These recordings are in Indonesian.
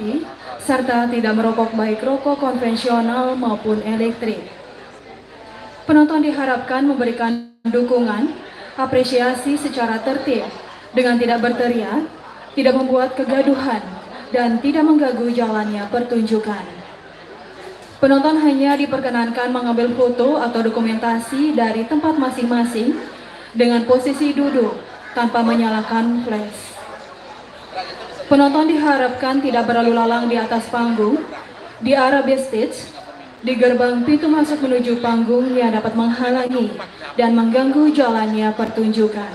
menikmati serta tidak merokok baik rokok konvensional maupun elektrik. Penonton diharapkan memberikan dukungan, apresiasi secara tertib dengan tidak berteriak, tidak membuat kegaduhan, dan tidak mengganggu jalannya pertunjukan. Penonton hanya diperkenankan mengambil foto atau dokumentasi dari tempat masing-masing dengan posisi duduk tanpa menyalakan flash. Penonton diharapkan tidak berlalu lalang di atas panggung, di area backstage, di gerbang pintu masuk menuju panggung yang dapat menghalangi dan mengganggu jalannya pertunjukan.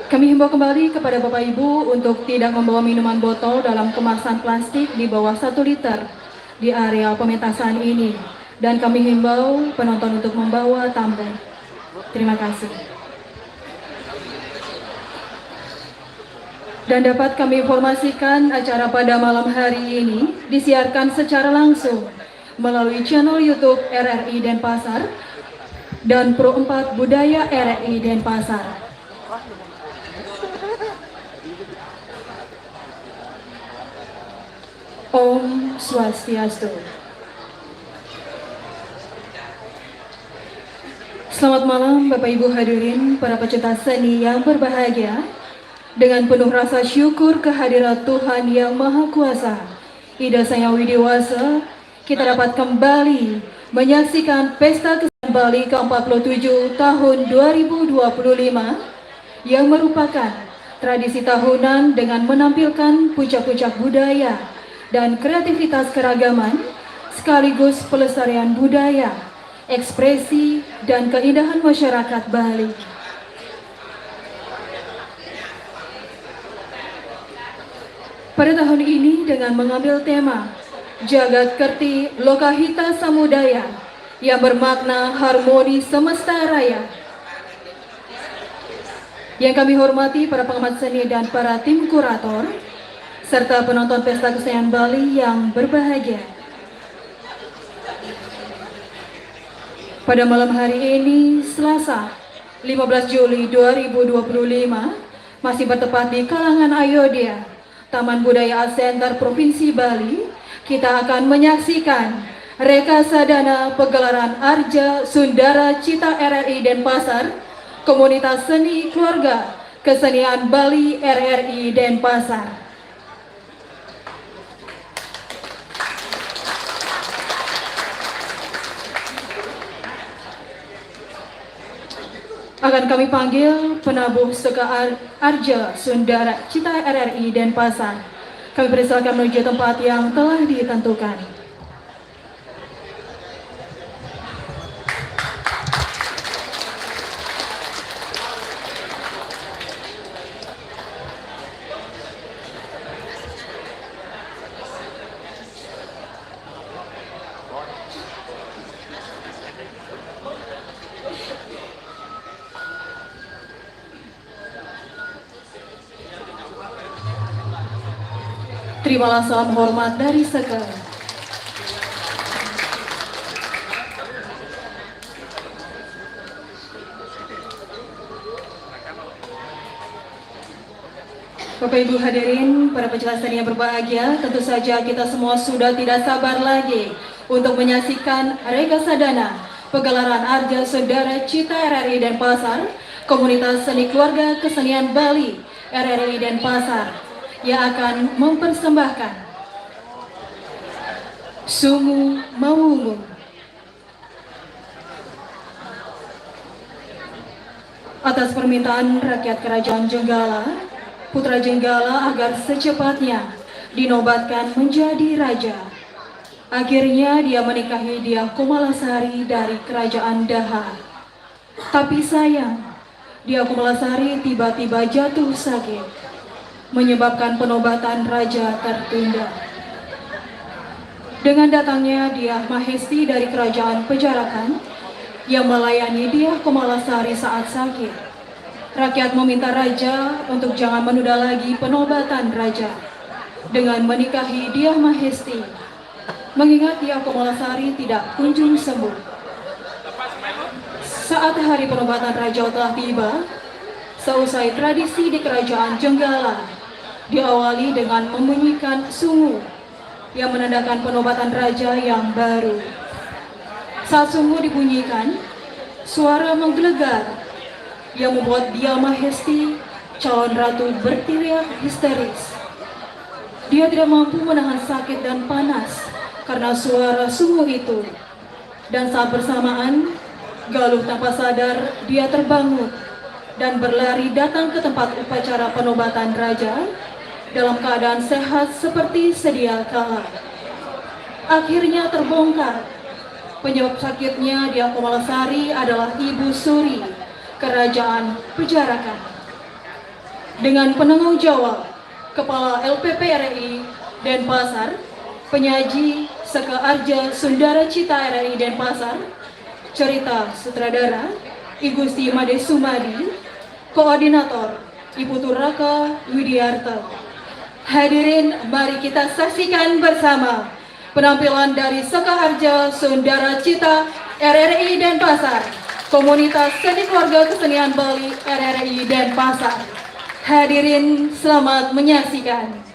Kami himbau kembali kepada Bapak Ibu untuk tidak membawa minuman botol dalam kemasan plastik di bawah 1 liter di area pementasan ini, dan kami himbau penonton untuk membawa tumbler. Terima kasih. Dan dapat kami informasikan acara pada malam hari ini disiarkan secara langsung melalui channel YouTube RRI Denpasar dan Pro 4 Budaya RRI Denpasar. Om Swastiastu. Selamat malam Bapak Ibu hadirin, para pecinta seni yang berbahagia. Dengan penuh rasa syukur kehadirat Tuhan Yang Maha Kuasa, Ida Sang Widiwasa, kita dapat kembali menyaksikan Pesta Kesenian Bali ke-47 tahun 2025 yang merupakan tradisi tahunan dengan menampilkan puncak-puncak budaya dan kreativitas keragaman sekaligus pelestarian budaya, ekspresi, dan keindahan masyarakat Bali. Pada tahun ini dengan mengambil tema Jagat Kerti Lokahita Samudaya yang bermakna harmoni semesta raya. Yang kami hormati para pengamat seni dan para tim kurator, serta penonton Pesta Kesenian Bali yang berbahagia. Pada malam hari ini, Selasa 15 Juli 2025, masih bertepat di kalangan Ayodhya, Taman Budaya Art Center Provinsi Bali, kita akan menyaksikan Rekasadana Pegelaran Arja Sundara Cita RRI Denpasar, Komunitas Seni Keluarga Kesenian Bali RRI Denpasar. Akan kami panggil penabuh Seka Arja Sundara Cita RRI Denpasar. Kami persilakan menuju tempat yang telah ditentukan. Terimalah salam hormat dari Seka. Bapak Ibu hadirin, para pecinta seni yang berbahagia, tentu saja kita semua sudah tidak sabar lagi untuk menyaksikan Rekasadana Pegelaran Arja Sundara Cita RRI Denpasar, Komunitas Seni Keluarga Kesenian Bali RRI Denpasar, yang akan mempersembahkan Sungu Mawungu. Atas permintaan rakyat Kerajaan Jenggala, Putra Jenggala agar secepatnya dinobatkan menjadi raja. Akhirnya dia menikahi Dyah Komalasari dari Kerajaan Daha. Tapi sayang, Dyah Komalasari tiba-tiba jatuh sakit, menyebabkan penobatan raja tertunda. Dengan datangnya Dyah Mahesti dari Kerajaan Pejarakan yang melayani Dyah Komalasari saat sakit, rakyat meminta raja untuk jangan menunda lagi penobatan raja dengan menikahi Dyah Mahesti, mengingat Dyah Komalasari tidak kunjung sembuh. Saat hari penobatan raja telah tiba, seusai tradisi di Kerajaan Jenggala, diawali dengan membunyikan sungu yang menandakan penobatan raja yang baru. Saat sungu dibunyikan, suara menggelegar yang membuat Dia Mahesti, calon ratu, berteriak histeris. Dia tidak mampu menahan sakit dan panas karena suara sungu itu. Dan saat bersamaan, Galuh tanpa sadar dia terbangun dan berlari datang ke tempat upacara penobatan raja dalam keadaan sehat seperti sedia kala. Akhirnya terbongkar penyebab sakitnya Dyah Komalasari adalah Ibu Suri, Kerajaan Pejarakan. Dengan penanggung jawab Kepala LPP RI Denpasar, penyaji Seka Arja Sundara Cita RI Denpasar, cerita sutradara Igusti Made Sumadi, koordinator Ibu Turaka Widiarta. Hadirin, mari kita saksikan bersama penampilan dari Seka Arja Sundara Cita RRI Denpasar, Komunitas Seni Keluarga Kesenian Bali RRI Denpasar. Hadirin, selamat menyaksikan.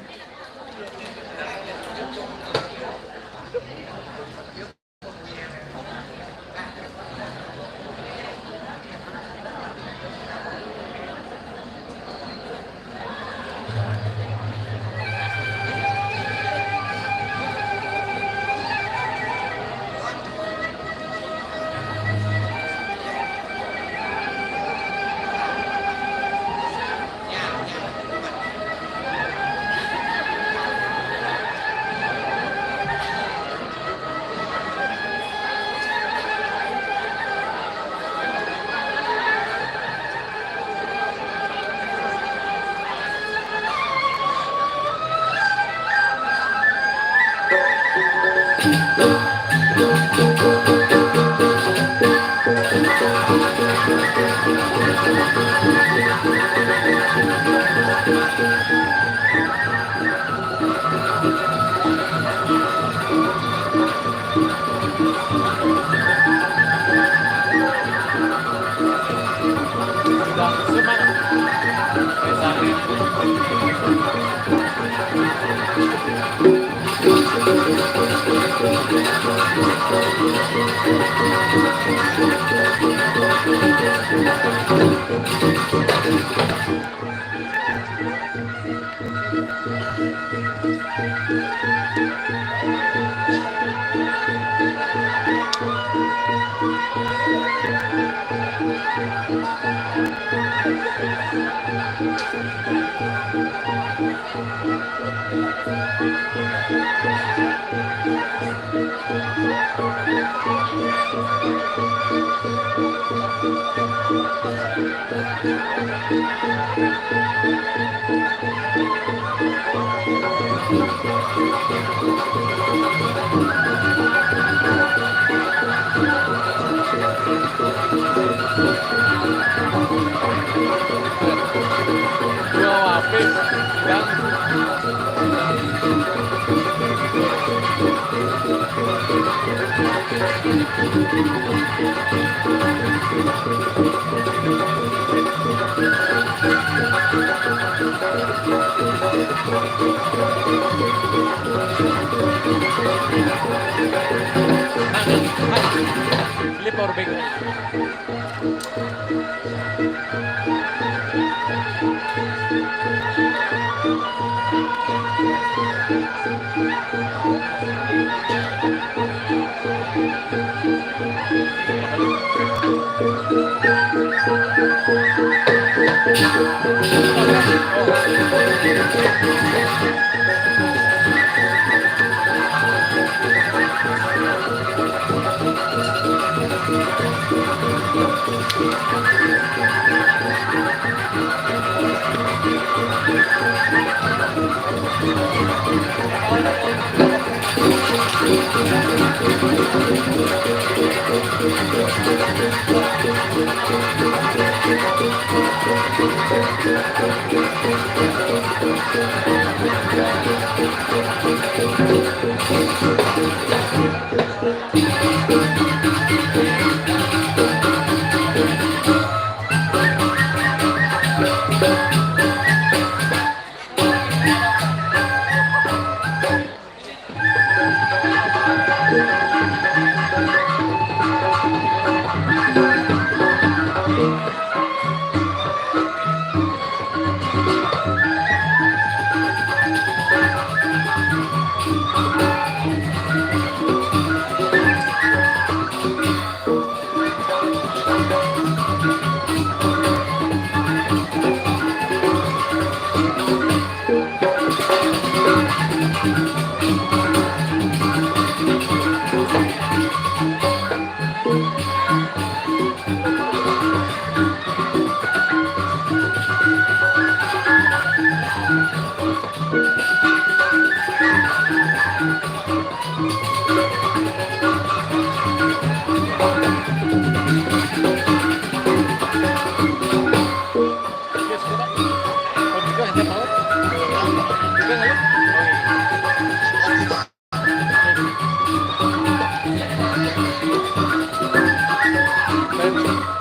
Flip or big.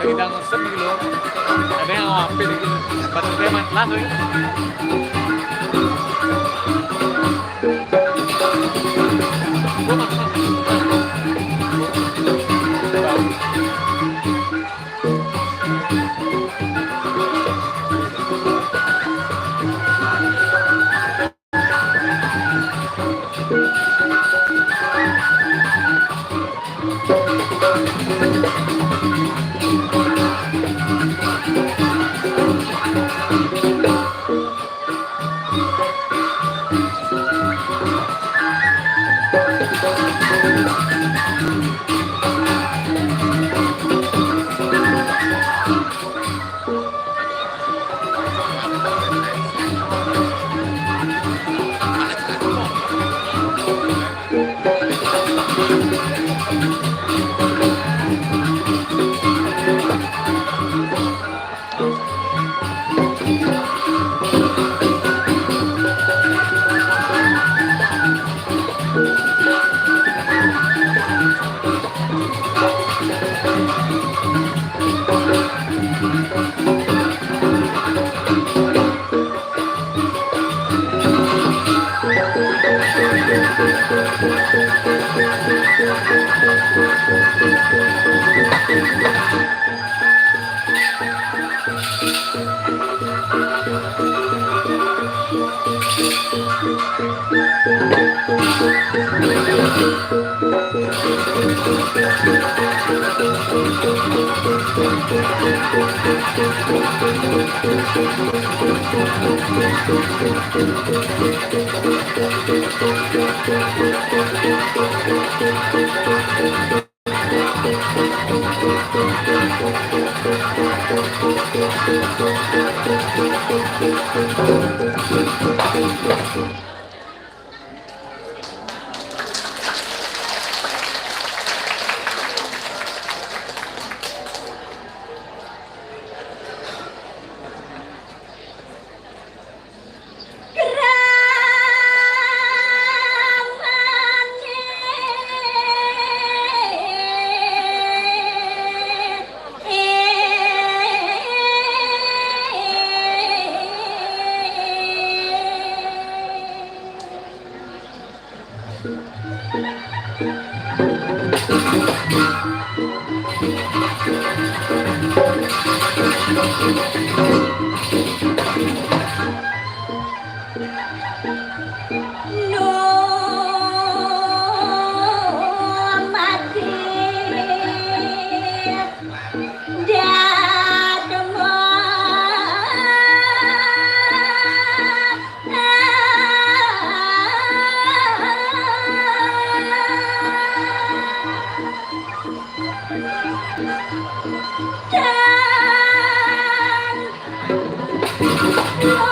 Lagi đang sắp đi luôn. Ada yang ngampir gitu. Batas dia main kelas lagi. Gua makan. Dan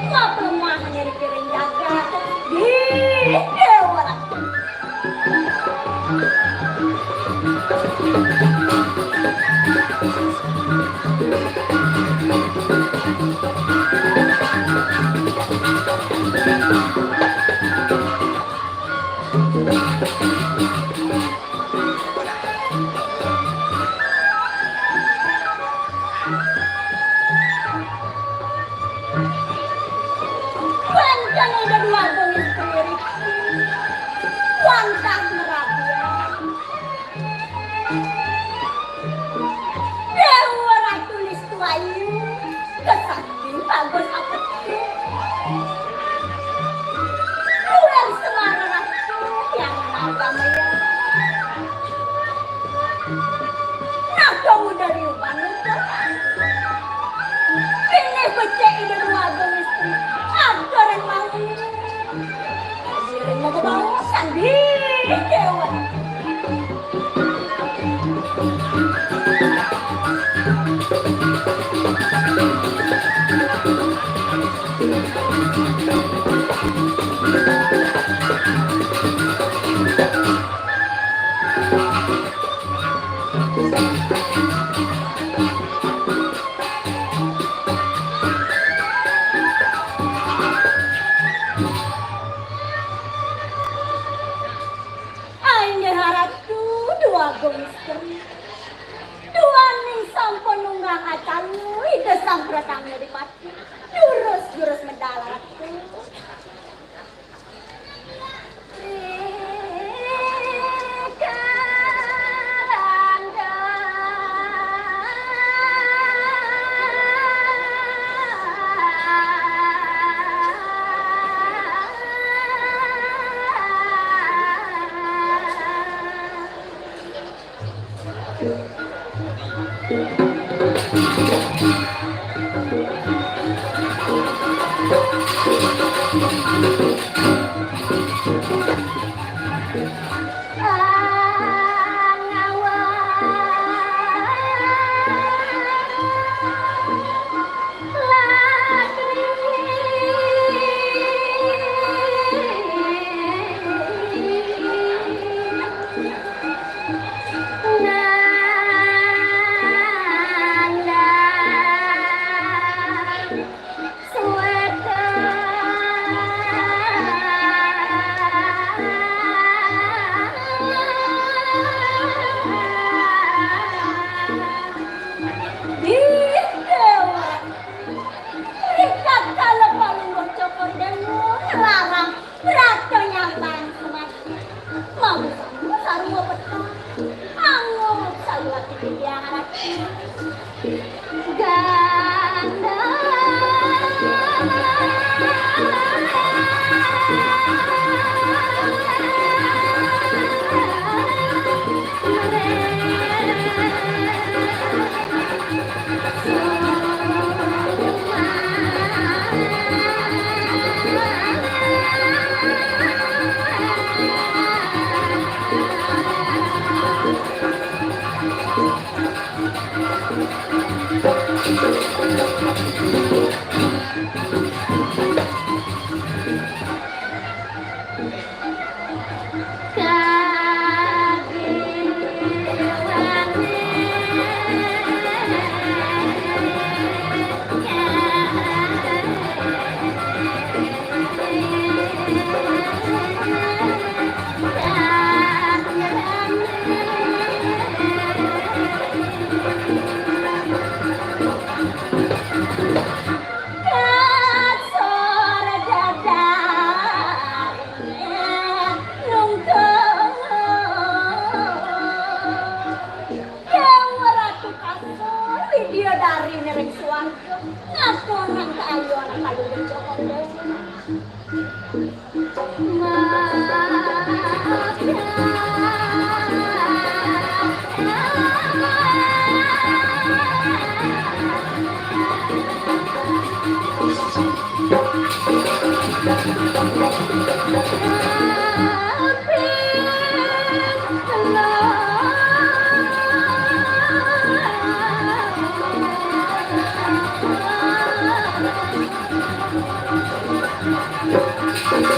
Mapelemah dari piring jagat di Dewa. Panjang udah dua bengis piring. Wantah merabia. Dewa Ratu Listuayu. Kesaking bagus apa sih? Bulan Semara Ratu yang agama ya. Nakamu dari Upanutan. Ini becek ide dua bengis piring. Adoran mau. Dirimu kebawa sandi Dewa. Aine haratu dua gongster. Dua ning sampun nunggah acalu ide sampratang dari pati. Jurus mendalaratu.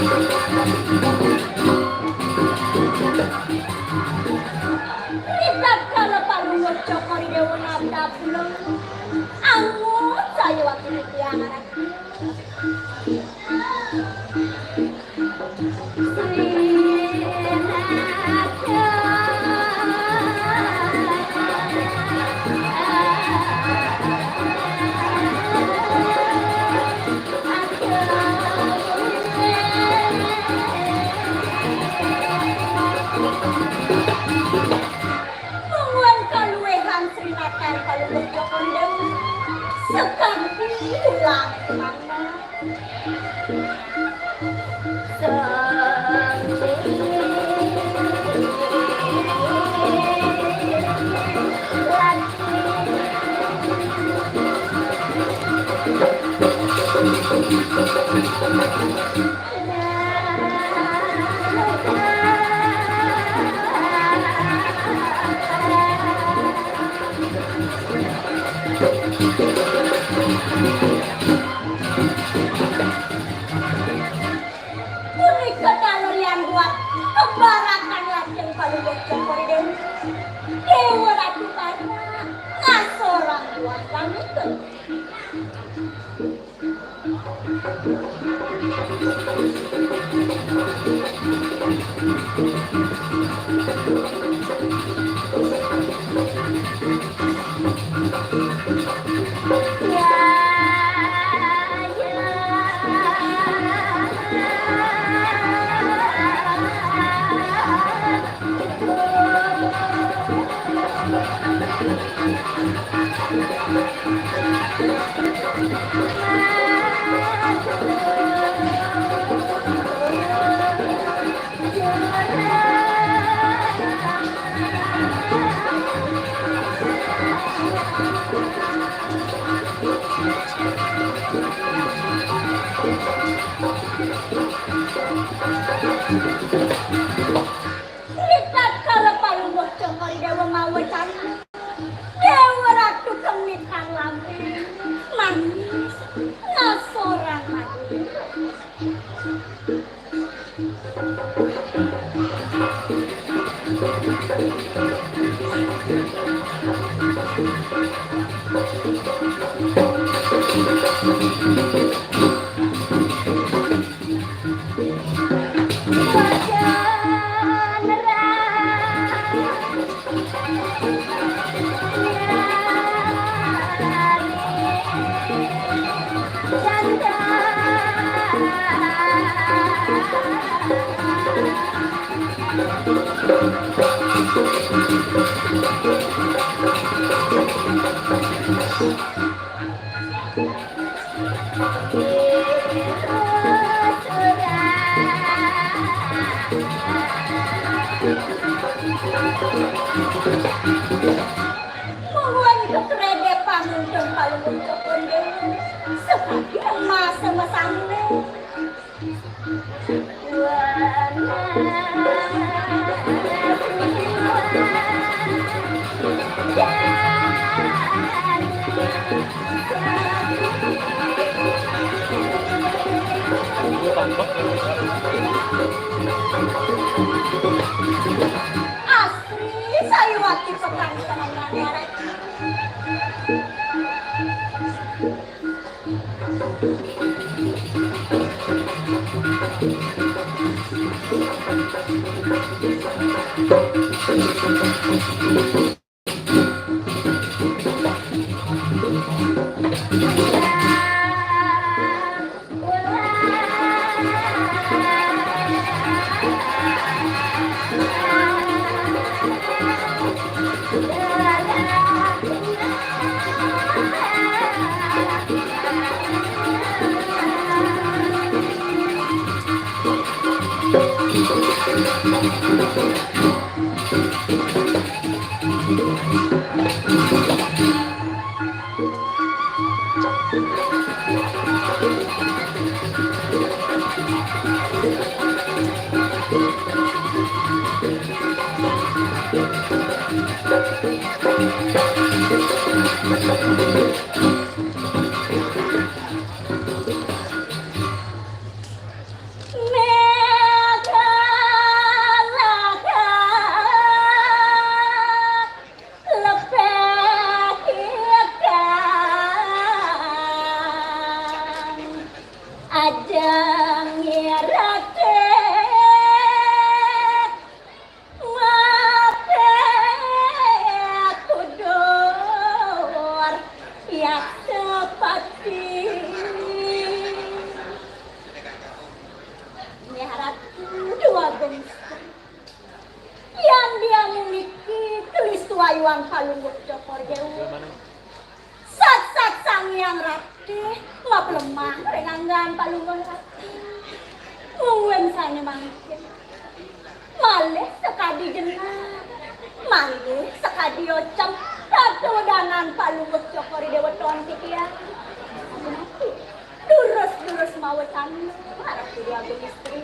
Ritat kala palungo cokori dewa nabda pulang. Angot saya waktu itu anak. Mungkin kaluehan Sri Natal kalau berjokon dewa. Sekarang pulang kemana? Punika kalorian buat kebarakan lajeng kalau bocor dewa. Dewa ratu karena ngasorang buat kami tuh. Lihat kalau paling bocor kali dewa mau cari. Dewa ratu kemitan lampu manis ngasorang madu. Mungkin ketrede pamuntun kalau bocor dewa. Seperti emas sama samne. Asli saya waktu pemerintahan daerah. Adang radet mabek kudur yak sepati nyaratku dua gengsa yang dia memiliki tulis tuayuan palunggut Jokor Dewa sat-sat sang yang ratih ngap lemah renanggan palunggut ratih mungwen sana mangkin malih sekadi jenang malih sekadi ocam satu dangan palunggut Jokor Dewa tuan tikia durus mawetan harap dia istri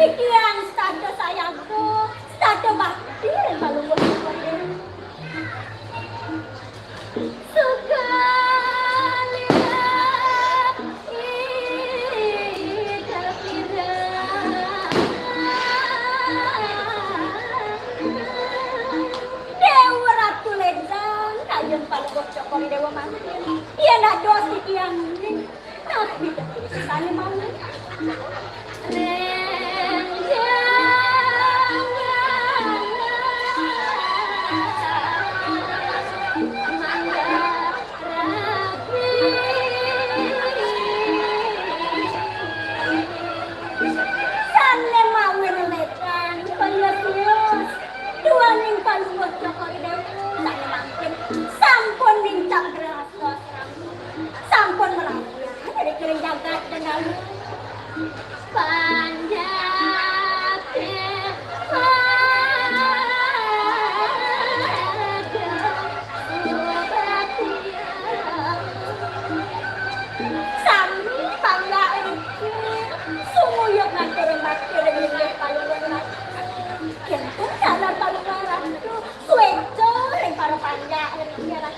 iki yang stado sayangku, stado bakti kalau mau sekali Dewa Ratu Lendang kayun paling Jokor Dewa manggil iya nak dosi yang ini tapi sana malu sampun nincak berasa sampun merapi dari kering jagat dan lalu panjatnya sami pangga ini sumuyuk ngatur makir ini palungan kentung jalan palungan itu sueco yang para pangga ini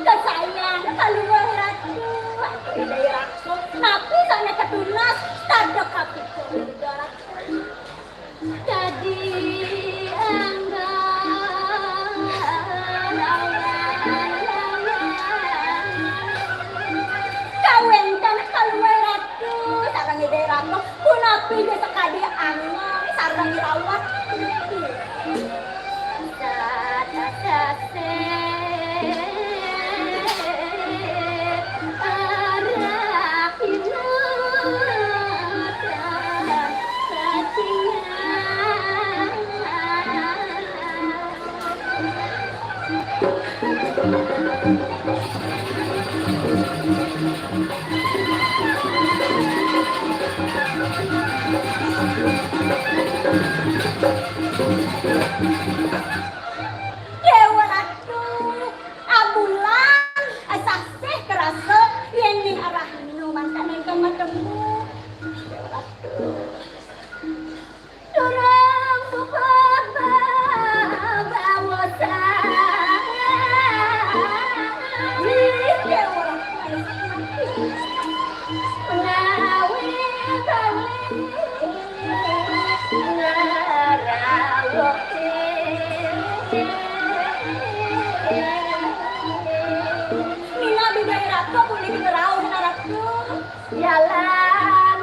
kesayang paluang ratu daerahku tapi sana ketunas tanda kapito jadi kawentan paluang ratu sarang daerahku punapi dia sekali angin sarang rawat Dewa Ratu abulan asaseh kerasa yang arah minuman tanah kematemu Dewa Ratu dorang bukan bawa Dewa Ratu Raka boleh keneraun anakku. Jalan.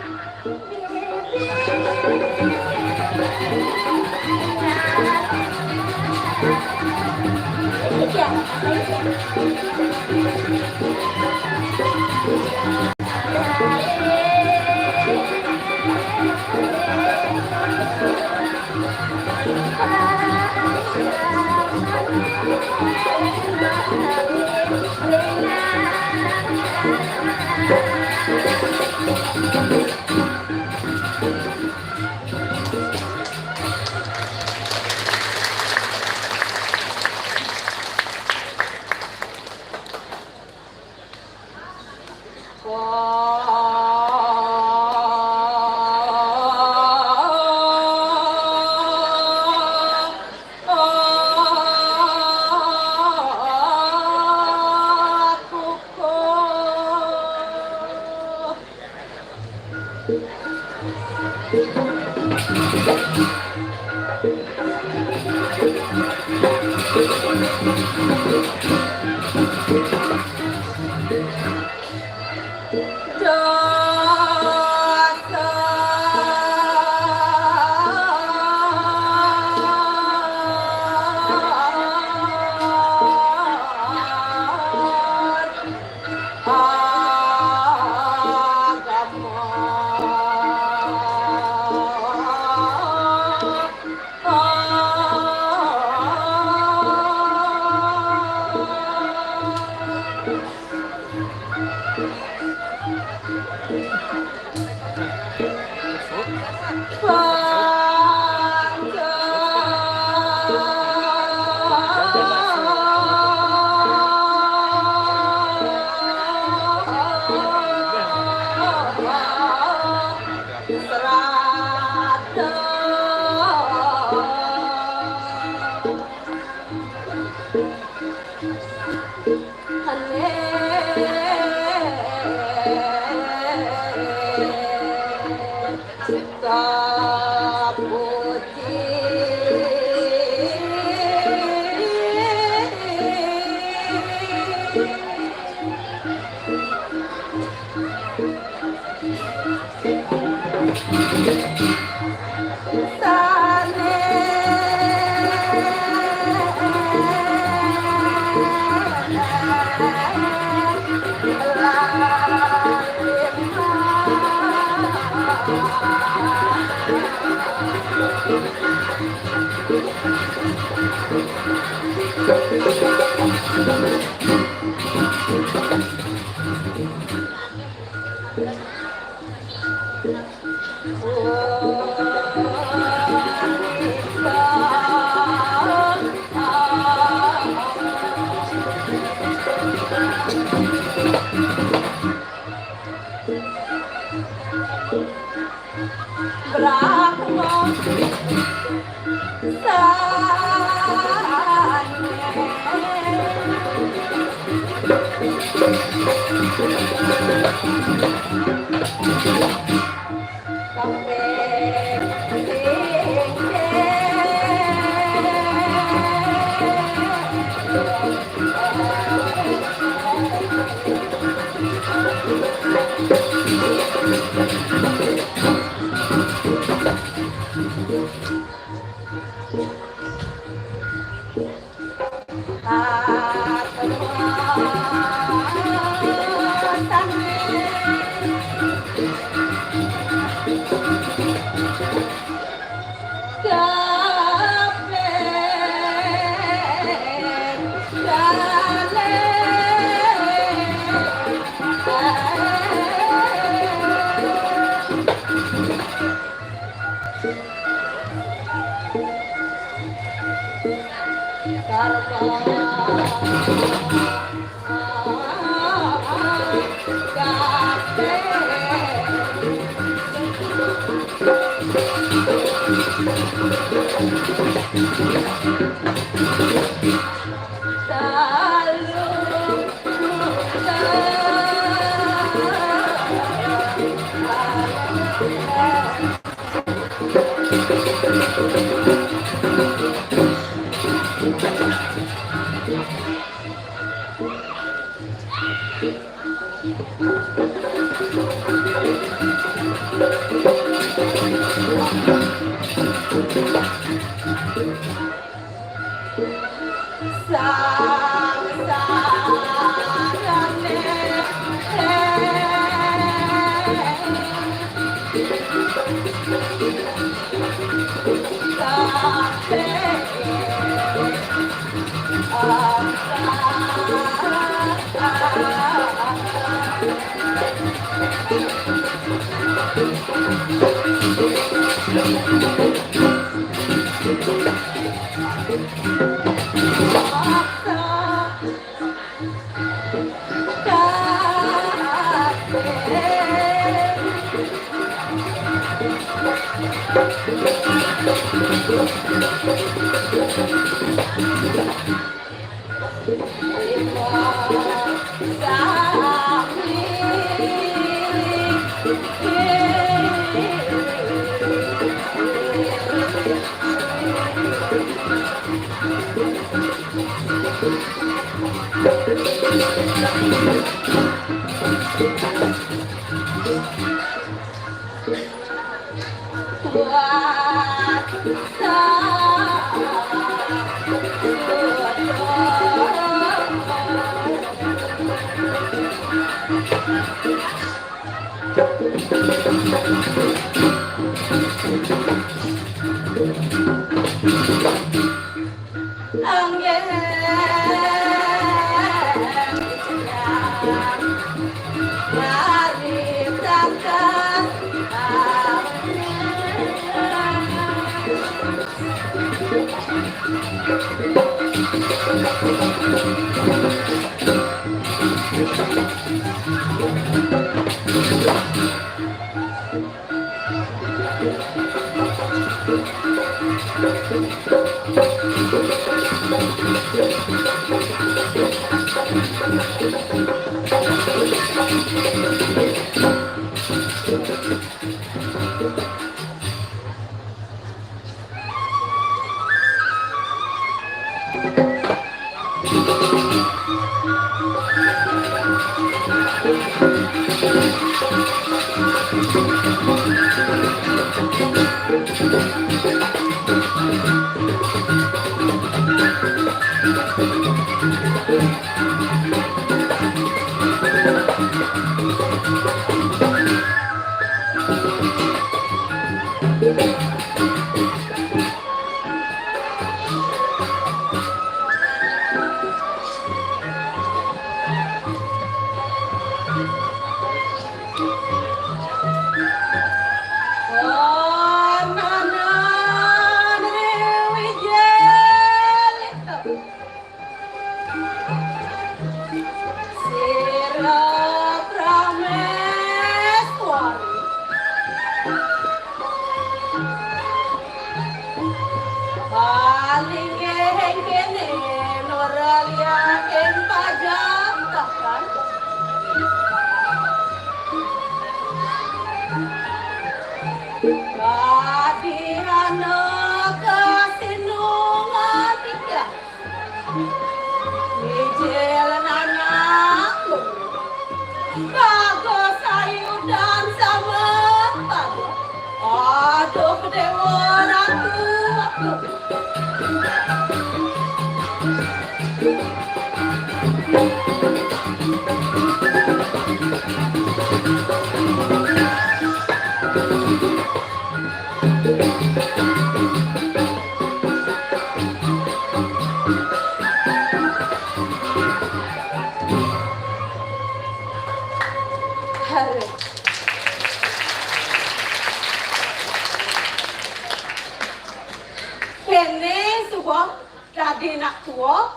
Kene subuh jadi nak tua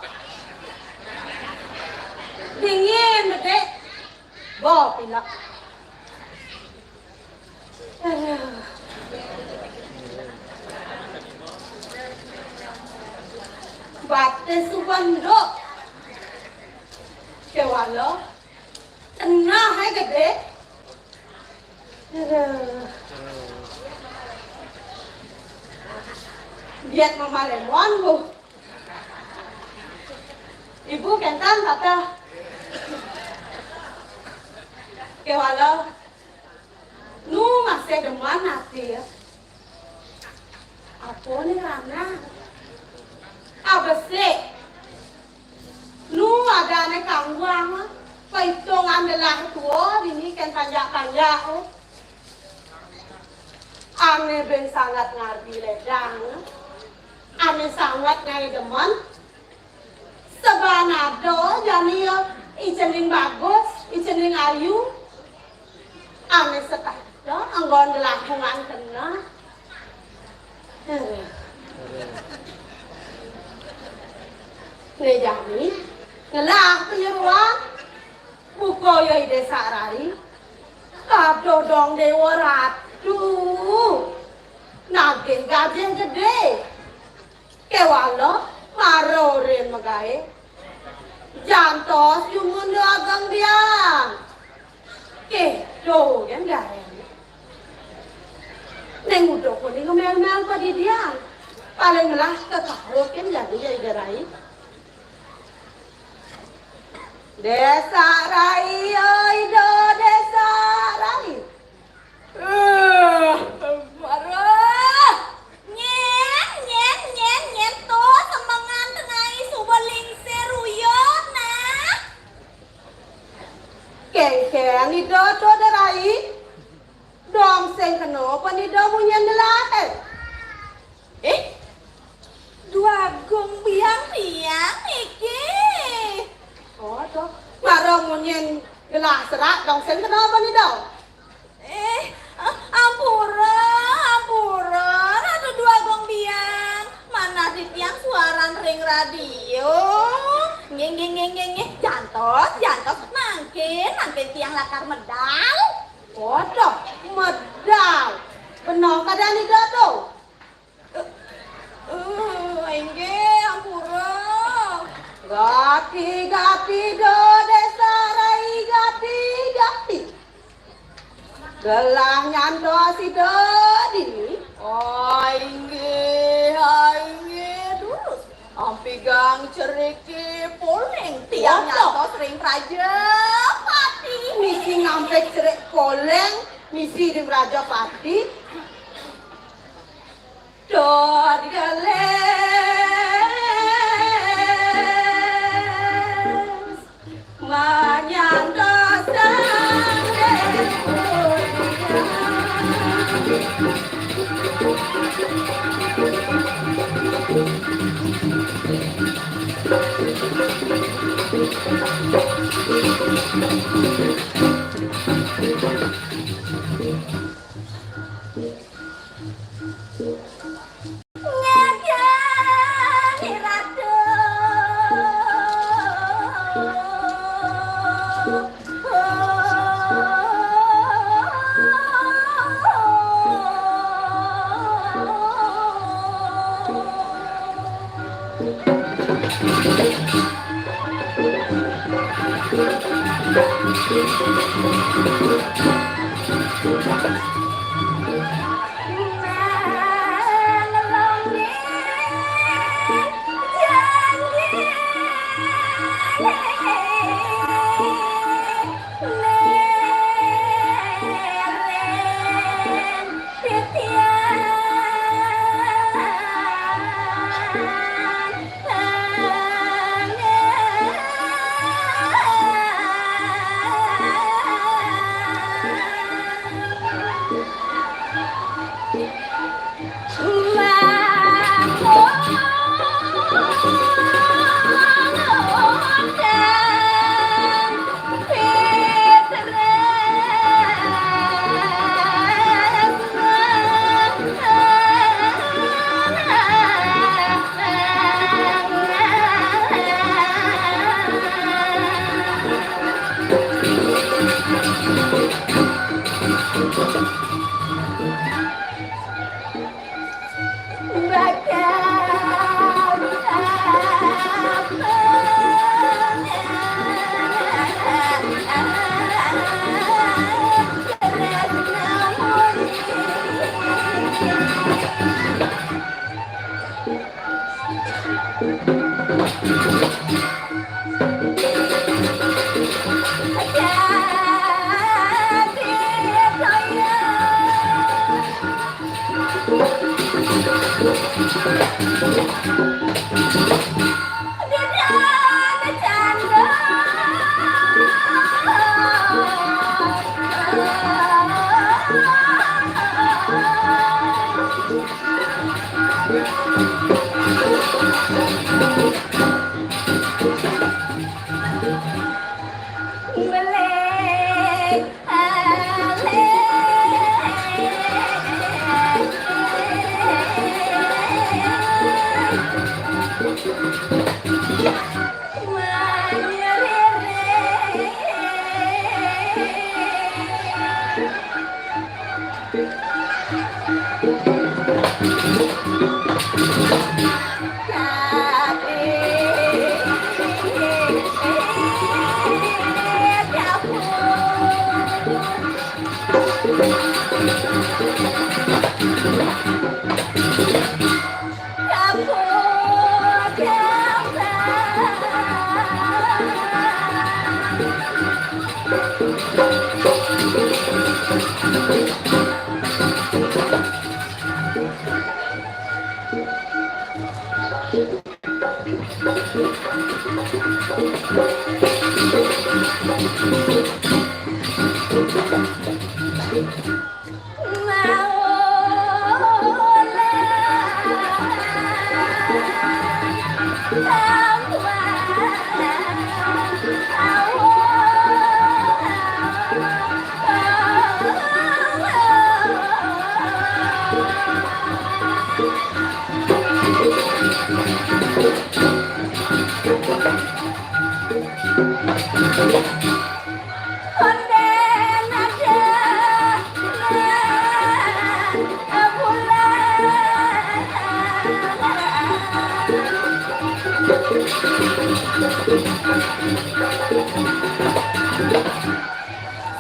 dingin dek bawa pilak bate subandro kewalo tenang hai gede lihat mama lemon bu ibu kentan kata walau nu masih deman hati ya. Apa nih Rana? Apa sih? Nu ada ane kangwang, paitongan adalah tua ini kan kanjak-kanjak. Ane ben sangat ngarti ledang, ane sangat ngai demen. Sebanado jani icening bagus, icening ayu. Ane sekada anggon delakungan kena. Ngejani, ngelah penyeruan, buko yoi desa rai, kado dong dewa ratu, naging gajian gede, kewalo, marorin magae, jantos jumun dagang biang, do yang gae, neng udah kuning mel-mel pada dia, paling ngelah kekarut kan jadi rai. Desa rai oi do desa rai. Marah. Nyen tuh semangan tenai subaling seruyot nah. Keng itu do rai. Dong seng keno panido munyen delah. Dua gong biang iki. Oh, toh. Marong munyen gelah serak dong sen kenapa nih dong? Ampura, ratu dua gong biang. Mana di tiang suaran ring radio? Ngeng, jantos, mangkin tiang lakar medal. Oh, toh, medal. Penong kadang nih tuh. Ampura. Gati do desa rai gati. Gelah nyanto si dodi. Aingge terus. Ampi gang ceriki poleng tiang nyanto sering praja pati. Misi ngampek cerik poleng, misi di praja pati. Dodi galeng. Menyangka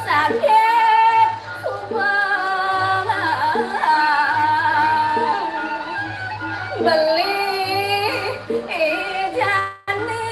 Sakit beli jani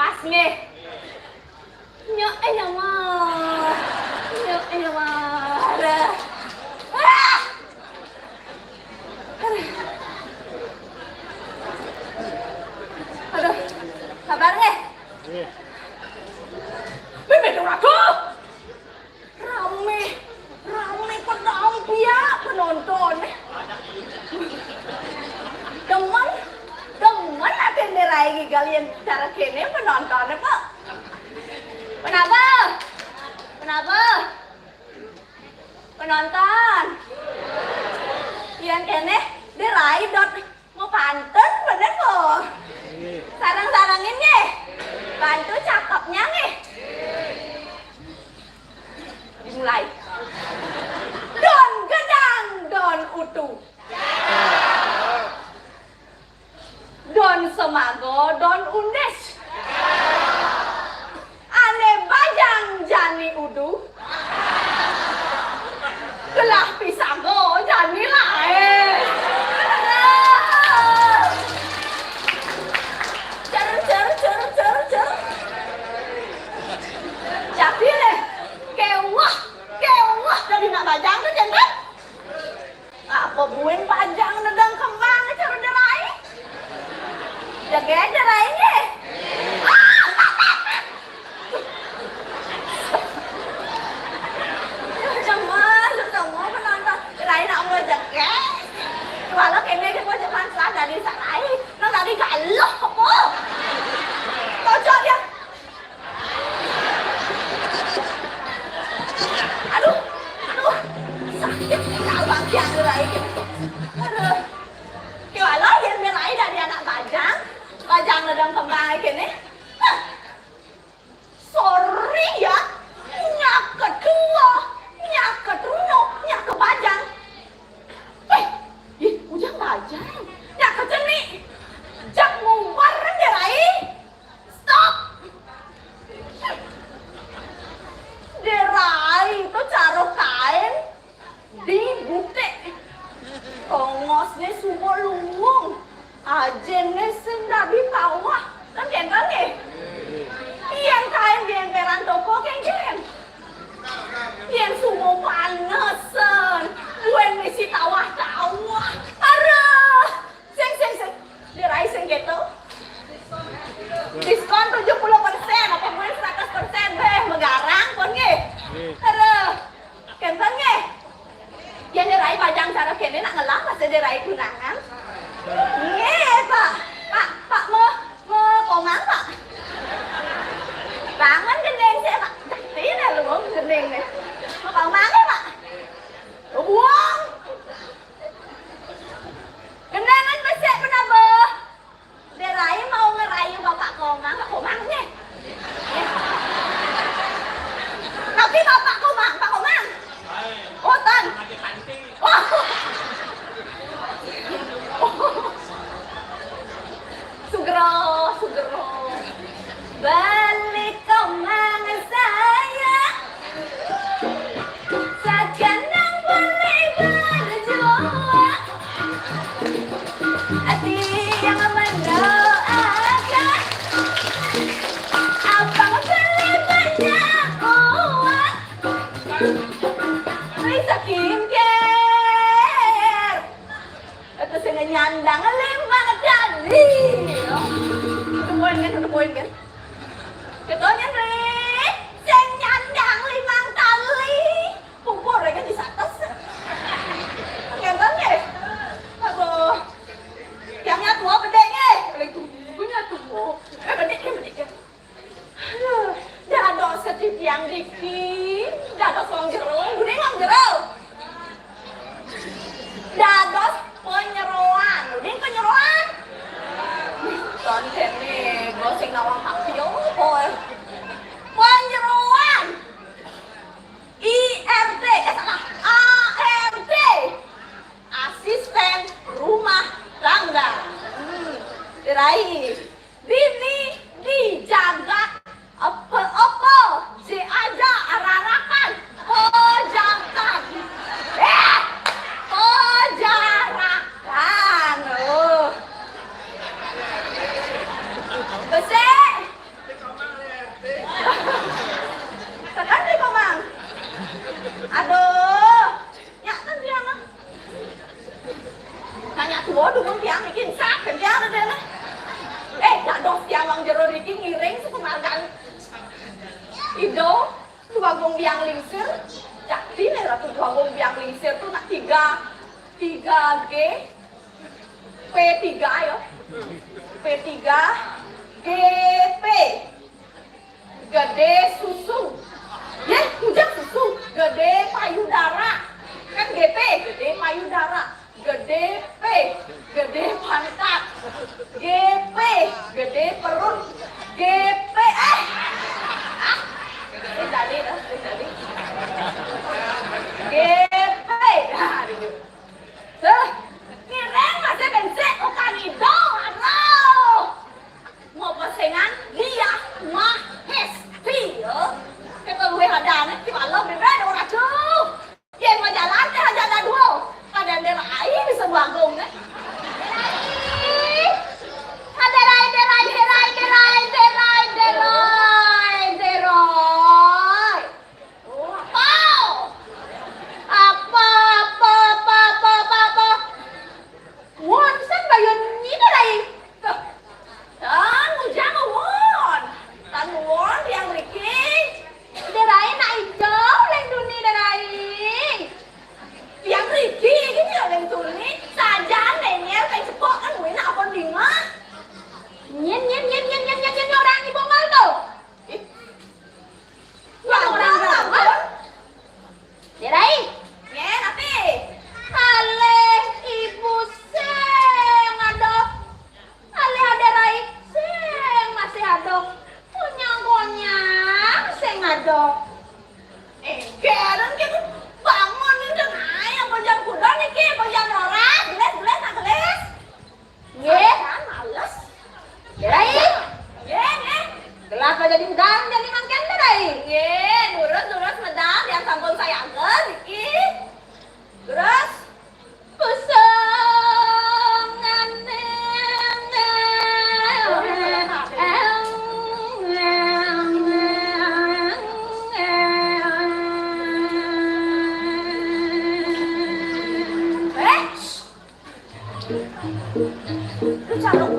Pas nih. Nyok mah. Nyok mah. Aduh, sabar nih. Bebek aku. Rame pedang pihak penonton. Demen akan diraih kalian cara kene penontonnya Pak. Kenapa? Penonton. Yang kene diraih dot mau pantun bener kok. Sarang-sarangin nih. Bantu cakepnya nih. Dimulai. Don gedang, don utu. Don semago, don undes. Ane bajang jani udu. Gelah pisago jani lae. Cer. Jadi leh, kewah dari nak bajang tu jangan. Apa buin bajang nedang kembang cara derai? Jaga derai ni. Semua penonton derai nak mau jaga. Bilang kembang kene. Sorry ya. Nyak kedua, nyak kedua, nyak kebajang. Ujang bajang. Nyak keceni. Jak ngumpar derai. Stop. Derai itu caro kain di bute. Kongosnya semua luwung. Ajennya sendabi kawah. Kan kan nih? Yang kain yang peran toko geng. Yang semua panesan. Gue misi tawah-tawah. Aduh. Seng. Dirai seng gitu. Diskon 70%. Apa gue 100% deh. Megarang pun nge. Aduh. Kentang nge. Yang dirai pajang cara kene nak ngelang masih dirai kunangan. Nge pak. Pak mau komang pak. Tangan gendeng saya pak. Tí này là muốn gendeng này. Mau komang ya pak. Buang. Gendengan besek kenapa? Derai mau ngerayu bapak komang nih. Tapi bapak komang, pak komang. Oh tan. Oh. Sugro. Balik komang saya. Sekarang boleh berjuang. Hati yang mendoakan. Abang beli banyak uang. Bisa skincare. Itu saya nyandang 5 kali. Temuin kan? Ketanya nih, saya nyandang 5 kali. Pupur kan di atas. Kentangnya. Aduh. Yang tua bedanya. Punya tua. Bedanya. Aduh. Dados ketip yang dikit. Dados wong jero. Gede wong jero. Dados penyeroan. Gede penyeroan. Konten nih. Goseng nawang hak video. Penyeroan. IRT. Salah. ART. Asisten rumah tangga. Dirai. Bini dijaga. Apa? Diaja ararakan. Pojakan. Pojarakan. Besek. Tekan di komang. Aduh. Nyak kan dia mah. Nanya tua dukung tiang bikin sak kan dia ada deh. Dados tiang wang jero diki ngiring sekemargan. Ido dua gong biang lingsir. Jadi nih ratu dua gong biang lingsir tuh nak 3G P3 ya. P3 GP gede susu. Ya, ujang susu. Gede payudara. Kan GP gede payudara. Gede P gede pantat. GP gede perut. GP tadi. GP. Ngiring masih bensin bukan itu. Aduh. Mau pesengan dia mah hesti ya. Kita gue hadane di malam bebek orang tuh. Yang mau jalan teh jalan dua. Kadang derai bisa bagong kan. Yang Riki ini yang tulis sajane Lu calon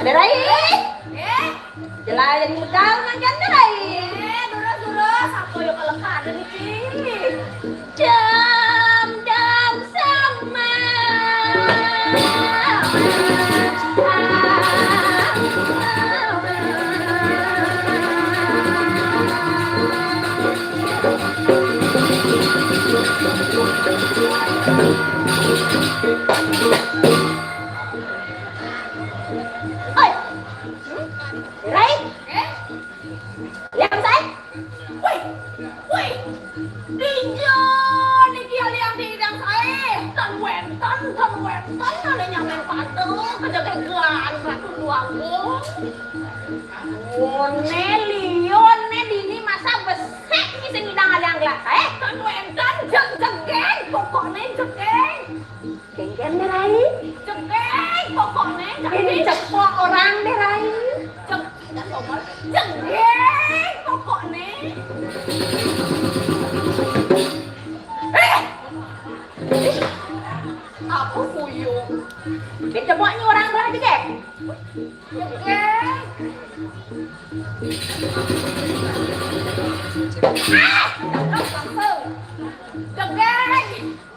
Ada lagi? Jelas jadi medal manjan lagi. Durus, aku yang kelekat dari sini. Jam sama. Ôi, đấy, liang say, wih, đi kia liang đi liang say, tan quen tan ada yang main patu, kerja kegelan, patu doang gua. Leon, Dini masa besek ni sing idang aliang gelas, tan quen tan jeng pokoknya jeng. Geng deh Rai, jeng pokoknya. Ini cepok orang deh Rai. Jeng pokoknya. Aku puyung. Dia cepoknya orang belah aja deh.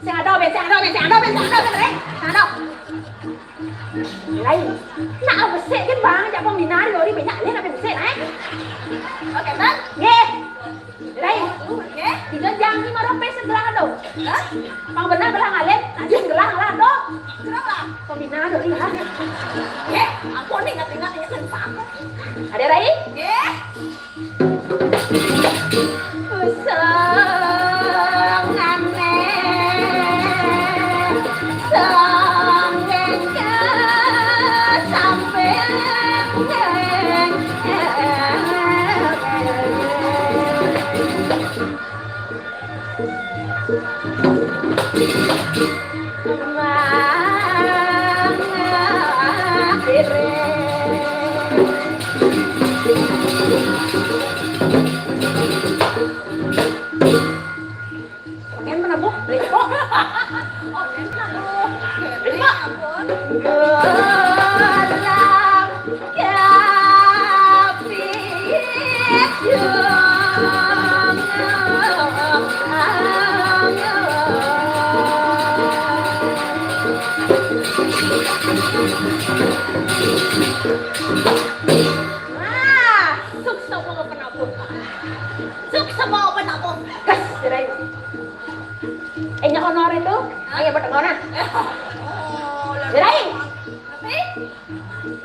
Xe đâu bên đấy. Đây, nào phải xe cái bảng chả con mình ná rồi đi phải nhảy lên là phải xe đấy. Oke, Bang. Nghe. Đây. Nghe. Thì nó giang nhưng mà nó phải segelah đâu. Hah? Bang benar belah ngalen, nanti segelah ngalah do. Kenapa? Con mình ná rồi đi hả? Nghe. Aku nih ingat-ingat yang sama. Ada lagi? Nghe. Nya honor itu, ayo bertengah nah. Jadi,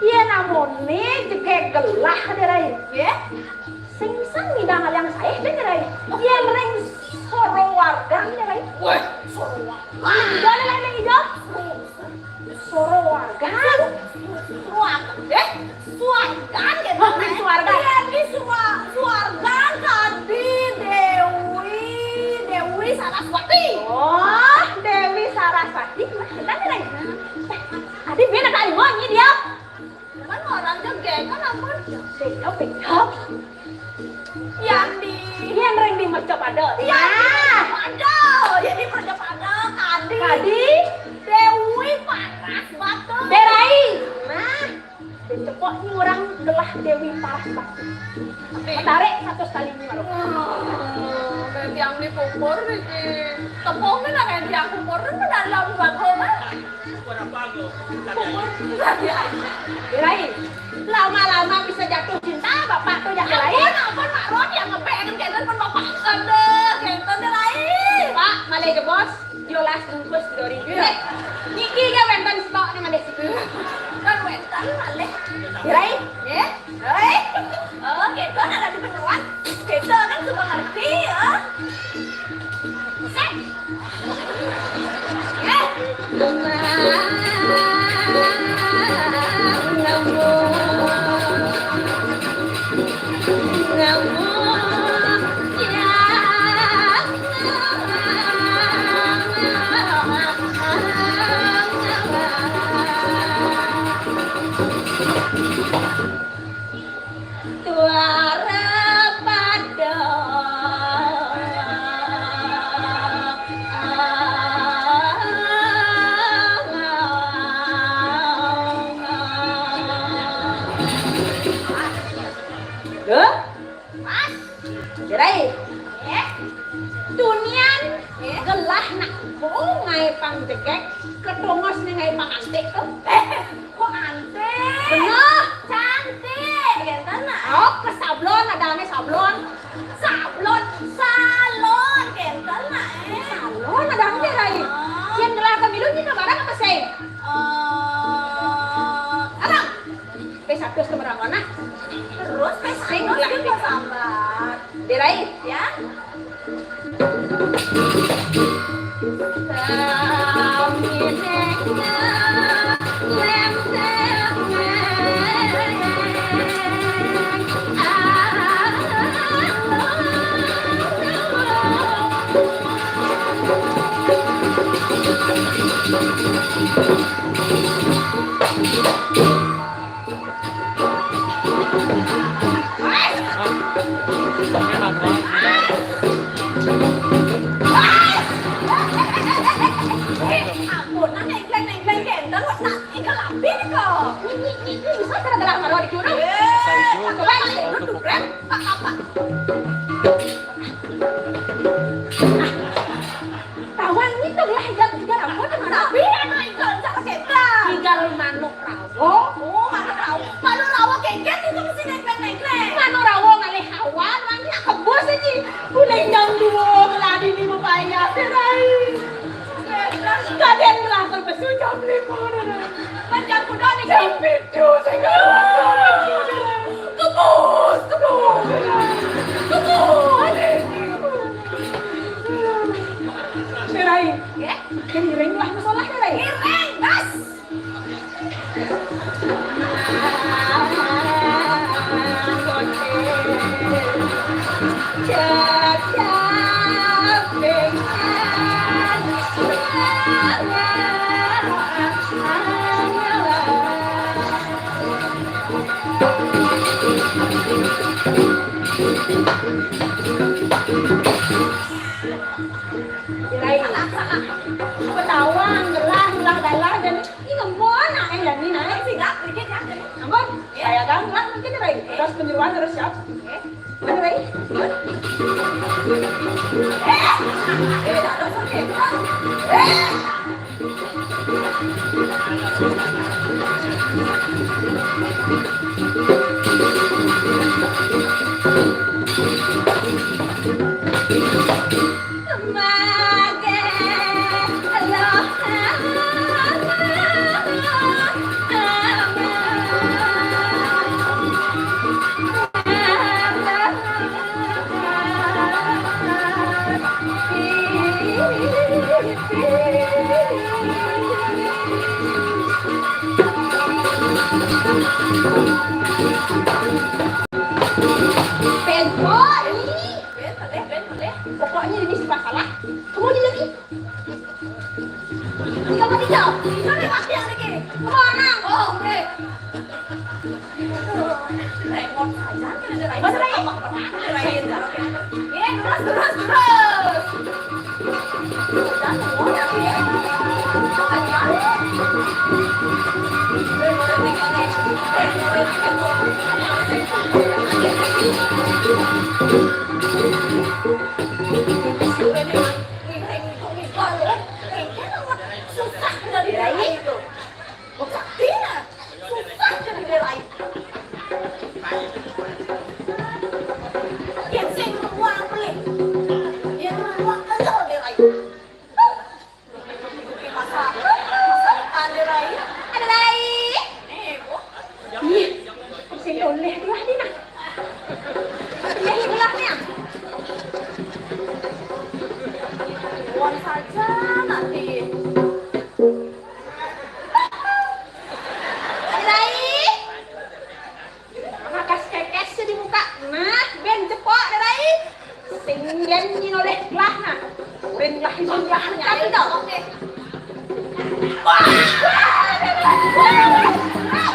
iya namun nih jika gelah dari, ya, sing-sing midang yang saya dari, iya ring soro warga dari, wah soro warga, hijau lagi hijau, soro warga, suarga tadi Dewi Saraswati. Oh, Dewi Saraswati. Benar nih. Tadi biar kali mau ini dia. Mana orang jengkel kan apa? Pinjau. Yang ring di Majapahit. Ya. Jadi Majapahit Kadi. Dewi Saraswati. Derai. Nah, cepok ini orang gelah Dewi Saraswati. Tarik satu kali ini baru. Kayak yang dipupur nih. Tepungnya lah kayak yang kupur itu dalam bago mah. Kupur apa lo? Kupur. Kirain lama-lama bisa jatuh cinta bapak tuh yang lain. Ampun Mak Rod yang ngepengen kenten pun bapak deh. Kenten deh lain. Pak, malih ke bos. Jelas bungkus dari gue. Niki ga wenten stok nih malih situ. Kan wenten malih. Kirain? Ya? Oh, gitu ada di beneran. Gitu kan suka ngerti ya. Namun Tuara pada Duh, Mas, Jirai, Tunian, gelah nak ngai pang degek, ketongos nih ngai pang antik tuh. Kok antik? Bener, cantik. Genten nak? Oh, ke sablon ada nih sablon. Sablon, salon. Genten nak? Salon ada nih Jirai. Yang gelar kemilunya kabarang apa sih? Abang, P1 kemerang mana? Terus P1 ke sambat. Jirai, ya. Enak banget. Ampun, neng genten wak nak ikan lapin kok. Ini bisa gara-gara karo dicurang. Aku balik, duduk rem, apa? Tawan ini tuh lah higal rawo dengan tapi anak ikan cara kita. Higal manuk rawo. Oh, manuk rawo. Manuk rawo kengket itu mesti neng-neng. Manuk rawo ngalih hawan, wannya kebos aja. Udah yang dua keladi di bapaknya, Tirai. Kalian melanggar besu jam 5. Panjang kuda nih jam 7 saya kebos. Tirai, kiring lah masalah Tirai. Kiring, gas. Petawang, gelah dalah dan ini ngembon yang dan ini naik sih gak dikit ya. Ngembon, saya gangguan mungkin Tirai. Terus penyeruan terus siap. Mana Tirai? Ada sakit. Pokoknya ini si masalah. Kamu di lagi. Ini kamu tidak. Ini pasti yang lagi. Kemana? Oh, oke. Repot saja. Mana lagi? Terus.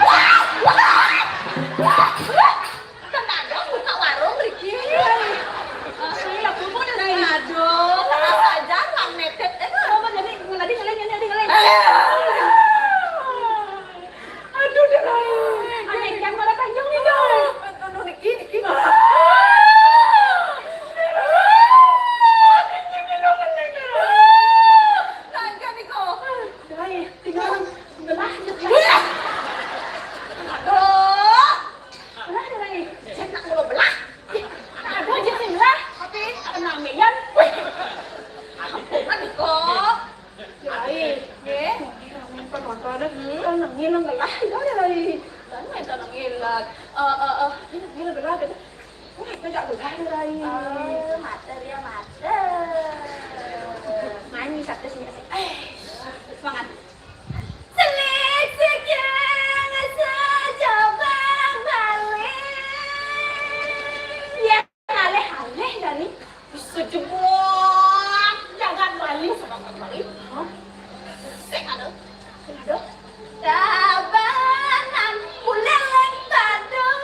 Wah! Gila berat gitu. Ngajak berat rai. Mata. Nyanyi satu sini. Semangat. Selik sekian saja balik. Ya aleh dari sejebok jangan balik semangat balik. Sing ada. Tabanan buleleng tadong.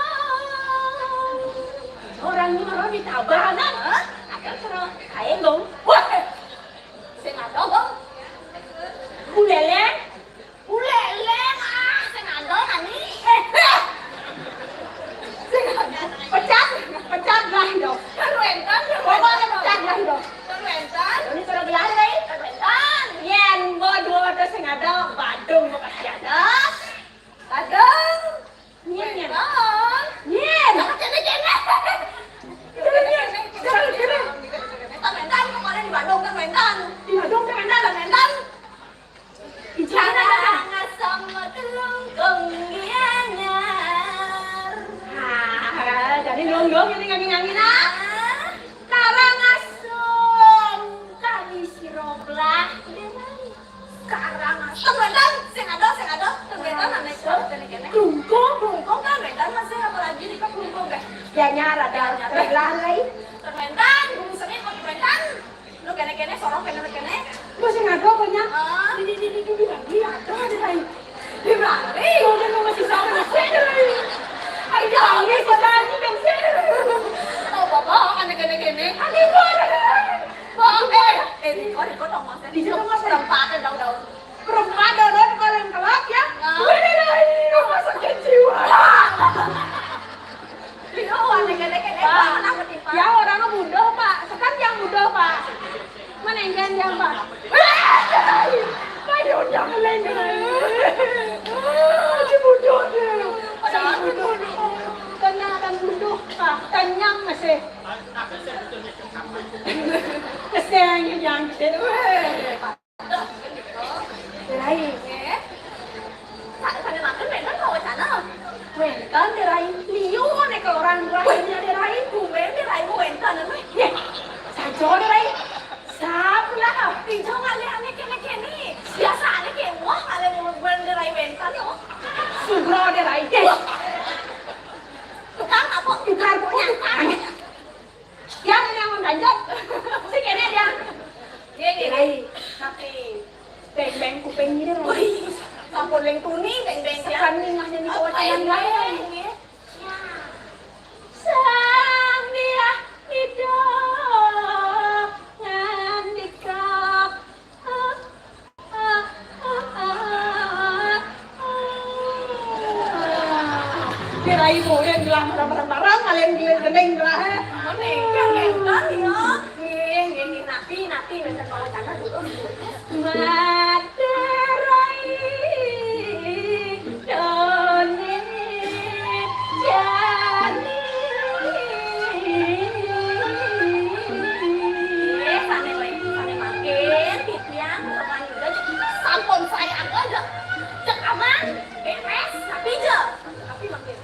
Orang ini marah di tabanan. Akan serang kain dong. Wah, sing ada dong. Buleleng, sing ada nani. Pecat lah dong. Keruentan, pokoknya pecat lah dong. Keruentan, ini sudah bilang deh. Keruentan, yen bodoh ada sing ada Badung makasih ada. Badung, yen. Kementan kemarin di Badung Kementan. Di Badung Kementan. Jangan sama telungkung gianyar. Jadi dong ini nyanyi nak. Karangasem kali siroblah. Karangasem Kementan, sing ada. Kementan ana iso kene-kene. Klungkung Kementan masih apa lagi di klungkung guys. Ya nyara ada lalai. Kementan, sering kok Kementan. Lu kene-kene sorong kene-kene. Lu sing ada banyak. Di ada deh. Di bari. Lu masih sama masih. Ay jangan patani kan sih. Oh baba kan kene-kene. Ani boleh. Kok dong mas. Di situ mas perempatan daun-daun. Perempatan daun kalian kelak ya. Ini masak jiwa. Ya orangnya muda pak, sekarang yang muda pak. Mana yang pak? Ayo jangan lengket. Si muda dia. Kenyang muda pak, kenyang masih. Kesenggak yang gitu. Lain. Sana makan mereka kau sana. Wentan dirai, liu nih ke orang lainnya dirai, gue dirai wentan nih. Ya, sajo dirai, sablah. Pinjau ngalih kene biasa nih kayak wah ngalih dirai wentan ya. Subro dirai deh. Tukang apa? Tukang punya. Yang ini yang menganjat, si kene dia. Dia dirai, tapi beng kuping ini dirai. Sampun leng tuni beng dia. Sekarang nih nggak jadi kewajiban lain. Sang dia hidup ngandikap. Dirai boleh bilang barang-barang kalian geling lah. Meninggal kan ya. Ini napi macam kalau sana dulu. Sampun sayang aja, cek aman, beres, tapi je, tapi makin.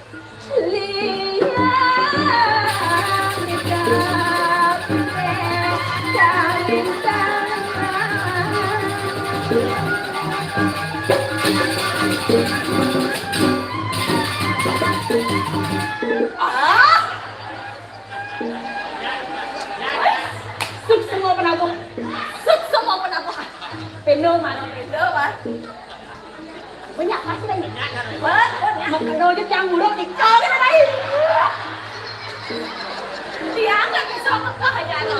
Suk semua penabuh. Pendo mana? Banyak pasti lagi. Makan dulu yang buruk dikau kan lain. Dia nggak bisa makan aja lo.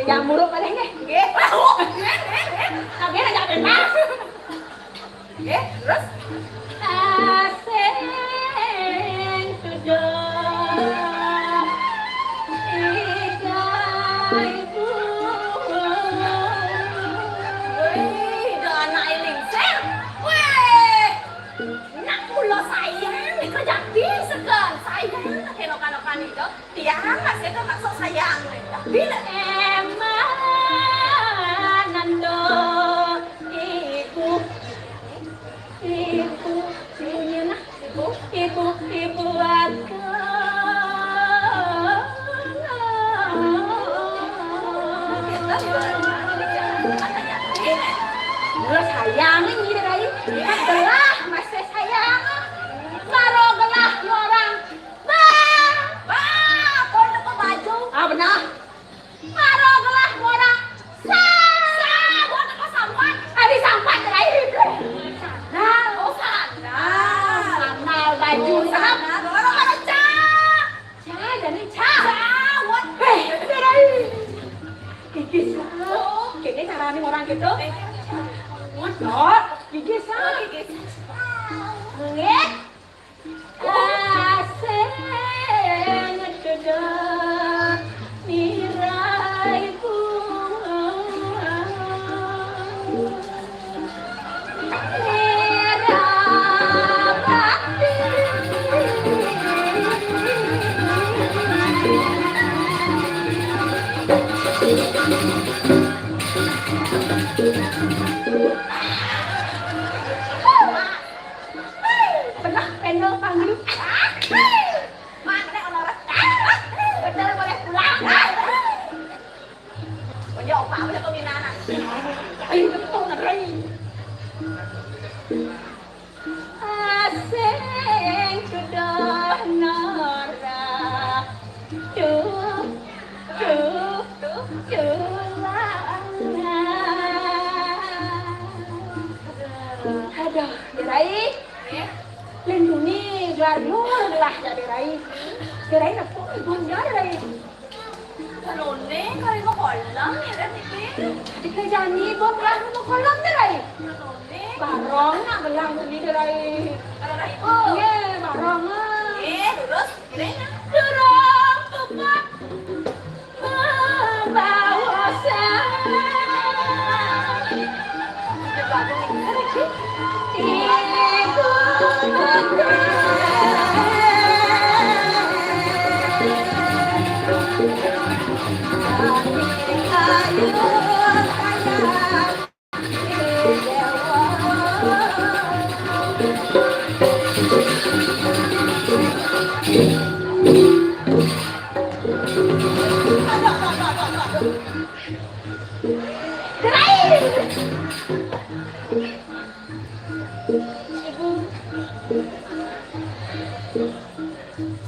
Yang buruk paling ni. Tapi nak jangan benar. Terus. Asing sudah. Itu dia kasih ke maksud sayang bila emanando ibu ibunya nah ibu sayang ini dari gelah masih sayang karo gelah orang kau dapat baju benar karo gelah orang buat apa sampan hari sampan terakhir sandal baju sandal orang ada jadi buat dari gigi gigi caranya orang gitu What? Gigi sama gigi. Ngek. Aseng kedah nirai bunga. Pernah pendel panggil mana orang bener boleh pulang punya opa udah keminanan ayo betul nanti asing sudah nara tuh aduh Rai lindungi gelar lah jadi Rai Rai là phụ con nhớ đây nonne kali mau kolam ya kan ini kerjaan ini bom lah mau kolam deh Rai barong nak belang sendiri deh Rai oh iya barong terus dorong tupak bawa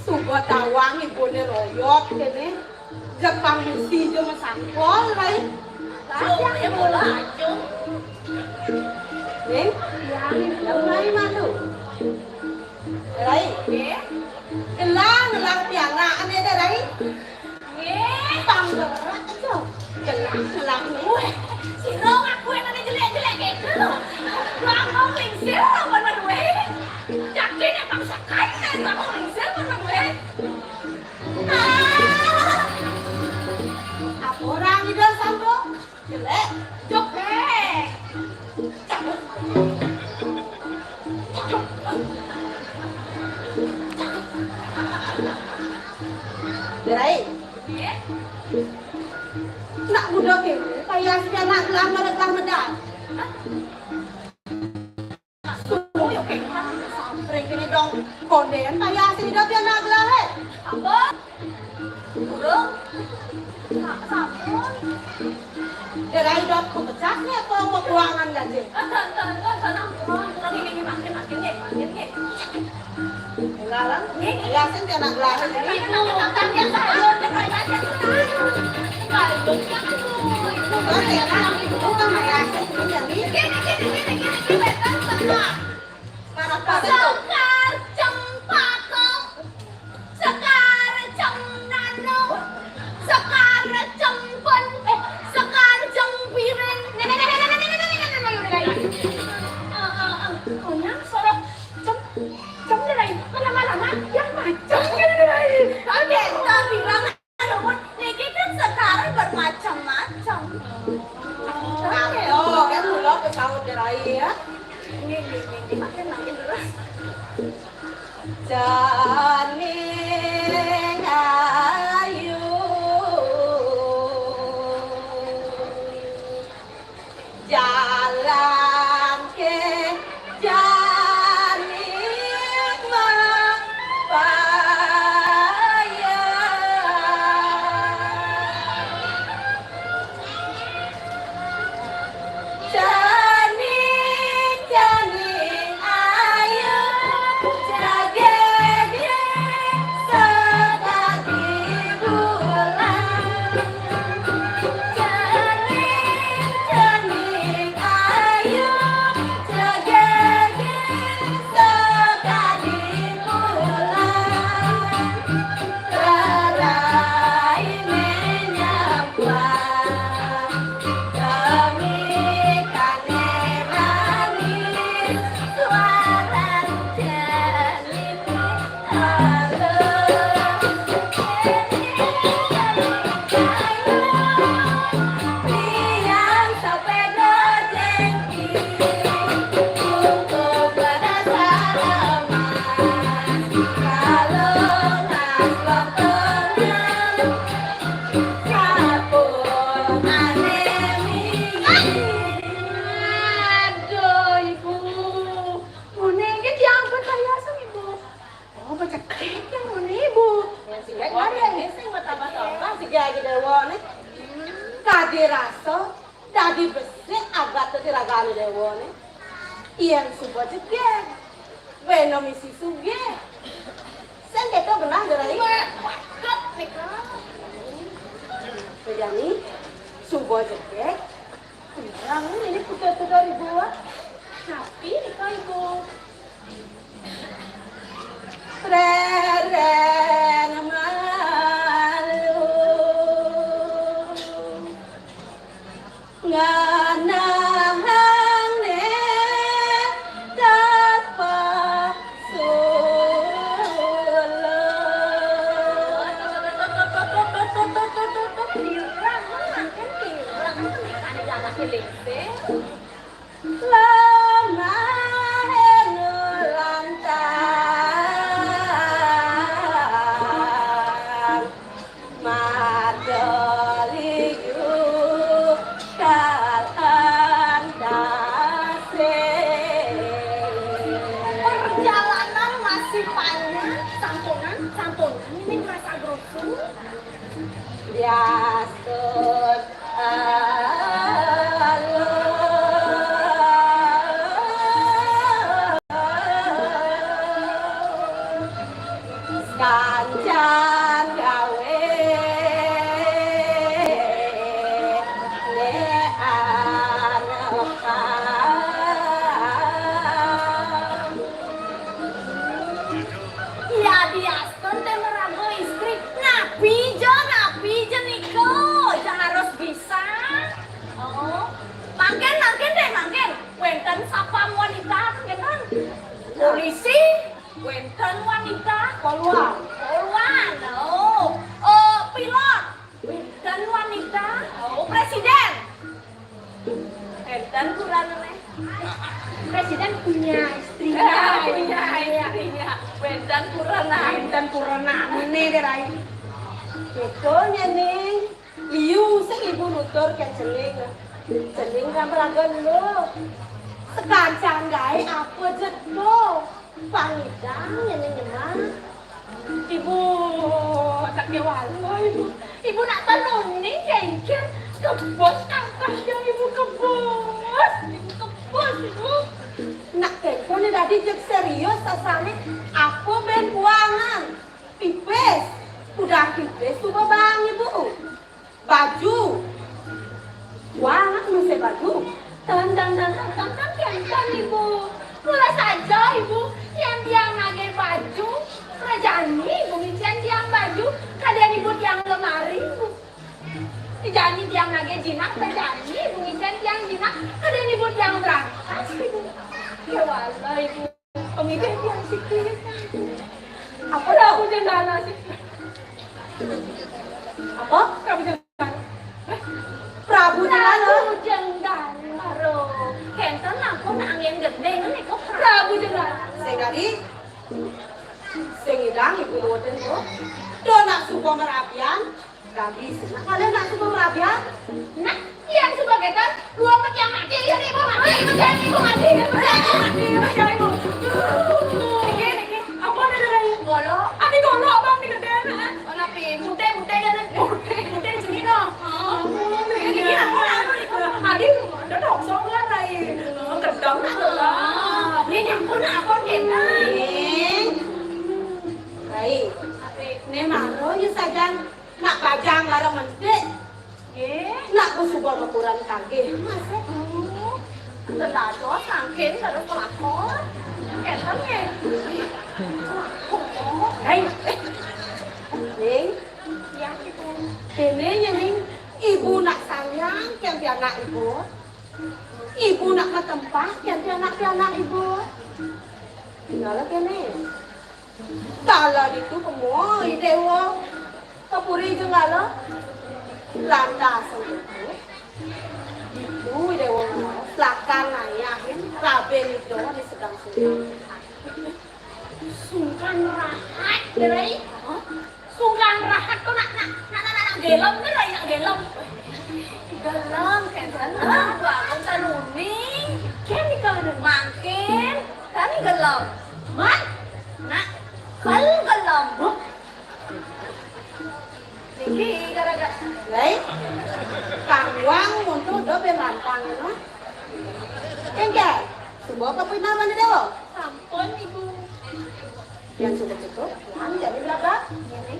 Suka tawang ibu ni royok kene Jepang mesti cuma sampol Rai Cung ya bola cung Neng yang lain mana Rai Kelang piala ane deh Rai Bang berat tu Kelang nih Si Rong aku yang ada jelek-jelek gitu Bang mau lingsir mana gue Yakin ya bang sakai Bang mau lingsir mana gue Apa orang ini dah sambung jelek jokek Rai nak muda ke payah sudah nak gelang gelang medal suruh yo ke sampai kini dong konden payah sini dah biar nak gelang apa burung sampun Rai dok pecahnya kalau keuangan gaji lagi makin Galang, galang dia nak gelang jadi itu tanya saya Sekar cempaka Sekar cemnano Sekar cempen Sekar cempiren Konyang sorok Cem dari lama-lama yang macam Oke, kita bilang Niki kan sekarang bermacam-macam Oh, kan dulu pesawat derai ya Ini makin terus Janing ayu Jalan ke janing Yang mana ibu? Yang sih gak ada yang sing betapa-tapa sih gak dewa nih. Kade rasa, dadi besik agat tiragane dewa nih. Yang suba jege, beno misi suge. Sen kita benar dari. Wakat nih kan. Jadi suba jege. Kurang ini putar-putar ibu. Tapi nih kan ibu. Reren malu nganahang ne tanpa lama perjalanan masih panjang, sampunan ini merasa grosu. Biasut kancan gawe ne anak ya diaskon teh merago istri napi jo niko jangan harus bisa mangken deh wenten sapam wanita kan polisi wenten wanita poluan pilot wenten wanita presiden wenten kurang presiden punya istrinya wenten purana ini derai itu nyening liu sing ibu nutur kan celing kan peragan lo sekancang gae apa jedlo pangidang nyening nyemang ibu tak kewalo ibu nak tanun nih jengkel kebos angkasnya ibu kebos ibu nak telepon ini tadi jek serius sasane aku ben buangan pipes udah pipes coba bang ibu baju buangan mesti baju dan ibu mulai saja ibu yang tiang nage baju rajani ibu mician tiang baju kalian ibu tiang lemari ibu dijani tiang nage jinak rajani ibu mician tiang jinak kalian ibu tiang berangkas ibu ya wala ibu pemikir tiang sikit apa dah aku jendala sih apa kamu jendala Prabu Jenggala kenten aku angin gede ini kok Prabu Jenggala segari sengidang ibu nuwun kok do nak suka merapian gak bisa nah kalian nak suka merapian nah yang sebagai kan dua mek yang mati ya ibu mati ibu mati apa ada dari golo ani golo abang di gede ana pi mute kan sini dong ini aku adik nó đọc số cái này nó cực đống đó nhưng nhạc của nào con kịp đấy nếu mà nói như sa jang nak bajang larang mesti nak kusubar ukuran kaki terlalu sangkin terus pelakon enak ya hey Ning yang ini Ning ibu nak sayang yang dia anak ibu nak ke tempat yang dia anak ibu tinggal kene tala itu semua dewa kapuri jenggala landas itu dewa selakar nayahin raben itu di sedang-sedang sungkan rahat dari sungkan rahat kok nak gelom cái này nak gelom gelom kan bangun tanuning kan ni kalau makin kan gelom mat nak kalau lambuk. Tinggi gara-gara. Lain. Kang Wang muncul do berlantang mah. Engke. Sebuah kepinaman di dewa. Sampun ibu. Yang sudah cukup. Yang jadi berapa? Ini.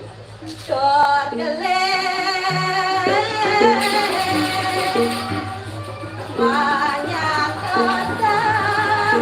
Banyak kesalahan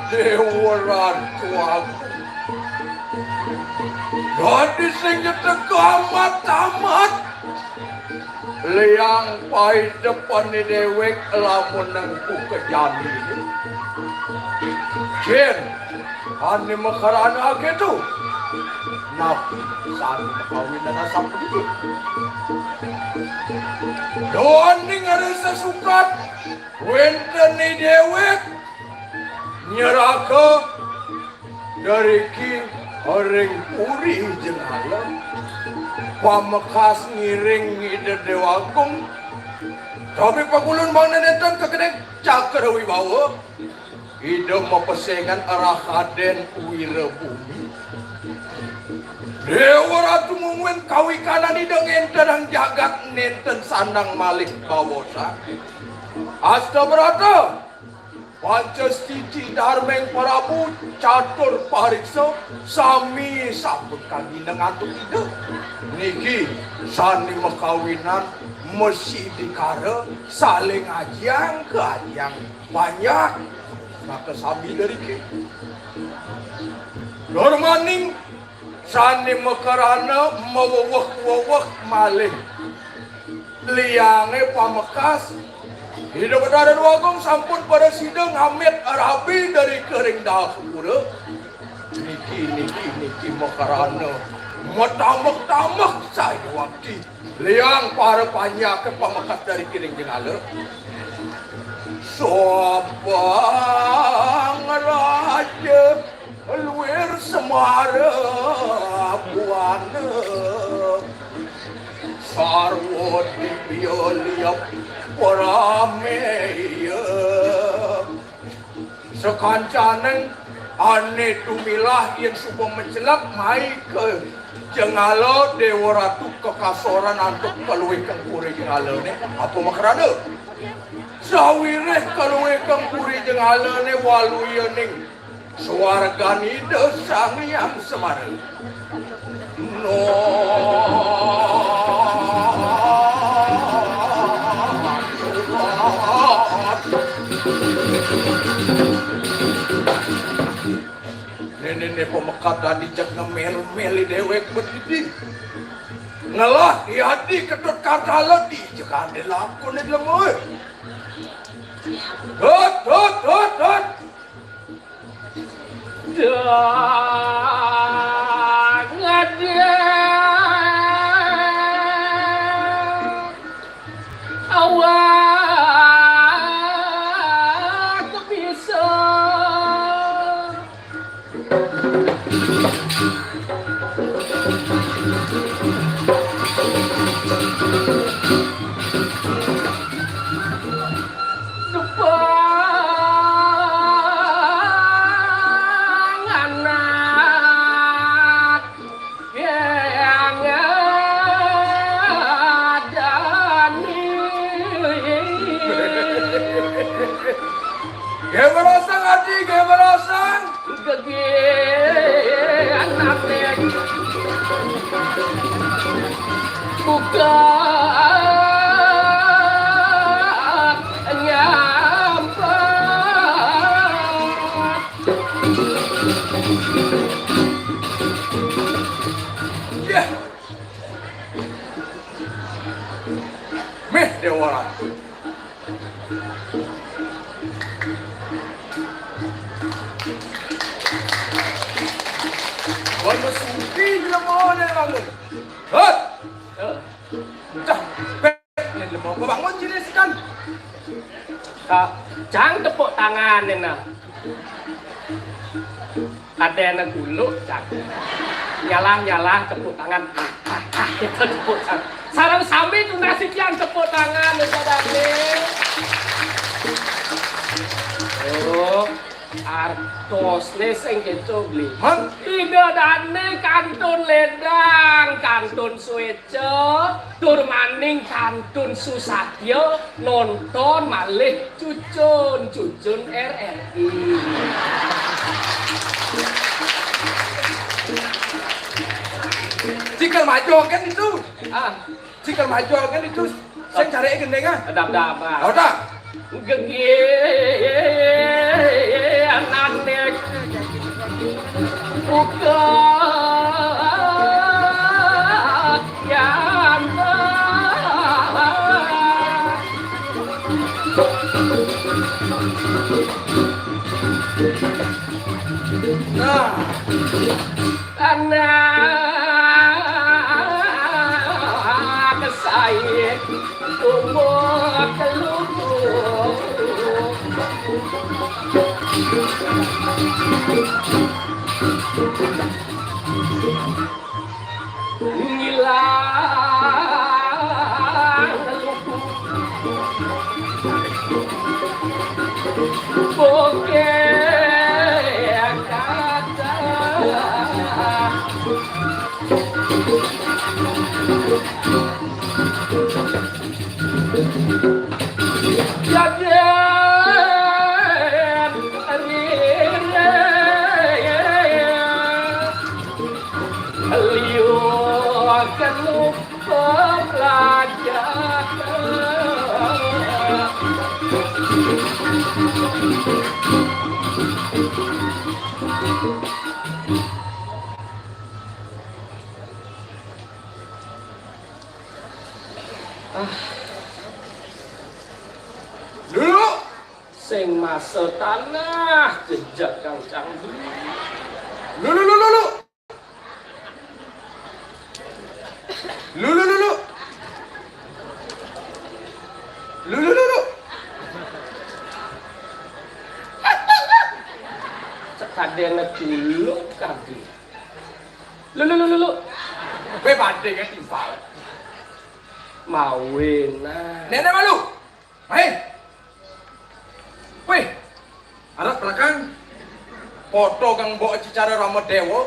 Dewaran tuaku, gadis sing nyetek amat-amat, liang pai depan ni dewek lamun nangku kejani. Jen, ani makarana gitu, nap saan makawin na nasa pagkit. Doon ning ada sesukat, wenten ni dewek, nyeraka dari ki orang puri jenala pamakas ngiring ide dewagung tapi pagulun bang nenetan kekedeng cakar wibawa ide mapesengan arah kaden wira bumi Dewa Ratu mungwen kawi kanan ideng enten jagat nenten sandang malik bawosa. Asta berata Pancastiti Darmeng Prabu catur pariksa sami sabut kami dengan atuk ide. Niki sani mekawinan mesti dikara saling ajang ke ajang banyak maka sami dari ki. Dormaning sani mekarana mewewek malih liange pamekas hidup ada dua gong sampun pada sidang Hamid Arabi dari kering dah sepura. Niki makarana matamak saya waktu liang para panjang ke pamakat dari kering jengala. Sobang raja luar semara buana sarwo di bioliap Parameya sekancanan ane tumilah yang subang mencelak mai ke jengalo Dewa Ratu kekasoran untuk keluwe kengkuri jengalo ne apa makarana sawireh keluwe kengkuri jengalo ne waluya ning swargani desang yang semara no Nenek pemekat tadi cek ngemel-meli dewek berdiri ngalah di hati ketut kata lagi jika ada lakon di lemur hot jangan dia awak bisa Gemerosang hati, gemerosang gege anaknya buka nyampak ya meh Dewa Ratu Wala suki lemah ni lalu. Hot. Dah. Ni lemah bangun jenis kan. Jangan tepuk tangan ni nak. Ada yang guluk cak. Nyalah tepuk tangan. Kita tepuk tangan. Sarang sambil tu nasi yang tepuk tangan saudara ni. Oh. Artos leseng kecobli. Tidak dane kantun ledang, kantun sueco, turmaning kantun susatyo, nonton malih cucun RRI. Jika maju kan itu. Jika maju kan itu. Saya cari gendeng ah. Dap. Tahu tak? Gege anaknya buka yang Nah, anak saya umur keluar ngilang bokeh kata Jaden liu kenuk pelajar Dulu. sing masa tanah jejak kang canggih Lulu. Lulu. kadang dulu kaki lu Kowe badhe kan timpal. mawin nah Nenek malu. Main. Weh. Arep belakang. Foto kang mbok cicara Rama Dewa.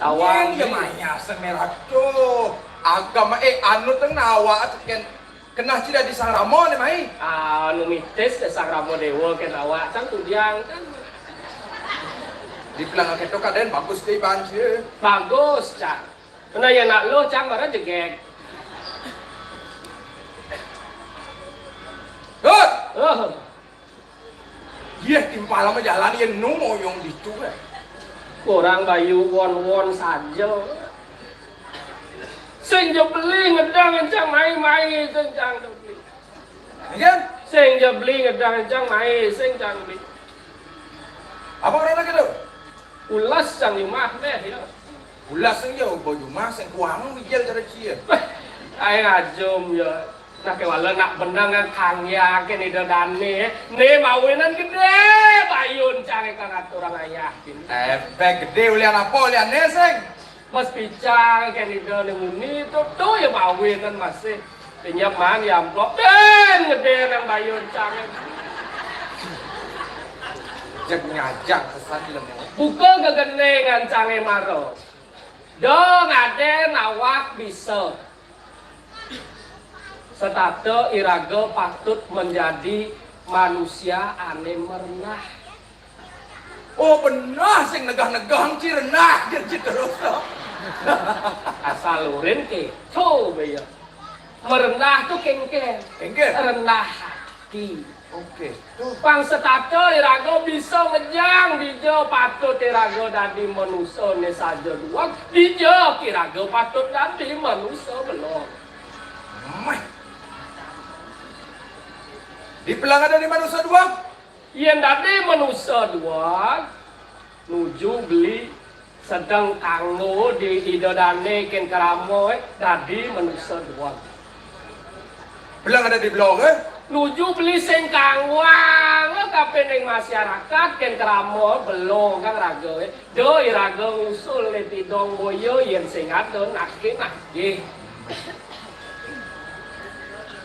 tawang ya maya semerah tuh. Agama anu teng nawa teken kenah cida di Sang Rama ne mai. anu mitis ke Sang Rama Dewa ke awak can tudiang kan Di pelang ketok kaden bagus deh ban sih. bagus cang karena ya nak lo cang barang jegek Hut. oh Iya timpal sama jalan yang numo yang ditu kan. kurang bayu won saja sing jo beli ngedang encang mai sing cang jo beli Kan? sing jo beli ngedang encang mai sing cang beli Apa orang lagi tu? ulas cang imah deh ya Ulas sing yo boyo mas sing kuang wijel cara cia. ay ngajum ya nak kewala nak benang kan kang yakin ida dane ne mawinan gede bayun cang kang aturang ayah Gede ulian apa ulian ne sing? mas picang kan ida ne muni tu ya mawinan masih penyap man ya amplop den gede nang bayun cang Jak ngajak kesan lemu. buka kegenengan cange maro dong ada nawak bisa setato iraga patut menjadi manusia ane merenah Oh benar sing negah-negah ci renah dia ci terus. asal lurin ke coba ya merenah tuh kengke Engke. rendah hati Oke. Pang setato irago bisa ngejang dijo patut irago dadi manusia ne saja dua dijo kirago patut dadi manusia belum Meh. Di pelang ada di manusia dua. yang dadi manusia dua nuju beli sedang kanggo di idodane ken karamoy dadi manusia dua Pelang ada di blog nuju beli sing kangwang tapi ning masyarakat ken keramo belum kan raga do iraga usul le tidong boyo yen sing adon nake nake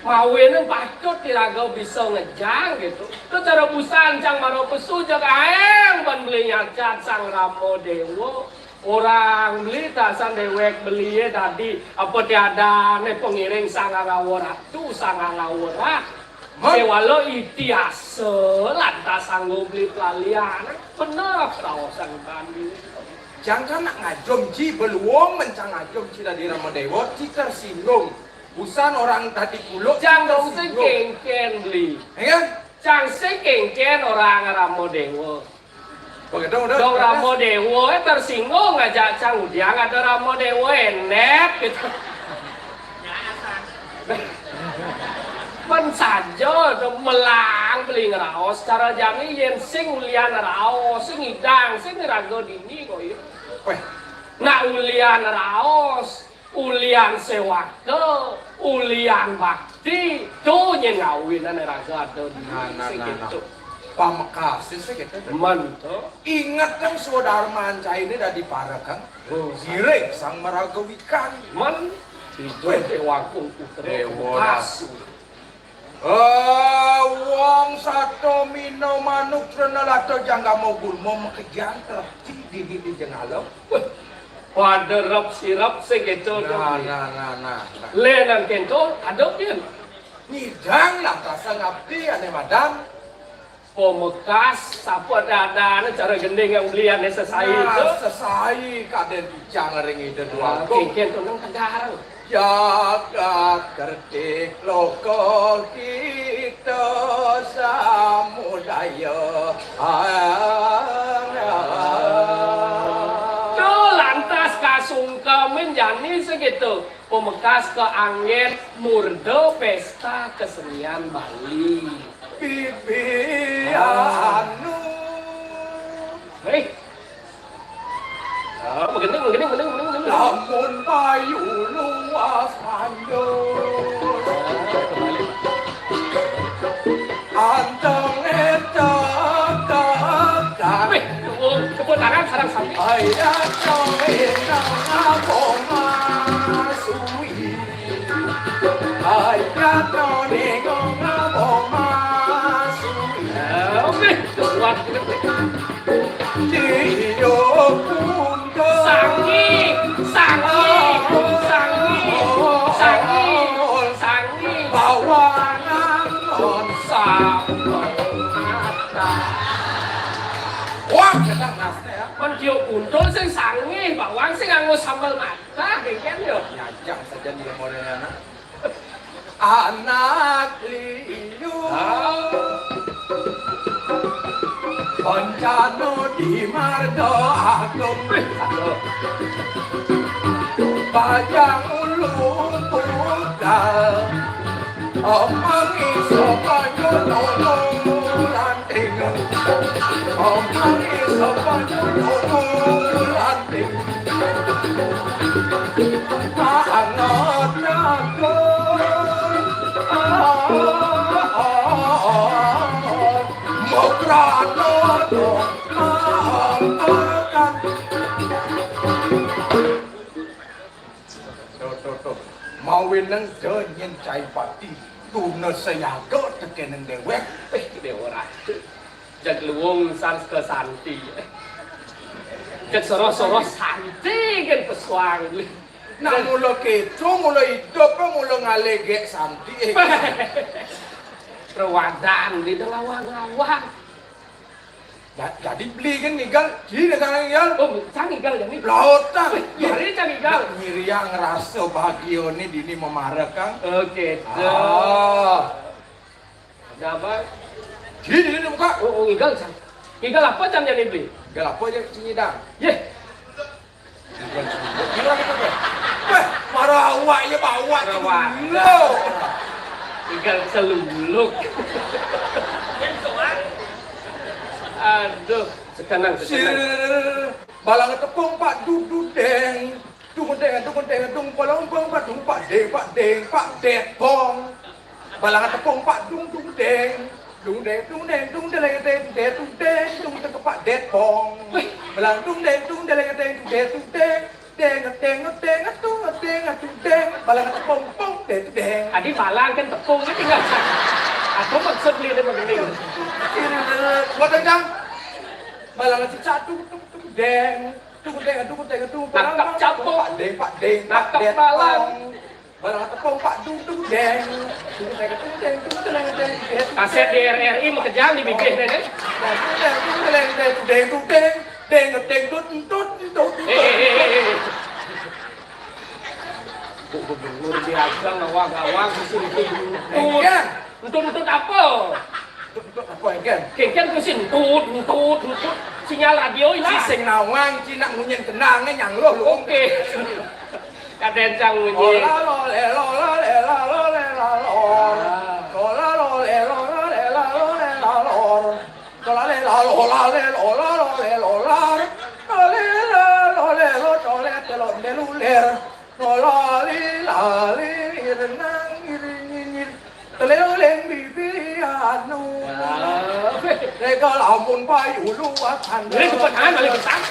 mawin patut iraga bisa ngejang gitu itu cara busan cang maro pesu jag aeng ban beli nyacat Sang Rama Dewa orang beli tasan dewek beli tadi apa tiada ne pengiring Sang Ratu Sang Ratu Sewalo itiasa lantas sanggup beli pelalian bener kawasan Bandung Jangan nak ngajom ci beluong mencang ngajom ci dari Rama Dewa ci tersinggung. Busan orang tadi kulo jangan dong sekengken beli ya jangan sekengken orang Rama Dewa begitu dong Rama Dewa tersinggung ngajak cang udiang ada Rama Dewa enek gitu men saja melang beli ngeraos cara jami yen sing ulian raos sing idang sing rago dini kok ya Weh, nak ulian raos ulian sewake ulian bakti tuh nyen ngawinan rago ada di sing gitu pamekasin sih gitu. men tuh Ingat kan saudara manca ini dah diparakan. Sirek sang maragawikan. men itu dewaku putra Dewa. kasu Wong satu mino manuk renalato jangga mogul mau mekejan di jengalo. Waderap sirap segitu. Nah. Lenan kento adop dia. Nidang lah rasa ngabdi ane madam. Pemekas sapu ada cara gending yang belian selesai itu. Sesai kaden bijang ring itu dua. Kengken tuh nang tegarang. Jagat kertik loko kita samudaya. Tuh lantas kasungka menjani segitu. Pemekas ke angin murdo pesta kesenian Bali. Bibi anu. Hei. Menggending. Lamun payu luas andus anteng etak Wih, kebun tangan sarang sapi. ayat soenang abong masui ayat nonegong abong masui Oke, kuat. hidup pun Sangi. bawangan non Mata. wah ketang nasnya ya Kon kio untul sing sangi, bawang sing nganggo sambal mata, kengken yo. nyajang saja dia modelnya anak liu Pancano di mardo agung Bajang ulung pudal Omong iso panjulung lanting Omong iso panjulung lanting Maangot Mokrano Mawin nang nyen cai pati tu na sayaga teken nang dewek Dewa Jag luwung sans ke santi. Jag soros santi kan pesuang. nak mula keco mula hidup mula ngalege santi Perwadan di lawang-lawang. jadi beli kan nigal jadi negara nigal Oh, canggih gal yang ini. lautan Hari canggih gal. Miria ngerasa bahagia ni dini memarah kang Oke, ada apa? jadi buka Oh, igal can. Igal apa can yang dibeli? gal apa aja sini dah Ye, gila gitu kan weh marah awak ya bawa Marah. lo igal seluluk. Aduh, sekenang. balang tepung pak dudu deng dung balang pak dung pak deng pong balang tepung pak dung deng pak pong balang balang tepung pong deng Adi balang kan tepung kan tinggal. Aku maksud lihat dia begini. buat tendang balang cicak deng Nangkap capung. pak deng Nangkap balang. balang tepung pak dung deng Kaset di RRI mau kejam di bibir nenek. Gubernur diagang ngawang Entut apa? Kengken kusin entut. Sinyal radio hilang. Sing nawang cina ngunyen kenangnya nyang lo Oke. Kaden cang Ola ngunyi. lo le lo la le la lo le la lo Ola lo le lo la le la lo le la lo Ola le la lo la le lo la lo le lo la Ole la lo le lo to le te lo de lu le Ola li la li renang iring Tele lo leng bibi anu Rega lamun payu luas Ini cepat kan balik ke sana.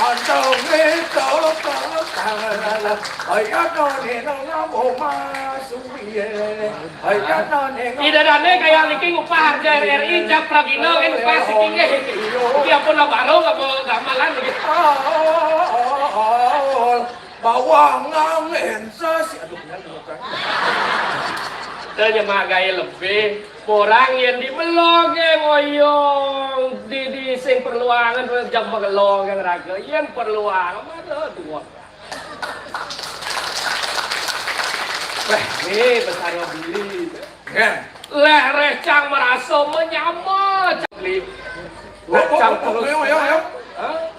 Antong itu kekala Ayat noni nona boma suye Ayat noni Tidak ada kayak liki ngupah harga RRI jak pragino kan ngupah sikingnya. Dia pun abaro nggak mau gamelan begitu. bawah ngangensa si aduh benar benar. Tanya mah gaya lebih, orang yang di melong ngoyong di sing perluangan jam melong yang raga, yang perluangan mana dua. Wah, nih besar beli. Kan? Leh recang merasa menyamar cakli. Recang terus. Ayo.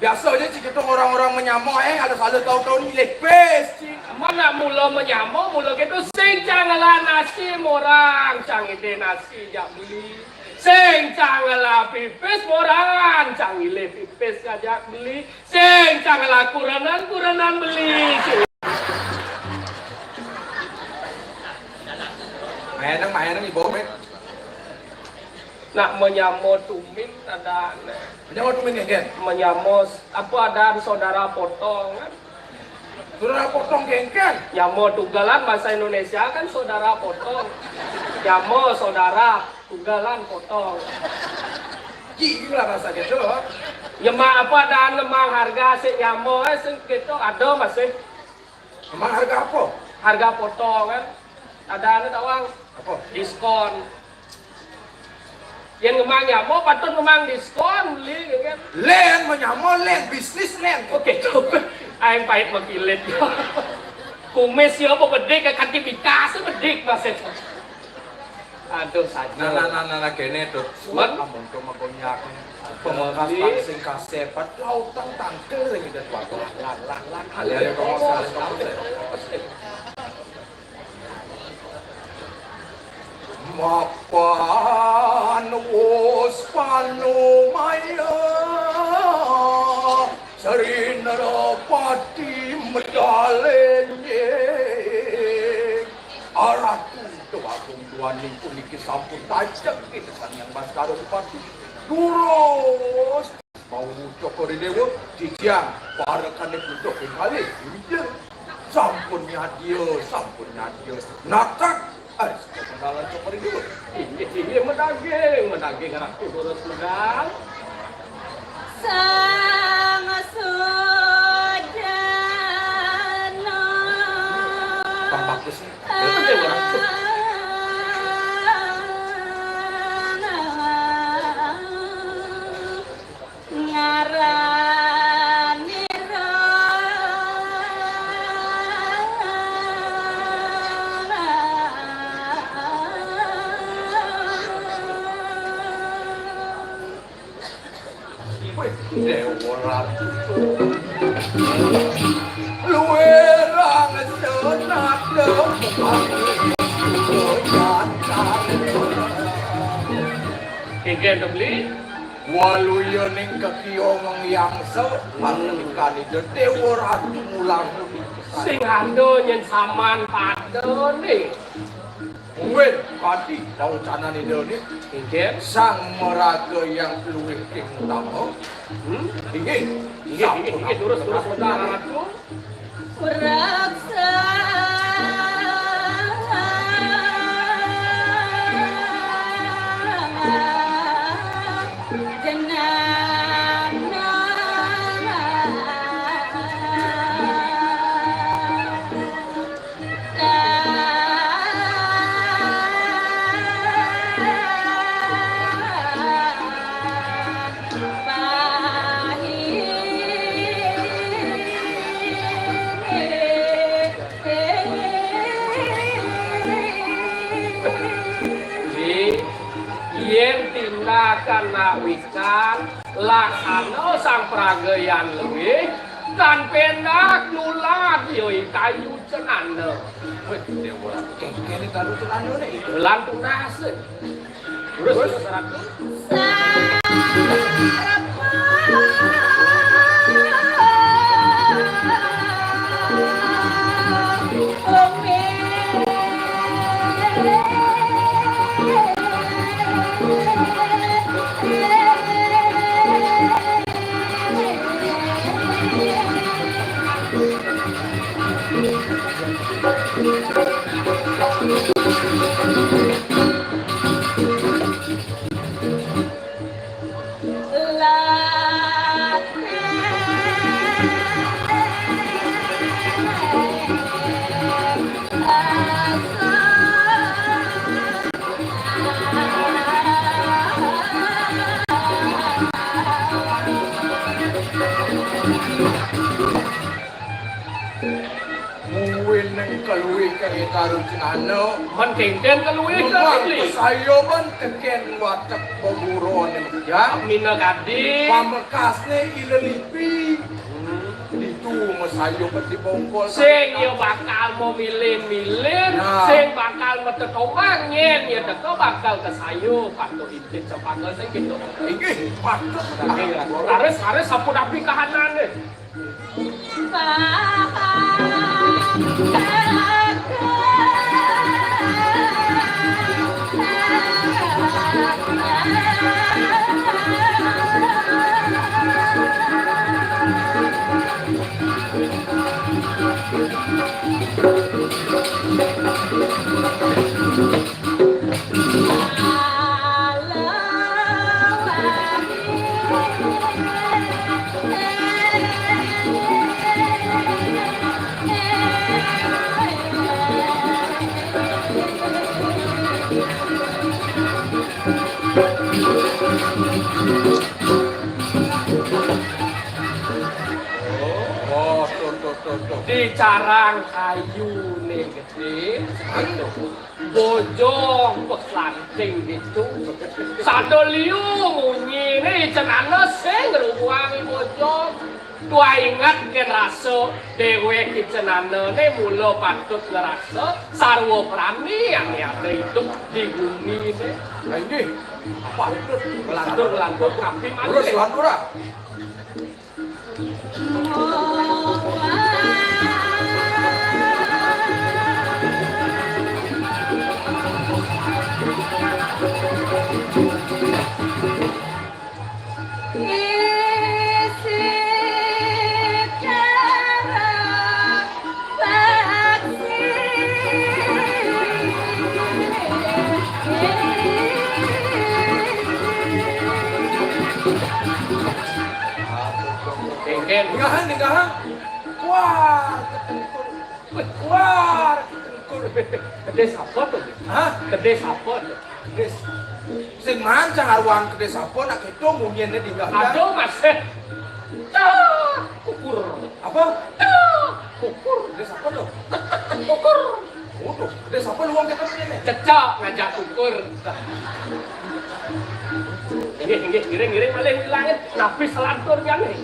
Biasa aja jika orang-orang menyamar ada tahu-tahu nilai pes. Mana mula menyamar, mula gitu sing janganlah nasi orang, cang ide nasi jak beli. Sing janganlah pipis orang, cang ile pipis kajak beli. Sing janganlah kuranan beli. Mainan ibu men. Nak menyamar tumin ada. Menyamar tumin kan? Menyamar apa ada saudara potong kan? Saudara potong gengkan. Nyamar tunggalan bahasa Indonesia kan saudara potong. Nyamar saudara tunggalan potong. Gila bahasa gitu. Ya mah apa dan memang harga si nyamar sing gitu ada masih. Emang harga apa? Harga potong kan? Ada tawang Apa? diskon. Yang ngemang nyamar patut ngemang diskon beli kan? Len menyamar len bisnis len. Oke coba. Aing pahit makilit. Kumis ya apa bedik ke kaki pikas bedik masih. Aduh saja. Nah kene tuh. Man? Amun to makonyak. Pemangkasan sing kasepat lautan tangkel gitu tuh. Lah. Ayo kamu Mapan wos panumaya Sarindra pati medalenye Aratu tuagung tuaning puniki sampun tajak Kesan yang mas karo pati Durus mau cokori dewa Cijiang parakan duduk kali Sampunnya dia Nakak kenalan cokori dulu. Ini menaging aku turut medang. Sang sujana Bang bagus nih. ngarani Dewa Ratu Luerang senak Kengken beli. Waluyo ning kekiong yang sepanengkan ide Dewa Ratu mulang Sing ando nyen saman padon nih. Mungkin kadi tahu canan ide ini Kengken. sang meraga yang luwih king utama Ingin Terus medang aku. Praksa Yen tindakan nawikan laksana sang pragayan luwih kan pendak nulat yoi kayu cenanda. Dewa Ratu kengkene karo celana nih Lan tunaseun. Terus ratu. kaya taruh cinano. มันเก่งเต้นกันลุยกัน Memang เลย pesayo ban teken watak pemburuan ya. มินากาดี Pamekasnya ilelipi. Itu masayo pati bongkol. เซงเยบากาลโมมิเลนมิเลน Nah. เซงบากาลมาตะโตมากเงี้ยเนี่ยแต่ก็บากาลกับสายโยปัตโตอินเตสปัตโตใส่กินตัว Ini patut. Laris sapu dapi kahanan deh. Oh, tuh. Di carang kayu nih gede, bojong pelanting gitu. Sado liu munyi nih cenana seng ruangi bojong. Tua ingat ngerasa dewe kicenana nih mulo patut ngerasa sarwo prami yang ada itu di bumi nih. Ini patut. Lantur kapi Terus mati. lantura. Engken. Ninggahan. Wah. Wah. Gede sapot tuh. Hah? Gede sapot. Des. Sing man caharwang ke desa pun nak itu munyennya tinggal. Aduh mas. Kukur. Apa? Kukur. Desa apa tuh? Kukur. Udah, desa apa luang kita munyennya? Cecok ngajak kukur. Ngiring malah hilangin. Nabi selantur yang nih.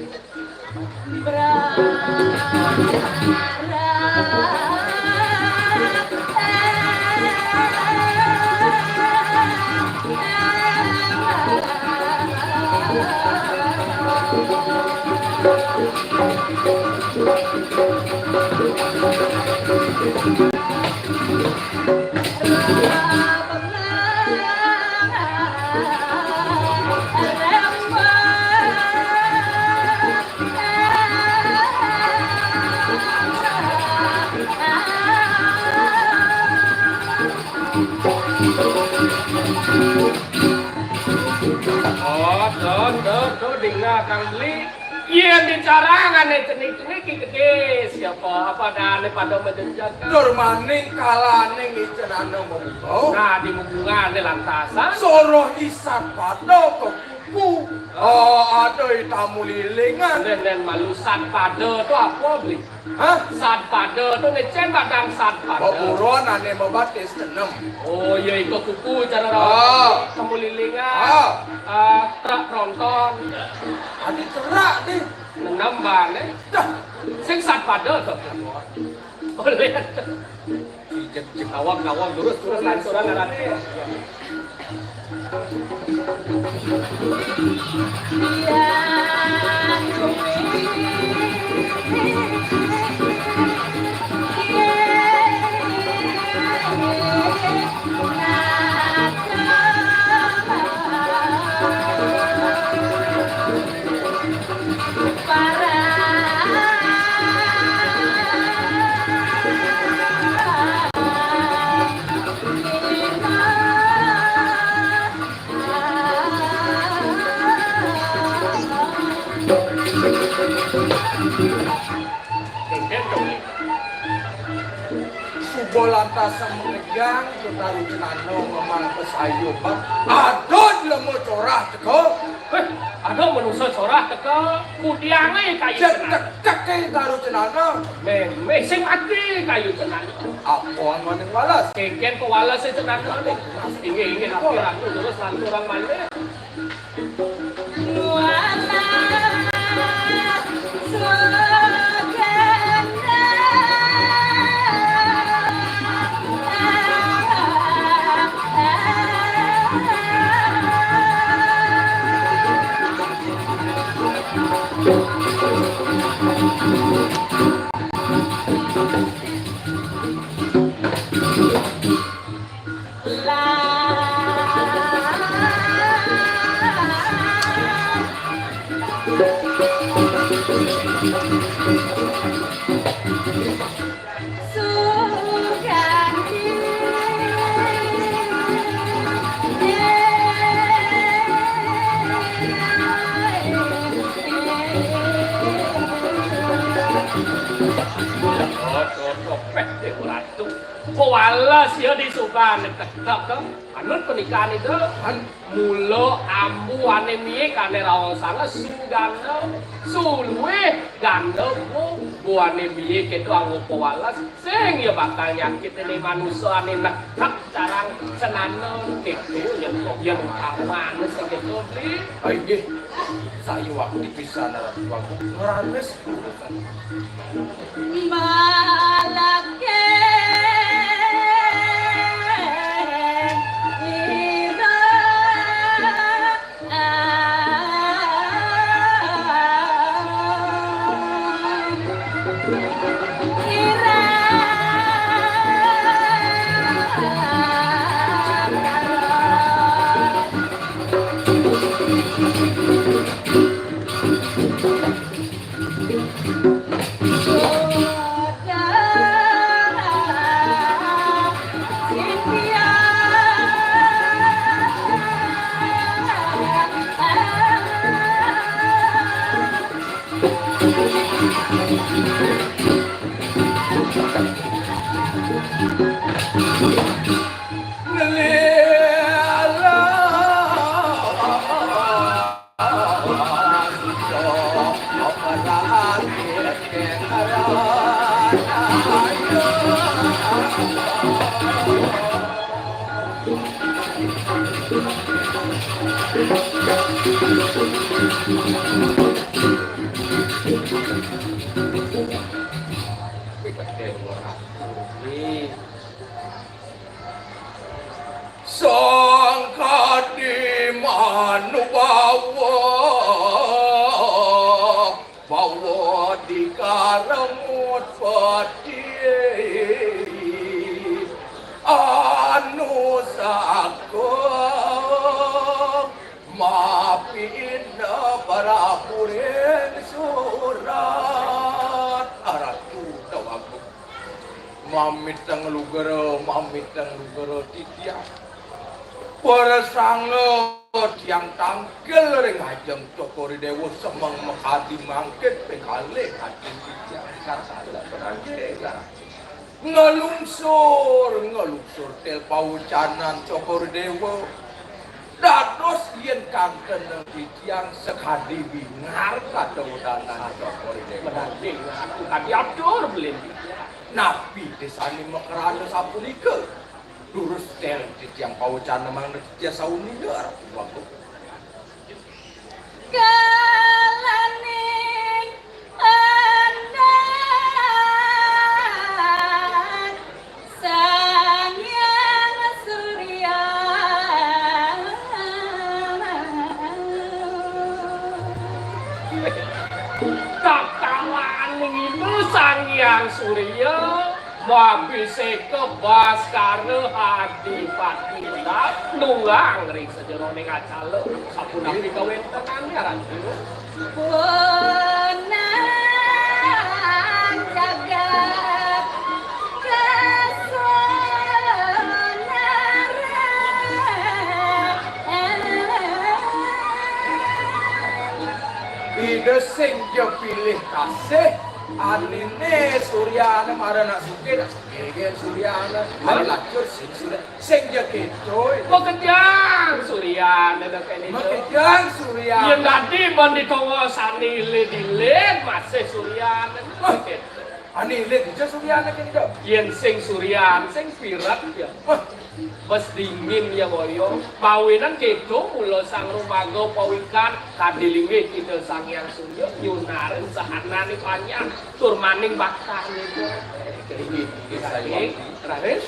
Oh, dengar Kang Li. Iya dicarangan cenik-cenik gede siapa apa dan pada menjaga. Dormaning kalaning icenana memukau. Nah di hubungan di lantasan. Soroh isan pada kuku. Oh, ada tamu lilingan. Dan malu sat pada tu apa beli? Hah? Sat pada tu ngecen badang sat pada. Baburon ane membatis tenem. Oh iya ikut kuku cara kamu lilingan. Truk tronton. Adi cerak nih. Menambah nih. Sing sat pada tu. Oleh. Kawang terus lansuran nanti. Subolantasan menegang ketaruh cenano memang pesayupan. Adon lemu corah teko. Ada manusia corah teka kudiange kayu Cek tenan. cek ke garu cenana. Me sing mati kayu tenan. Apa maning walas? Kengken ko wala sa tenan ane. Ingin aku ratu terus lantu orang mana. Wala siya di suka tetap kan anut pernikahan itu kan mulo ambu ane mie kane rawang sana su ganda su luwe ganda bu ane mie ketu anggo wala sing ya bakal nyakit ini manusia ane nekak carang senano ketu yang aman sing ketu beli Ayo saya waktu dipisah narasi waktu ngerames urusan. Malake Sangka di manubawa bawa di karamut pati anu sako maafin para purin surat aratu tawaku mamit ang lugero titiak para sangot yang tangkel ring ajeng cokori dewa semang mekati mangkit pekale hati titiak karsala berangkela ngelungsur tel paucanan cokori dewa dados yen kangen titiang sekadi bingar kadaudanan cokori dewa berarti aku tadi atur beli napi desani mekerana sapunika durus tel titiang paucanan mang titiang sauni arep waktu Kalaning andai sang yang surya kakawan itu sang yang surya mabise kebas karena hati patina nunggang ring sejerone ngacale sapuna dikawin tenan ya rancu Punang jagat ide sing jo pilih kasih anine suryana marana suke dah suke suryana lacur sing jo ketoy kok kejar Makejang Surya ada kayak itu. Makejang Surya. Yang tadi mandi tongo sani ledilet masih Surya ada kayak itu. Ani lihat aja Surya anak ini dong. Yang sing Surya, sing pirat ya. Bes dingin ya boyo. Pawinan kedo mulo sang rumago pawikan kadilingi kita sang yang Surya nyunarin sahana ni panjang tur maning bakar niku. Iki terakhir.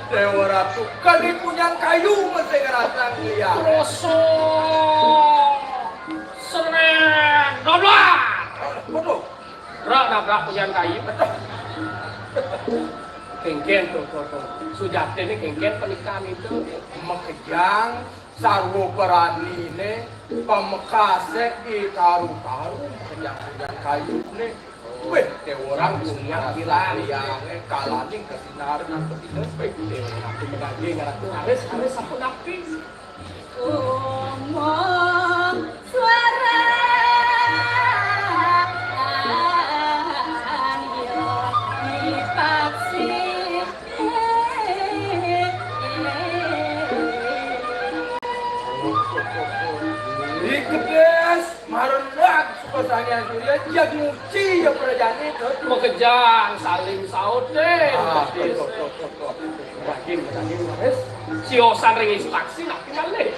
Dewa Ratu kali punya kayu mesti ngerasang lihat. Roso seren doblar. Betul. Rak nabrak punya kayu. Kengken tuh. Sujate ini kengken pernikahan itu. Makejang sarwo berani ne pamekasek di taru-taru makejang punya kayu ne. Weh, Dewa Ratu yang bilang yang kalaning kesinaran atau tidak baik. Dewa Ratu bagi ngaratu harus aku napi. Omong suara yo dipaksi Dikedes marendak supasanya Surya jak muci ya kerajaan itu. Makejang saling saute. Betul. Bagi harus. Siosan ring instruksi napi malih.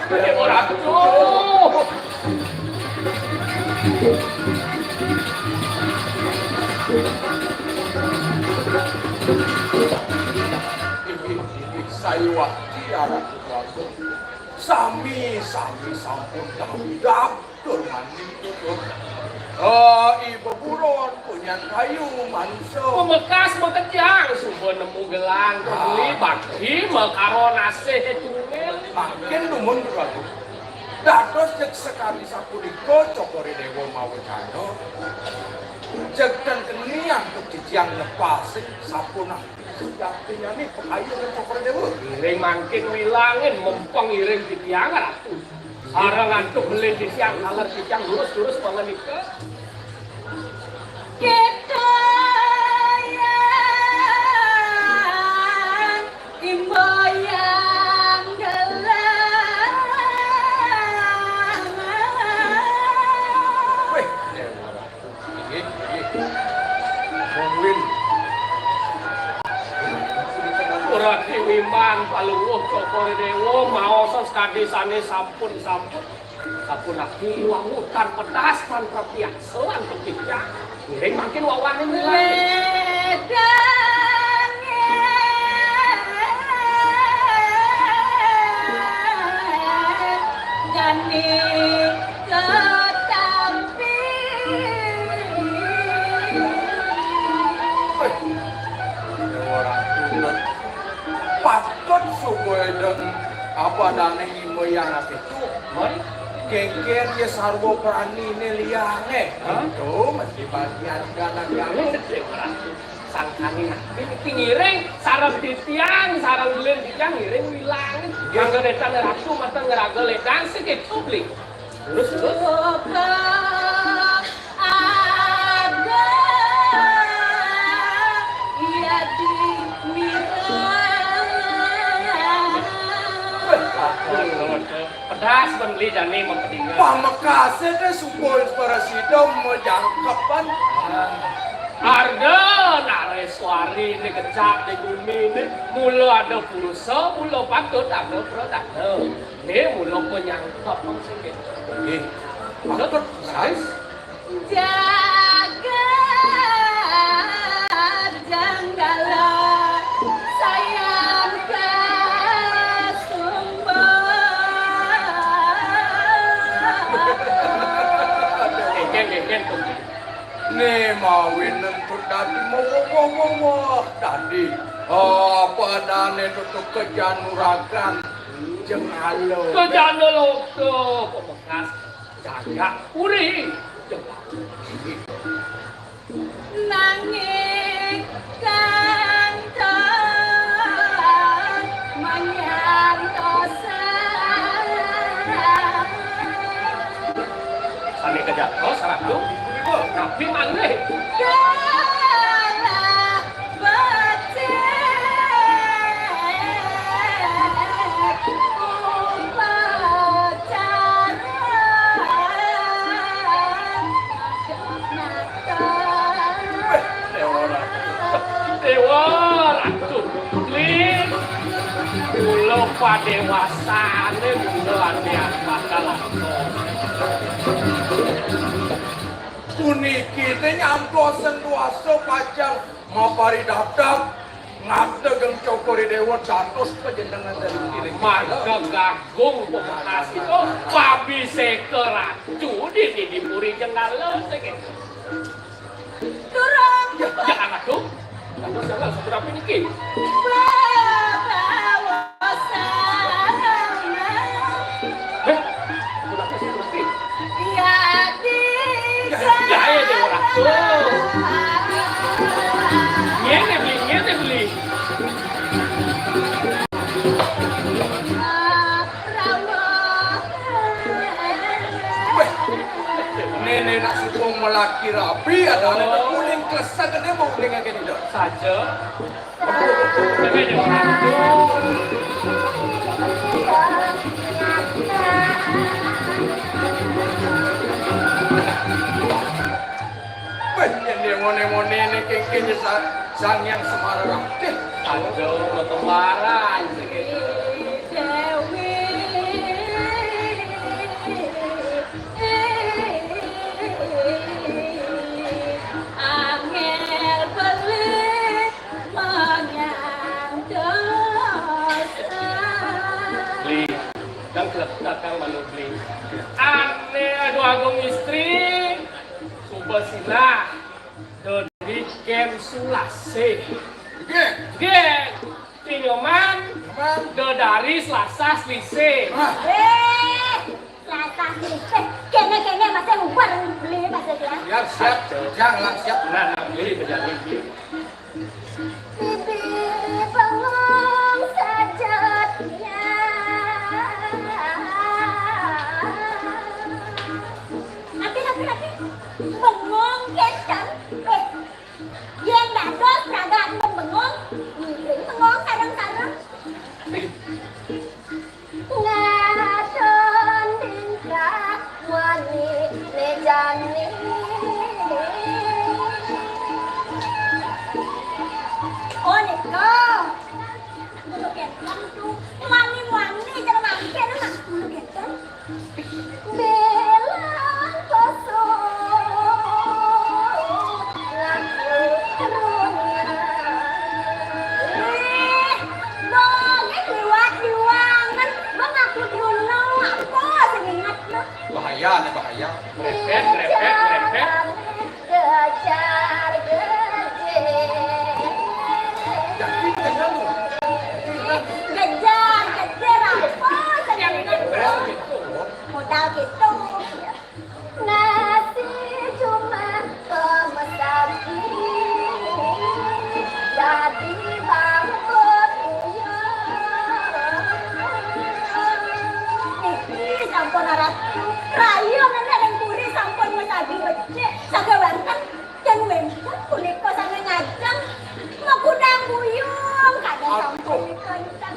Dewa Ratu. Sayuat tiara kuasa. Sami sampun dap turmani itu. Ibu buron punya kayu manso. Pemekas makejang sumber nemu gelang beli bagi mekaro nasih tungel. Makin dumun berlaku. Dados jek sekali sapuriko cokori dewa mawecano. Jek dan kenian keciciang lepasin sapuna. Sejatinya nih pekayu dan cokori dewa. Iring mangkin wilangin mempeng iring di tiang ratu. Arang antuk beli di tiang kaler di tiang lurus mengenika. Kita yang imboyang gelang. Weh, Dewa Ratu. Ini. Mungkin. Urati wiman paluwuh cokori dewa maosos kadisane sampun lagi wangutan pedas tanpa piakselan kepiknya. Iring makin wawane mulai. Jani ketampi Dewa Ratu. Patut supaya dan apa dane yang itu. Kengken ya sarwo perani ini liange. Itu mesti bagian kanan yang Sangkani nabi pingiring sarang di tiang sarang lilin di tiang ngiring wilang yang gedetan ratu mata ngeraga ledang segitu beli terus ada ia di pedas beli jani mau ketinggalan pamekase teh supaya presiden menjangkapan harga nareswari ini kecap di bumi ini mula ada pulsa mula patut ada produk ini mula penyangkap sedikit patut guys jaga janggala sayangkan Nih mawin untuk tadi mau tadi. Oh, padane tutup kejanuragan jeung halo. Kejana loko pemekas jaga puri. Nanging kancan menyantosan. Sami kejatuh saratu. Tapi maneh. Kalah becek upacara Dewa ratu Lin Kulo padewasane bulan yang bakal langsung Puniki teh nyamplosen duaso pajang mapari dadak ngabda geng cokori dewa cantos pejenengan dari kiri Maka gagung pemekas itu babi sekeracu di puri jengala segitu turun Jangan atuh Jangan seberapa ini Berapa sih berarti? Ya Dewa Ratu Ngene beli nenek nak supong melaki rapi ada nenek kuning klesa gede mau dengan gini dah Saja Jangan Dewa Ratu ini mone ini kengkengnya sang yang semarang Saja Lebaran segitu Dan kelak beli aneh aduh agung istri subasila dari kem sulase gen tinyoman dari selasa selise Kene masih ubar beli masih ya. siap jangan siap nah beli berjadi Bibi bengong sajatnya Napi bengong kesan yang dados peragaan bengong bengong kadang-kadang ngadon tingkah wani lejani oh niko bulu ketan tuh wani jangan mampir nak bulu ketan belang kosong laku terungan dongeng liwat-liwangan bang aku diunang apa sengingat lo bahaya repet kejar gede kejar apa sengingat lo modal gitu nasi cuma kemesaki jadi bangkut iki sampun aratu rayu nang puri sampun mesabi becik sagawanten jan wenten punika sange ngajeng mekundang buyung kadang sampun kencang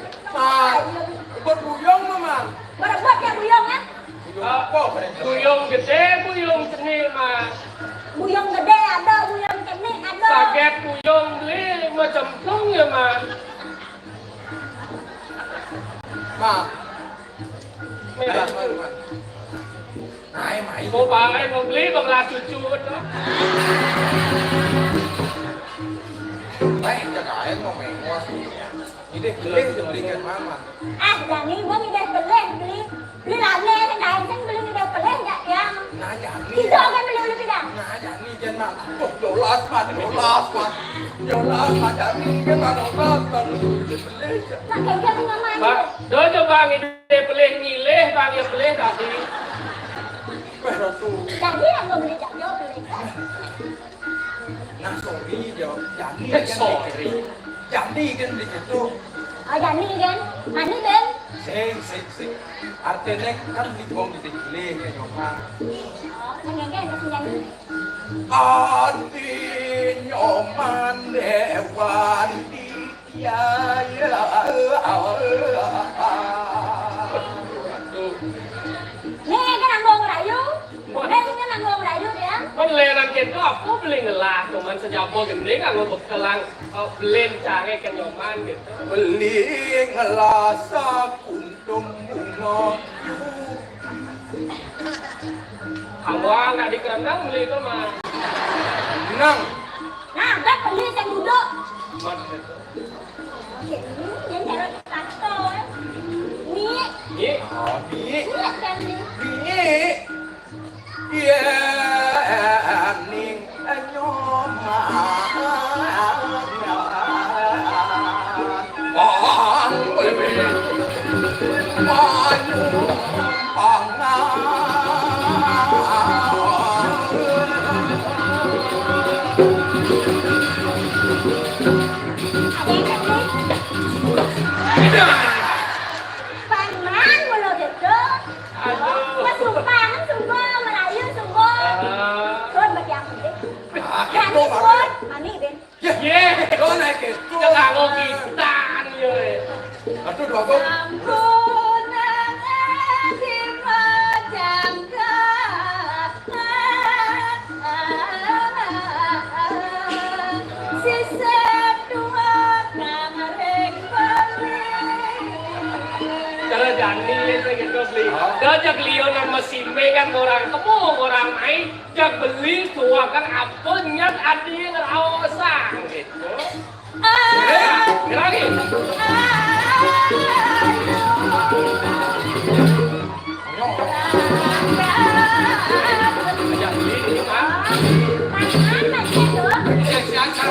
berbuyung memang berbuat ya buyung kan buyung gede buyung cenil mah buyung gede ada buyung kenik ada saget buyung beli macam plung ya mah mau pakai mau beli bangla cucu itu baik jaga air mau mengwas Ide beli belikan mama. Jadi gua ngide peleh beli lagi kan beli ngide peleh enggak ya? Nah jadi. Kita kan beli tidak. Nah jadi jangan nak. Dolas mah. Jadi kan dolas beli. Nak kerja dengan mana? Bang, do coba ngide pelih ngilih bang ya pelih tadi. Jadi yang gua beli tak jauh beli. Nah sorry jawab jadi Sorry. Jadi kan di situ. Oh jadi kan? Ani ben? Sing. Artinya kan di bawah di sini ya nyoma. Oh, nyanyi kan nyanyi. Ati nyoman dewan ya. Nih kan anggung rayu. Kan anggung rayu ya. Con lenan ken ko aku beli ngelah cuman sejabo gending aku bekelang belen cange kan nyoman gitu. Beli ngelasa kuntum bunga. Kamu nggak dikerendang beli itu mah. Nang. Nah, kan beli yang duduk. Mat gitu. Yang cara tato. Nih, Ini Abi. lihat kan nih. Bini. Ya ning nyoma. Bang beli. Maju pangan. Ada yang kan nih. Paman mulu gitu. aduh. Masumpang, sungguh, Melayu, sungguh. Tuan bagi aku deh. Jadi Itu tuan, mani ben. Ye, Lo naik itu. jangan lo kitan ye. Aduh dua gong. Ampunan di majangka. Sisa dua kamering Cara jani itu gitu beli. Dah jak lion mesin kan orang temu orang main jak beli tua kan apelnya adi ngerawasang gitu. Lagi. Jak beli itu mah.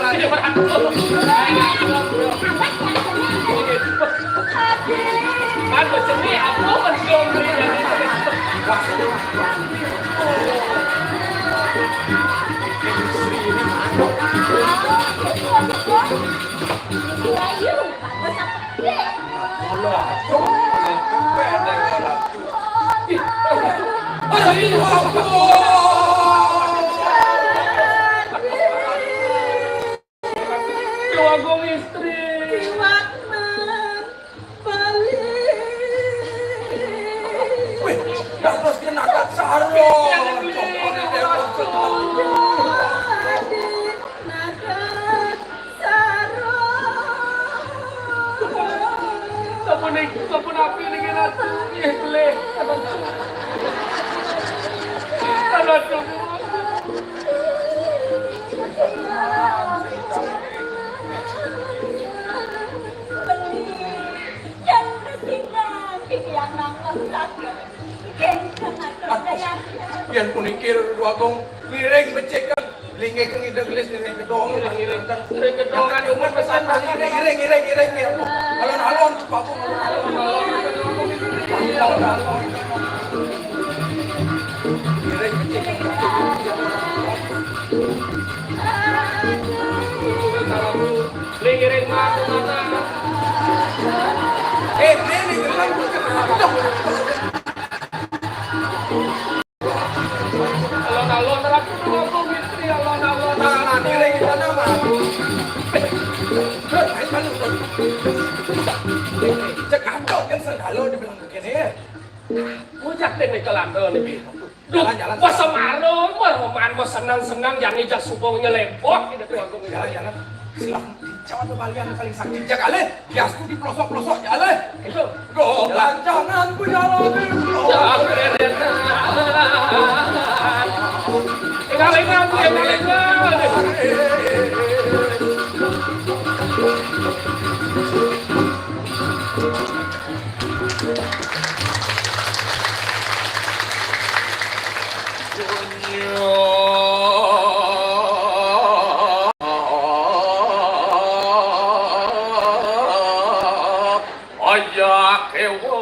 Ini berantem. Kan berseni apa mendong beli jadi. Keluarga istri. Wih, dapat kena saro. Sapun api ni kena ih beli. Aduh. Pian punikir dua gong miring becekan linge keng ideng lis ngiring gedong ngiring kan Dari gedongan umur pesan ngiring alon papu ngiring becekan Lingirin mah mana? ini gelang Alon-alon terapi keluarga istri alon-alon. nah ngiring itu nama cek adok kan sendalo dibilang begini Mujak deh nih kelam nih bi. Jalan-jalan. Pas semarung, roman pas senang-senang jangan ijak subongnya lempok ini keluarga istri. jalan-jalan silang Jawa tuh kalian paling sakit ya kali biasku di pelosok-pelosok ya kali Itu. golan jangan ku jalan di pelosok Ingat-ingat, ingat-ingat. Jaya kewo.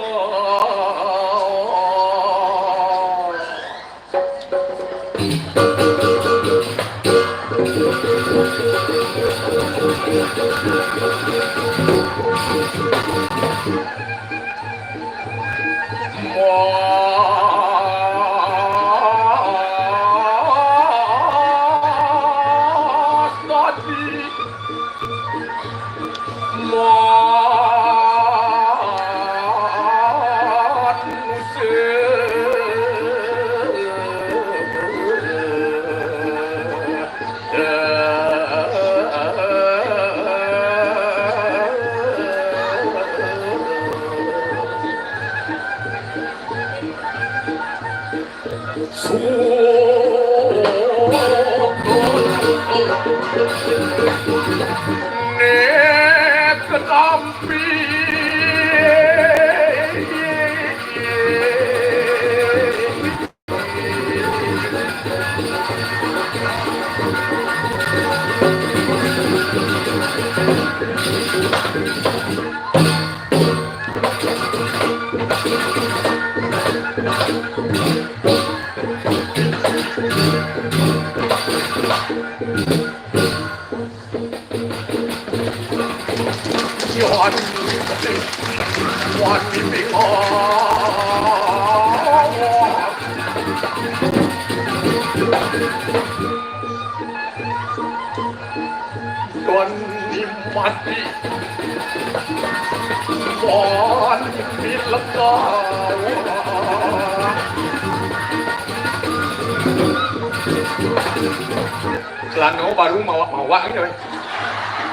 Celana baru mawa gitu.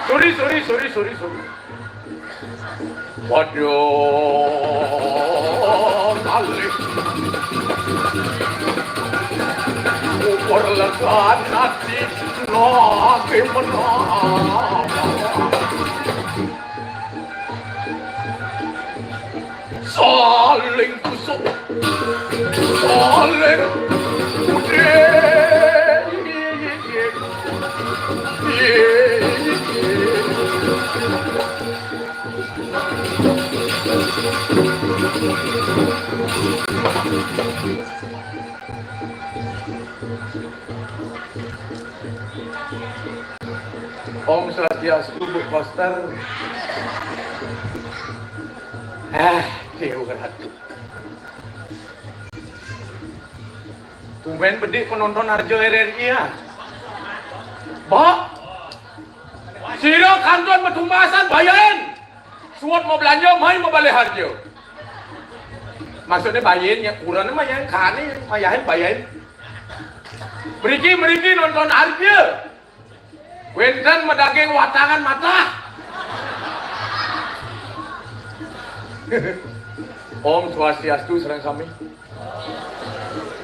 Sorry. Waduh, kali. Ukur lekan hati, lagi menang. Saling tusuk, saling Om Swastiastu Bu Koster. Dewa Ratu. Tumben bedik penonton Harjo RRI ya. Bok, siro kantor betumbasan bayarin. Suat mau belanja, main mau balik Harjo. Maksudnya bayarin, yang kurang mah yang kani, bayarin. Meriki nonton Harjo. Wenten medaging watangan mata. Om Swastiastu serang kami.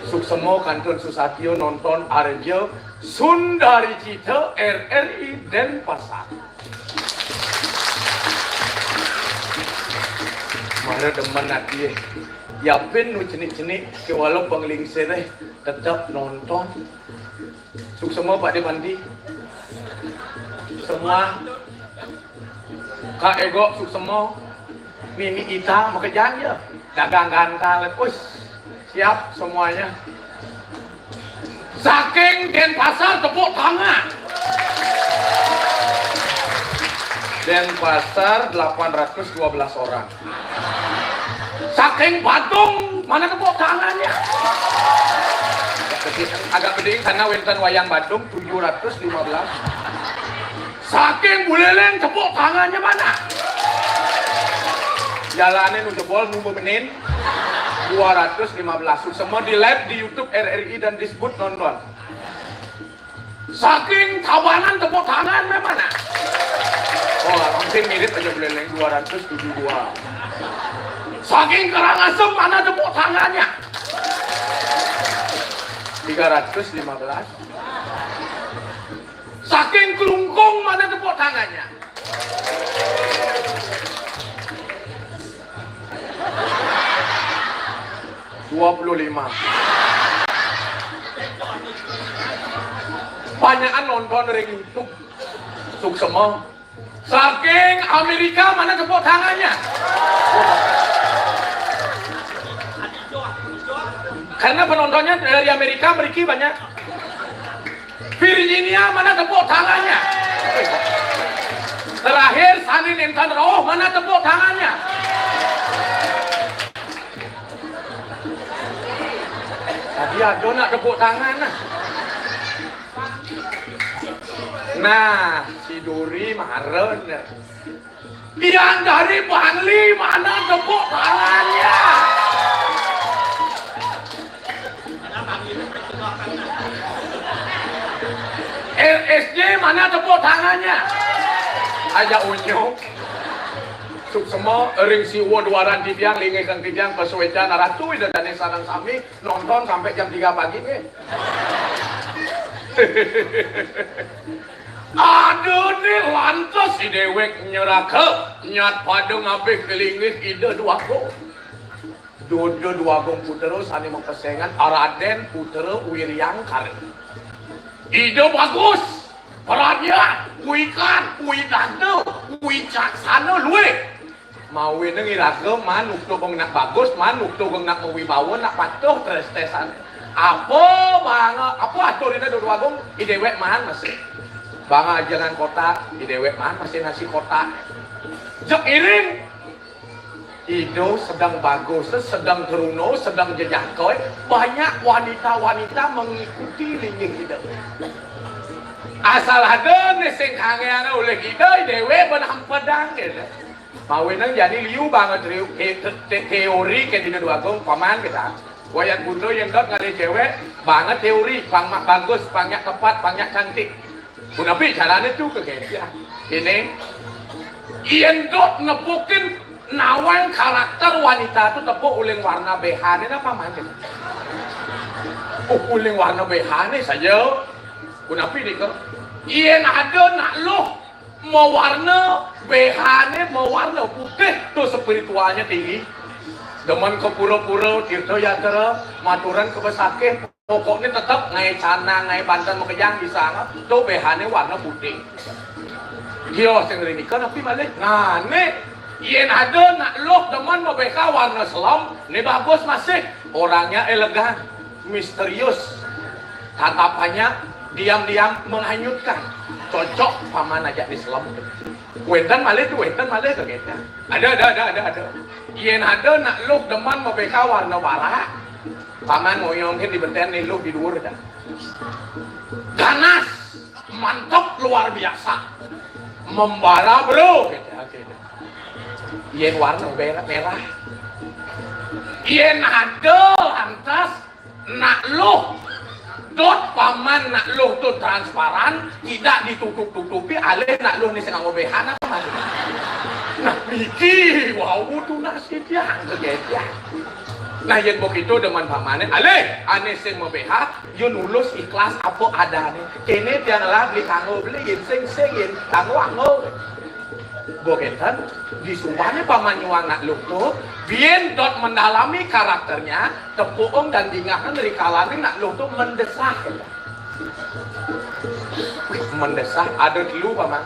Suksemo Kantun Susatyo nonton Arjo Sundari Cita RRI Denpasar. Mana demen nanti yapin nu cenik-cenik ke walau pengling sereh tetap nonton. Suksemo Pak Depandi. Semua Kak Ego Suksemo Mimi Ita mau kerjaan ya dagang gantal siap semuanya. Saking Denpasar tepuk tangan. Denpasar 812 orang. Saking Badung mana tepuk tangannya? Agak beding karena wenten wayang Badung 715. Saking Buleleng tepuk tangannya mana? Jalanin untuk jebol nunggu menin 215. Semua di live di YouTube RRI dan disebut nonton. Saking Tabanan tepuk tangan mana? Oh, langsung mirip aja Buleleng 272. Saking Karangasem mana tepuk tangannya? 315. Saking Kelungkung mana tepuk tangannya? 25. Banyakan nonton dari YouTube. Suksemo Saking Amerika mana tepuk tangannya? Karena penontonnya dari Amerika banyak. Virginia mana tepuk tangannya? Terakhir Sanin Intan Roh mana tepuk tangannya? Tadi ada nak tepuk tangan nah. Nah, si Duri maren. Yang dari Bangli mana tepuk tangannya? LSJ mana tepuk tangannya? Aja unyu. Suk semua ring siwo duaran tibiang lingai kang tibiang pesuecan ratu dan sarang sami nonton sampai jam 3 pagi nih. Aduh nih lantas si dewek nyerake nyat pada ngabeh kelingit ide dua go. Dodo dua gong putero sani mempesengan Raden Putero Wiryang Kare. Ide bagus. Perhatian, kuikan, kui dante, kui caksana luwe. Mau ini ngirake manuk to gong nak bagus, manuk to gong nak mewibawa, nak patuh terus tesan. Apa bangga, apa atur ini dua gong idewek man masih. Bangga jangan kota, idewek man masih nasi kota. Jek iring. Ido sedang bagus, sedang teruno, sedang jejangkoi. Banyak wanita-wanita mengikuti linggih hidup. Asal ada neseng kangen oleh kita dewe benam pedang gitu. Mau nang jadi liu banget teori ke tidak dua gong paman kita. Wayang bundo yang dot ngade cewek banget teori, pangmak bagus, pangyak tepat, pangyak cantik. Tapi caranya tuh kegeja. Ini Ian dot nepukin nawang karakter wanita itu tepuk uling warna BH ini apa man kita? Uling warna BH ini saja. Kunapi nih kok? Iyan ada nak lo mau warna BH-nya mau warna putih tuh spiritualnya tinggi. Demen ke pura-pura tirta yatra maturan ke besakeh pokoknya tetap ngai Cana ngai Banten Mekejang bisa nggak? Tuh BH-nya warna putih. Dia yang ini kan tapi balik. Nah nih iyan ada nak lo demen mau BH warna selam. Nih bagus masih orangnya elegan, misterius, tatapannya diam-diam menghanyutkan, cocok paman aja di selam. Wendan malih tuh, wendan malih tuh kita. Ada. Yen ada nak lu deman mau beka warna warna, paman mau yongkin di benten nih lu di luar dah. Ganas, mantap luar biasa, membara bro. Yen warna merah. Yen ada lantas nak lu dot paman nak loh tuh transparan, tidak ditutup-tutupi, alih nak loh ni senang obehan apa mana? Nah, mikir, wow, butuh nasi dia, kegeja. Nah, yang begitu dengan pamannya, alih, ane sing obehan, yo nulus ikhlas apa ada nih. Kini tiang lah beli kanggo beli, yin sing kanggo. Boketan, disumpahnya paman nyuang nak loh tuh. Bien dot mendalami karakternya, tepuung dan diingatkan dari kalangan nak lo tuh mendesak. Mendesak ada dulu paman.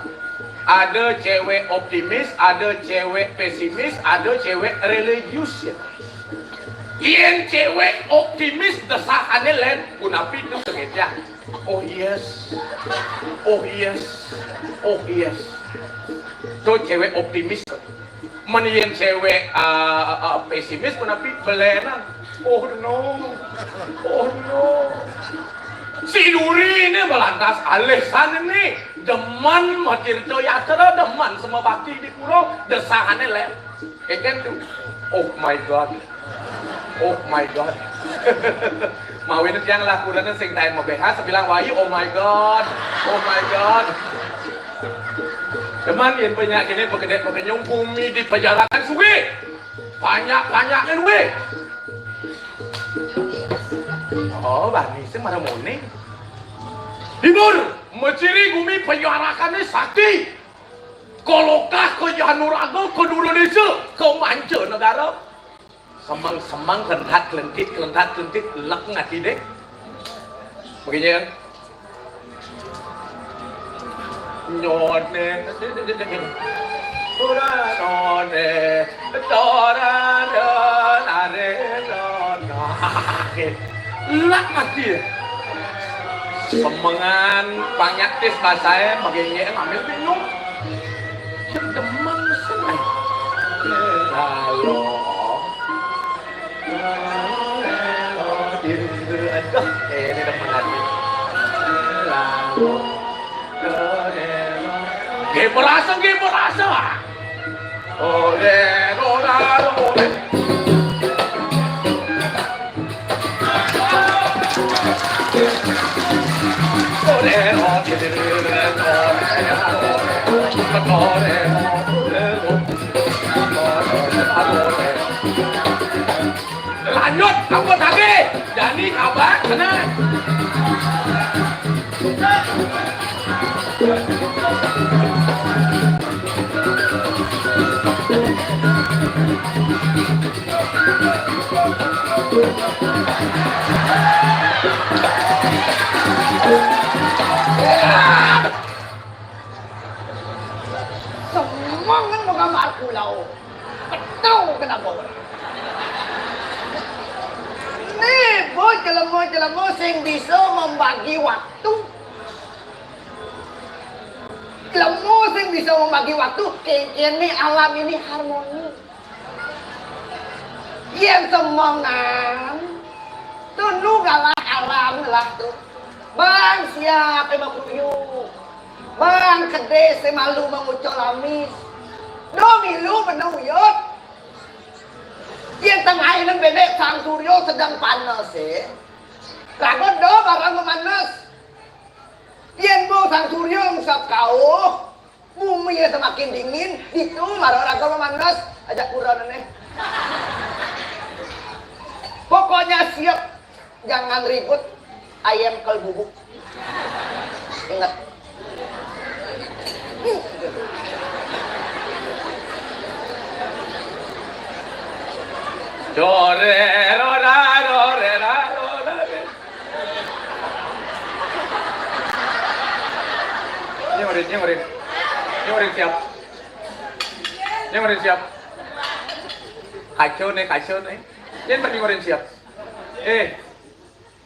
Ada cewek optimis, ada cewek pesimis, ada cewek religius ya. Bien cewek optimis desakannya lain, kunapi itu segeja. Oh yes, tuh cewek optimis. Menien cewek pesimis menapi belerang. Oh no. Si Duri ini melantas alisan ini deman matirto yatra deman semua bakti di pulau desahannya lem. Kan tuh. Oh my god. Mau ini yang lakukan sing tain mau BH sebilang wayu oh my god. Teman yang banyak ini pakai nyumpumi di perjalanan suwi. Banyak-banyaknya we. Oh, bani sih mana moni. Timur, menciri gumi penyuarakannya sakti. Kolokah ke Janurago ke Indonesia ke manca negara. Semang kelentit lek ngati deh. Begini kan. Nyone Ura none Dora nare dona Lak mati Pemengan banyak tis bahasa magenge ngambil bingung Demam senai Lalu Aduh, ini teman hati Lalu Gemerasa Ore, ora, ore Lanjut, kamu lagi jadi kabar sana Semangat menggambar pulau. Betul kenapa? Nih, boy jelema sing bisa membagi waktu. Jelema sing bisa membagi waktu, ini alam ini harmoni. Yang semangat tunduk galah alam lah tuh. Bang siap emang kuyuk. Bang kede semalu mengucol amis. Domilu menuyut. Yang tengah ini bebek sang suryo sedang panas Ragot do barang memanas. Yang mau sang suryo ngusap kau. Bumi semakin dingin. Itu marah ragot memanas. Ajak kurang nih. Pokoknya siap. Jangan ribut. Ayam kalbubuk. Ingat. Dore, rora, dore, rora. Nyorin siap. Nyorin siap. Kacau nih. Jangan pergi nyorin siap.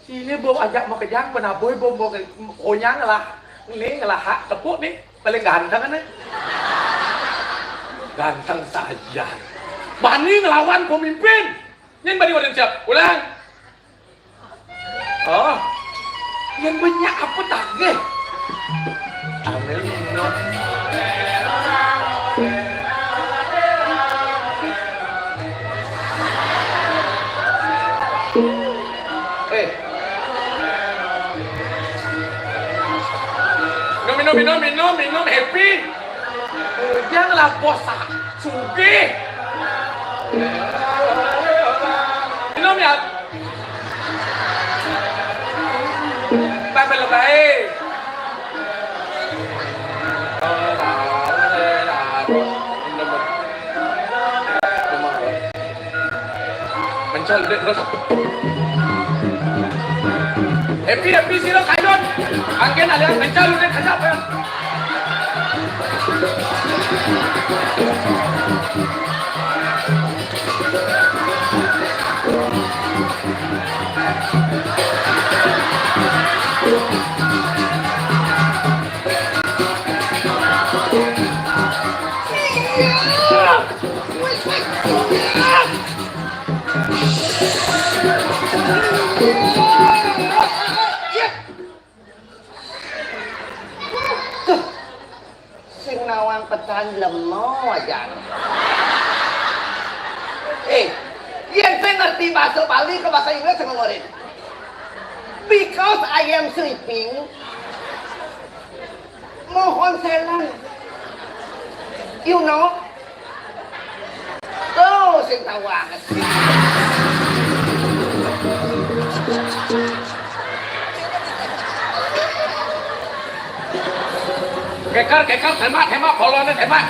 Sini bom ajak mau kejang penaboy bom konyang lah. Ini ngelahak tepuk nih paling ganteng kan nih. Ganteng saja. Bani ngelawan pemimpin. Yang bani wadah siap. Ulang. Oh. Yang banyak apa tage? Amin. Minum happy. Janganlah bosan. Sugih. Minum ya. Lebay. Mencol terus. Happy sih lo kajot. Angin ada mencol udah kajap ya. Sing nawang petan lemo aja. Yang saya ngerti bahasa Bali ke bahasa Inggris saya ngomorin. Because I am sleeping, mohon selang. You know? Tuh, sing tawang. Kekar, hemat, bolonnya hemat.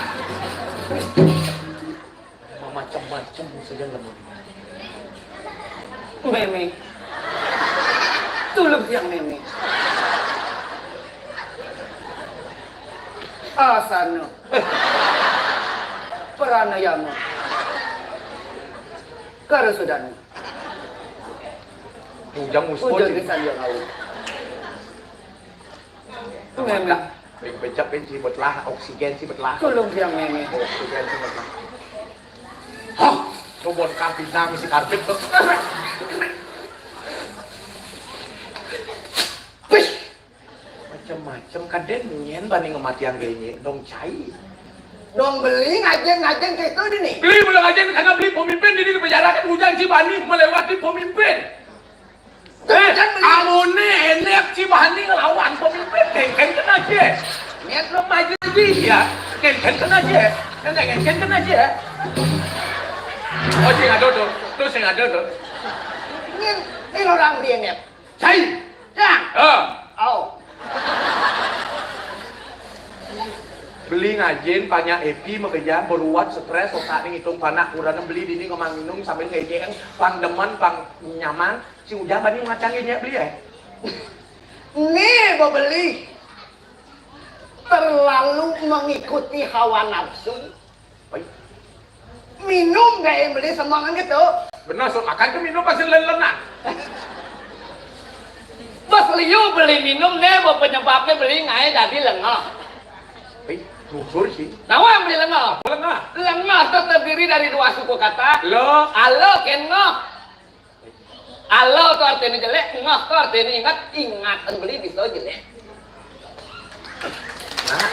Macam-macam saja lemu. Meme. Tulog yang meme. Asana. Pranayama. Karasudana. Ujang muspul. Ujang kesan yang awal. Memang. Becapin si betlah, oksigen si betlah. Tolong siang menge. Oksigen si betlah. Hah, sobon kamping nami si karpet tuh. Wih, macam-macam kaden nyen banding kematian gini dong cai. Dong beli ngajeng kayak itu di nih. Beli mulai ngajeng karena beli pemimpin ini ke penjara kan Ujang Cibani melewati pemimpin. Amune enek Cibani ngelawan pemimpin kengken kena aja. Niat lo maju dia, kengken kena aja. Kengken kena aja. Oh sing ada tuh sing ada tuh. Ini orang dia nih. Cai, Yang. Oh. Beli ngajin banyak happy makanya beruat stres otak ini hitung panak kurang beli dini ngomong minum sambil ngejeng pang demen pang nyaman si Ujang bani ngacangin beli ya. Nih beli terlalu mengikuti hawa nafsu. Minum gak yang beli semangat gitu. Benar so makan ke minum pasti lelenan. Bos liu beli minum nih, penyebabnya beli ngai jadi lengah. Jujur sih. Nah, yang beli lengah. Lengah. Lengah itu terdiri dari dua suku kata. Lo. Alo kengoh. Alo itu artinya jelek, ngoh itu artinya ingat. Ingatan beli bisa jelek. Nah,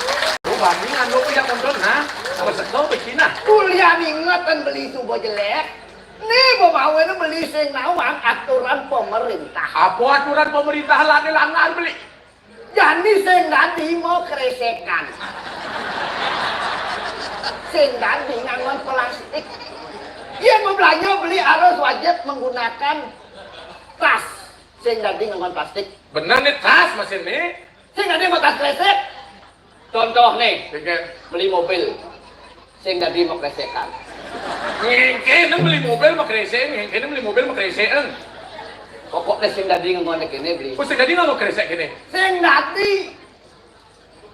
lu bandingan lu yang nonton nah, sama sekol begini. Kuliah ingatan beli subuh jelek. Nih mau itu beli sing nawang aturan pemerintah. Apa aturan pemerintah lagi langgar beli? Jadi sing nanti mau keresekan. Sing nanti ngangon plastik. Dia mau belanja beli harus wajib menggunakan tas. Sing nanti ngangon plastik. Bener nih tas mesin nih. Sing nanti mau tas kresek. Contoh nih, Oke. beli mobil. Sing jadi mau keresekan. Ngengke beli mobil mak kresek, ngengke beli mobil mak kresekan. Pokoknya sing jadi ngontek ini beli. Kok sing tadi nggak mau kresek gini? Sing nanti.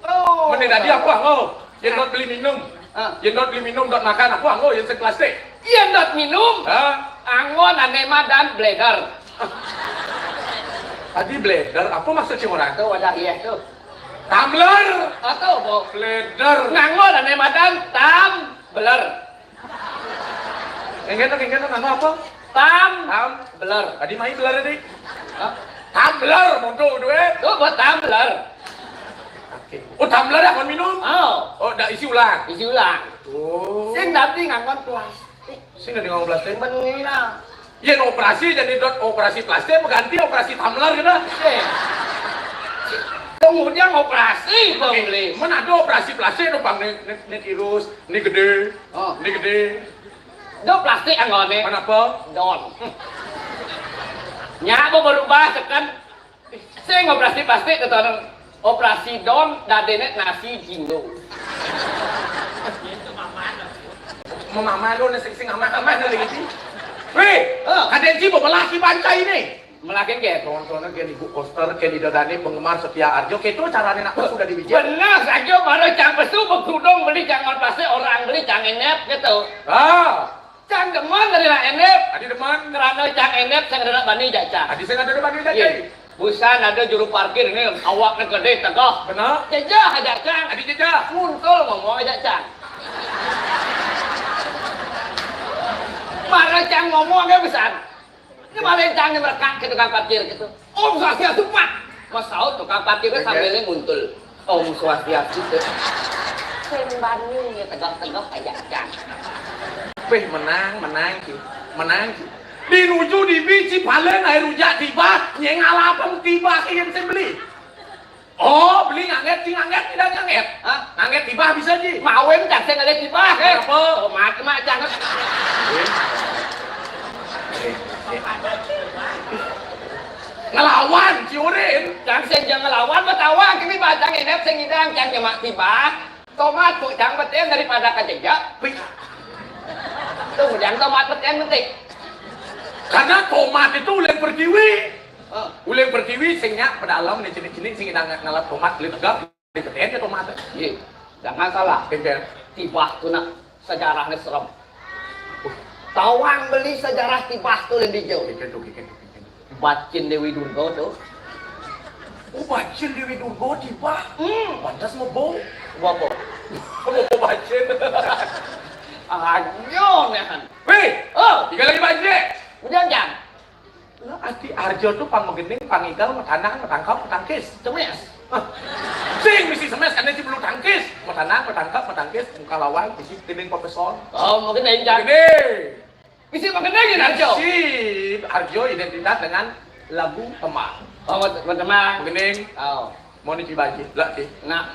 Oh. Mending tadi aku anggo, yang not beli minum. Yang not beli minum, dot makan aku anggo, yang seplastik. Iya dot minum. Hah? Angon, anema dan blender. Tadi blender, apa maksud si orang? Itu wadah iya tuh. Tumbler. Atau mau Blender. ngangon, anema dan tumbler. Ngengke nggak apa? Tumbler. Tadi main beler tadi. Hah? Tumbler, monto duit. Itu buat tumbler. Oh tumbler ya, kon minum? Oh, Oh, dah isi ulang. isi ulang. Oh. Sing nanti ngangon plastik. Sing nggak ngomong plastik. Mengira. Iya, operasi jadi dot operasi plastik, mengganti operasi tumbler gitu. Kemudian operasi pembeli. Mana ada operasi plastik dong bang, ini tirus, ini gede, Oh. ini gede. Itu plastik anggone. Mana apa? Don. Nya mau berubah tekan. Saya ngoperasi plastik itu operasi don dadene nasi jindo. Mau mama lo nasi sing amat lagi sih. Weh, Oh. kadensi mau melaki bancai ini. Melakin ke. Kawan-kawan kayak ibu poster, kayak didodani penggemar setia Arjo, kayak itu caranya nak sudah dibijak. Benar saja baru cang pesu berkudung beli jangan plastik orang beli cang enep gitu. Ah, Cang demen dari nak enep. adi deman. Kerana cang enep saya ada bani jacang. Adi saya ada depan ini Iya. jadi. Busan ada juru parkir ini awaknya gede tegah. Benar. Jajah ajak cang. Adi jejak. Muncul ngomong ajak cang. Marah cang ngomong agak besar. Ini malah cang yang merekak ke tukang parkir gitu. Om Swastiastu Pak. Mas tahu tukang parkirnya sambilnya muncul. Om Swastiastu. Sembani ya tegak-tegak ajak cang. Weh menang sih. Dinuju di biji paling air rujak tiba, nyengala apa tiba ingin saya beli. Oh beli nganget tidak nganget. Hah? Nganget tiba bisa ji. Mawin cang saya ngeliat di bawah. Kenapa? Oh mak cang. Ngelawan ciurin. Cang saya jangan lawan betawa kami bacang enep saya ngidang cang nyemak tiba. Tomat bu cang betem daripada kejejak. Wih, Tuh yang tomat betem penting. karena tomat itu uleng perkiwi. Oh. Uleng perkiwi singnya pada alam nih jenis-jenis sing ngidang ngalap tomat beli tegak beli peten ya tomat. Iya. Jangan salah. Kengken. Tibah tuh nak sejarahnya serem. Tawang beli sejarah tibah tuh yang dijauh. Kengken. Bacin Dewi Durga tuh. Bacin Dewi Durga tiba. Pantas mau bau. Bapak. Mau bacin. Ayo nehan. Weh, Oh, tiga lagi bacin. jangan. Lah Ati Arjo tuh pang megening, pang igal, metanang, metangkap, metangkis. Cemes. Sing misi semes karena si belum tangkis. Metanang, metangkap, metangkis, muka lawang, misi gening profesor. Oh, mungkin jangan. Gede. Bisa mengenai Arjo. Si Arjo identitas dengan lagu Temah. Oh, teman-teman. Gening, Oh, mau nih bagi. Lah sih. nah.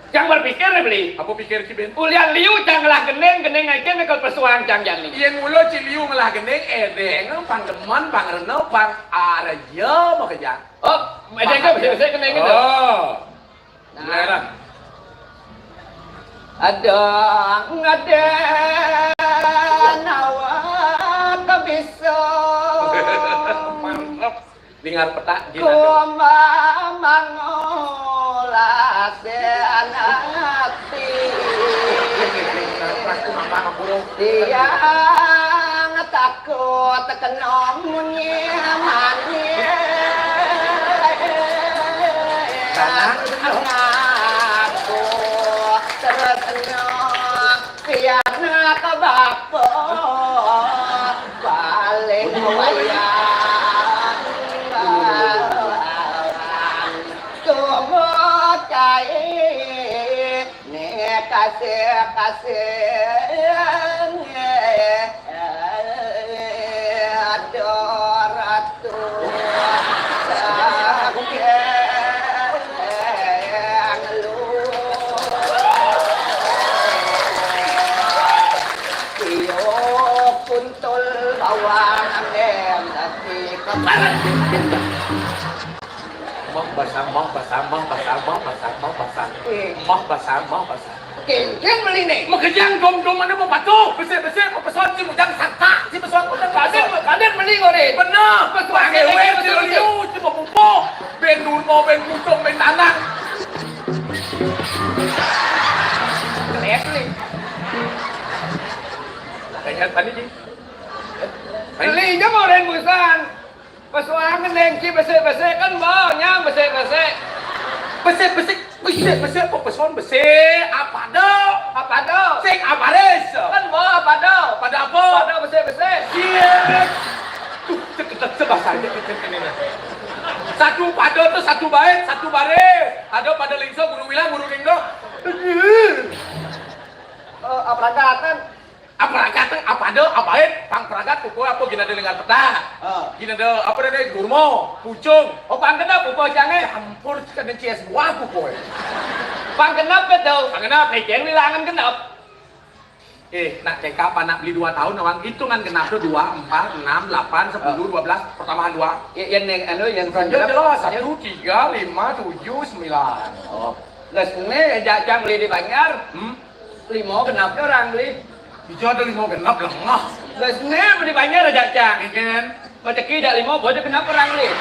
Jangan berpikir beli. Apa pikir Kiben? Ulian liu janganlah geneng aja ngekal persuang jangan nih. Yen mulo ciliu ngelah gening edeng pang demen pang reno pang arjo mau kerja. Oh, ada kan bisa geneng gitu. Oh. Nah. Ada nawa tak bisa. Mantap. Dengar peta Ku gila. mangolah senati. Tiang takut kena munyi mani. Aku terkena piana ke bapa balik wayang semua cai ne kasih adoratu kuntul bawang andem tapi kepala Kengkeng beli nih. Makejang dom-dom mana mau batu, besar-besar mau peson si mudang sakta, si peson mudang Kadang beli ngore. bener, pakai web si liu, si mau pupuk, ben durmo, ben mutung, ben tanang. Kelihatan beli. Kayak tadi sih. Beli aja mau ren busan. Pesuangan neng ci besek-besek kan bau nyam besek-besek. Besar, kok peson besar, apa dong? Apa dong? Sing apa res? Kan bau apa dong? Pada apa? Pada besek-besek. Iya. Tuh, sebahasa aja ini. Satu pada tuh satu baik, satu bare. Ada pada lingso, guru wilang, guru linggo. Apa kan? Apa ada, apa pang peragat, pukul apa gina ada lengan peta. Gina ada, apa ada, gurmo, pucung. Oh panggenap upo jange. Campur kan CS buah pukul. Panggenap betul. Panggenap. Bikin wilangan genap. Nak cek apa nak beli 2 tahun awang hitungan genap tuh 2, 4, 6, 8, 10, 12, pertambahan 2. Yang yang Jelas 1, 3, 5, 7, 9. Oh. Terus ini jajang beli di Banjar. Limo kenapa orang beli? Hijau ada 5 genap lemah. Terus ini beli Banjar jajang. Ikan. Rezeki dak limo, boleh kenapa orang beli?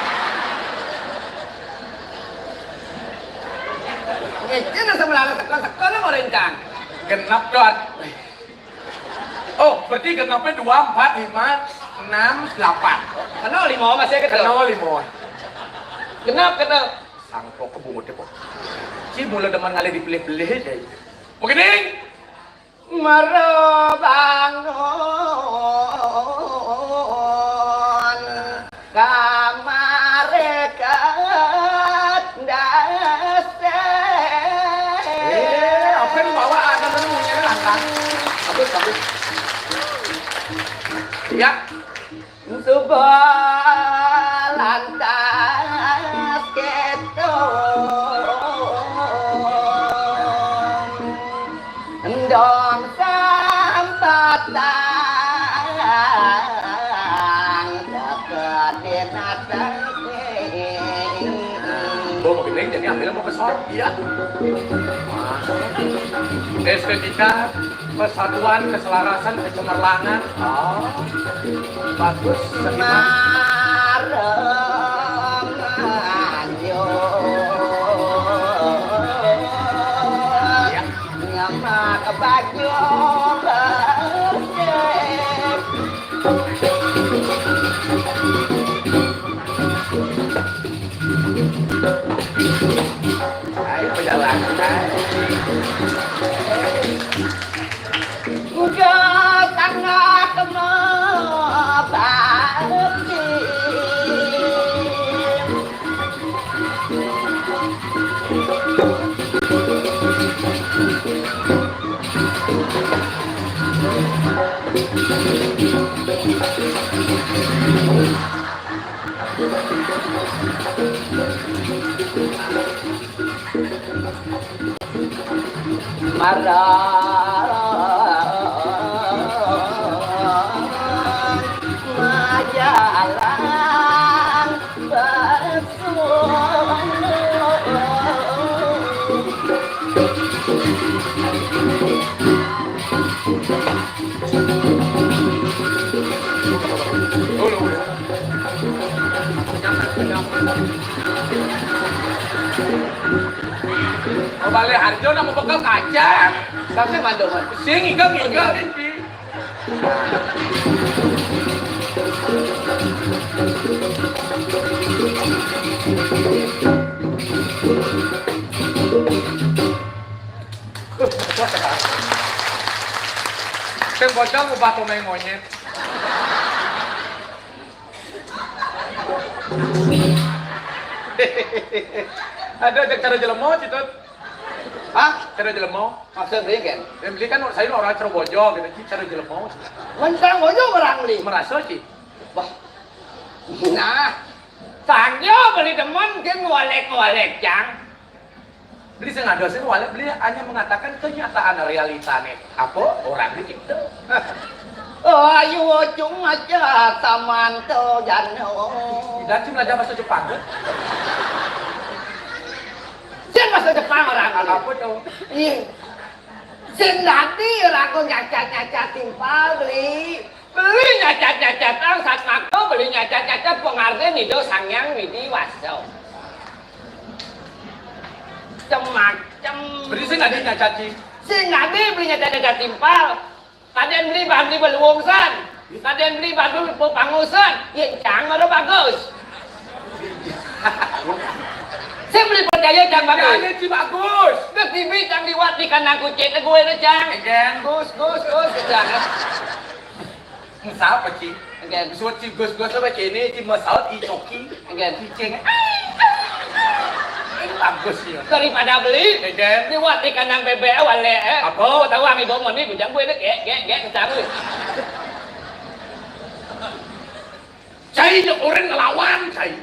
Ini nasa melala sekolah mau rencang. Genap dot. Oh, berarti genapnya 2, 4, 5, 6, 8. Kenal limo masih ketemu. Kenal 5. Genap ketemu. Sangkok kebungut deh kok. Si mulai demen ngalih dipilih-pilih aja. Mungkin ding. Merobangun kamar dekat dasar. Apa yang bawa ada menunya lantang. Habis. Ya. Sebuah lantas ketong dong sampatang dapat dinatang. Mau gede jadi ambil mau pesawat. Iya. Estetika, persatuan, keselarasan, kecemerlangan. Oh, bagus. Maremanyo. Majalah Mau balik Harjo nak mau bekal kacang. Tapi mandor. Sing igeng ini. Sing bocah ngubah tomeng monyet. Ada cara jelemo citut. Hah? Cara jelemo? maksud dia kan? Yang beli kan saya orang Cerobojo gitu, cara jelemo. Mentang bojo orang li. Merasa sih. Wah. Nah, tanya beli teman ke ngolek-ngolek cang. Beli sengaja sih wallet beli hanya mengatakan kenyataan realitanya. Apa orang itu? Oh, ayo chúng aja taman to jano. Dan cuma belajar bahasa Jepang kan? Sen bahasa Jepang orang kalau. Apa tuh? Iya. Sen nanti orang kau nyacat-nyacat timpal beli. Beli nyacat-nyacat ang saat makto beli nyacat-nyacat pengartian itu sangyang widi waso. Macam Beli sih nggak dinyacaci. Sen nanti beli nyacat-nyacat timpal. Kalian beli bahan di Beluwungsan. Kalian beli bahan di Pangusan. Ya jangan ada bagus. Saya beli percaya jang bagus. Ini sih bagus. Ke TV jang liwat di kanan kucing ke gue na jang. Again. Gus jangan. Misal apa sih? Again. Suat si gus-gus apa ini si masal i coki. Again. Cicing. Ini bagus sih. Daripada beli Again. liwat di kandang bebek wale. Apa? Kau tahu ami bawa mandi bujang gue nak gek kecang gue. Cai je orang ngelawan cai.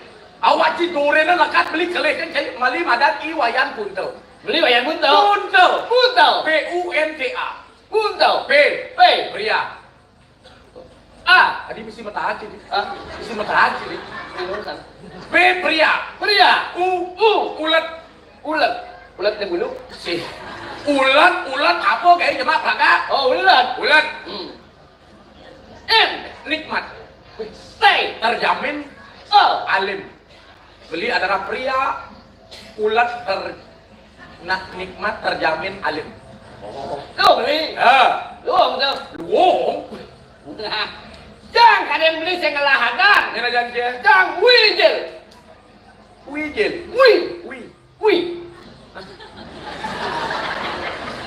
Awak ci dore na lekat beli keleh kan cai mali madat i wayan puntel. Beli wayang buntel. Puntel. Buntel. P U N T A. Buntel. P P. pria. A. Tadi mesti mata aja nih. Ah, Mesti mata aja nih. bingungan. P pria. Pria. U ulet. Ulat di bulu. Si ulet apa kayak jemak belakang? Oh, ulat. Ulet M. nikmat. T. Terjamin O. alim. Beli adalah pria ulet nikmat terjamin alim. Kau beli. Luang tu. Luong. Nah, jangan kalian beli saya ngelahadan. Ini aja dia. Jangan wijil. Wijil. Wi. Wi.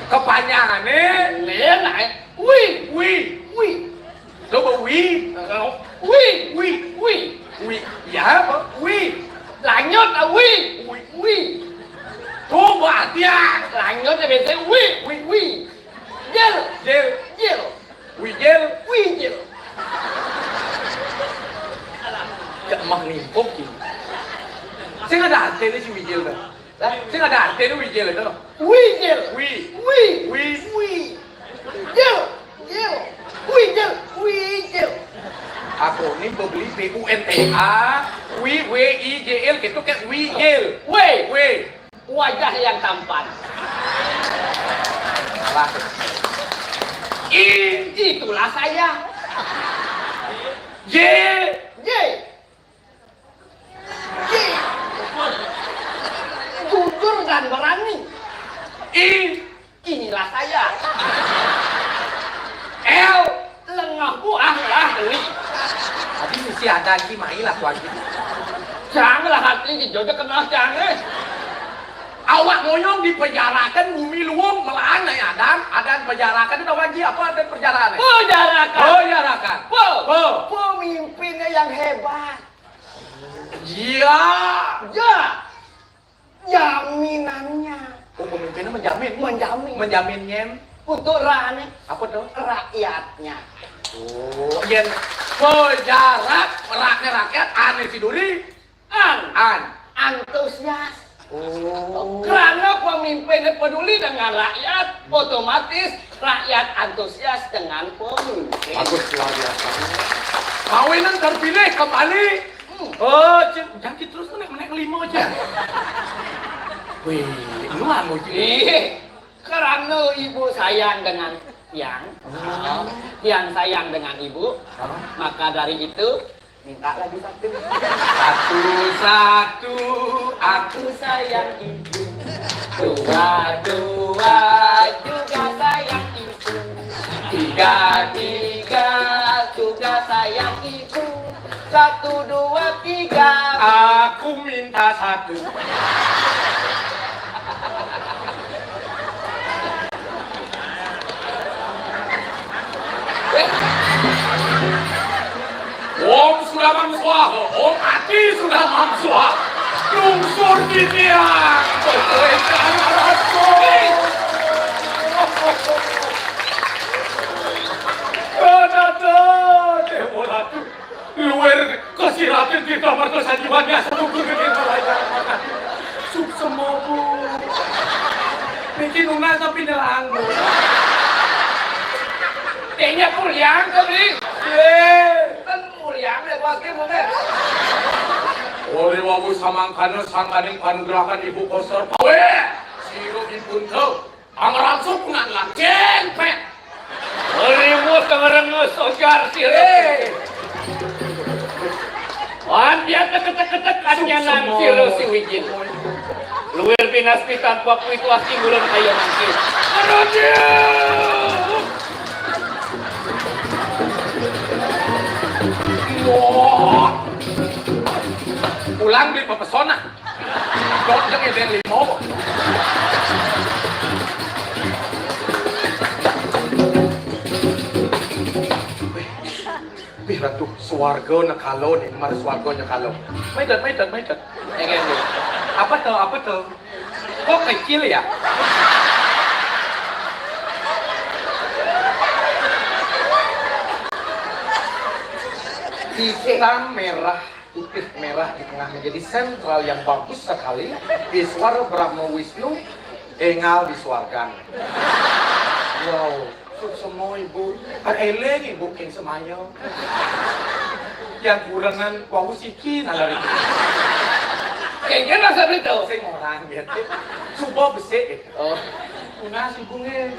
Kepanjangannya Lihat lah. Wi. wi. Coba wi. Wi. Wi. Wi. Ya apa? Wi. Lanjut lah wi. Wi. Coba dia. Lanjut ya biasa wi. Wi. Jil. Jel. Wijel. Wijil. Gak mah nimpok ini. Saya nggak ada antena si Wijel kan? Saya nggak ada antena Wijel itu. Wijil. Wi. Wi. Jil. Wijil. Aku ini beli PUNTA, WIJL gitu kayak Wijel. Wi. W. Wajah yang tampan. Salah. I. Itulah saya. J. J. Jujur dan berani. I. Inilah saya. L. Lengah buah lah beli. Tadi mesti ada lagi main lah wajib. Janganlah hati dijodoh kenal jangan. Awak moyong dipenjarakan bumi luwung melaan nih Adan penjarakan itu wajib apa ada penjaraan? Penjarakan. Pemimpinnya yang hebat. Iya. Ya. Jaminannya. Oh pemimpinnya menjamin. Menjamin. Menjamin nyen. Untuk rakyat. Apa tuh? Rakyatnya. Oh, yen pejarak rakyat aneh tiduri Antusias. Oh. Karena pemimpin peduli dengan rakyat, otomatis rakyat antusias dengan pemimpin. Bagus, luar biasa. Kawinan terpilih kembali. Oh, jangan terus naik limo aja. Wih, lu anu Karena ibu sayang dengan Tiang, Tiang sayang dengan ibu, maka dari itu minta lagi satu. Satu, Aku sayang ibu. Dua juga sayang ibu. Tiga juga sayang ibu. 1, 2, 3. aku minta satu. Om sudah mamsuah, Om Ati sudah mamsuah. Lungsur di tiang, berkaitan rasul. Kenapa dewa tu luar kesiratin kita berkesan jiwanya satu kegedin belajar makan sup semobu. Bikin unah tapi nelanggu. Kayaknya kuliah kali. Kan kuliah deh pasti mungkin. Ori wabu samangkana sangkaning panugerakan ibu koser pawe. Siro impun tau. Angramsuk ngan lanceng pet. Orimu tengerenges sojar sire. Wan dia ketek katnya nang siro si wijin. Luwer pinas pitan waktu itu asli bulan kayo nangkis. Aduh. Wah. Pulang beli pepesona. Dot yang eden limo. Wih, ratu, swarga nakalo nih, mar swarga nakalo. Maitet. Egen lu. Apa tuh? Kok kecil ya? Hitam merah, putih merah di tengah menjadi sentral yang bagus sekali. Iswara Brahma Wisnu, engal diswargan. Wow, semua ibu, eleng ibu king semayang. Yang kurangan wau siki nalar itu. Kayaknya rasa itu. Sing orang gitu. Subuh besi itu. Oh, Una sibungnya.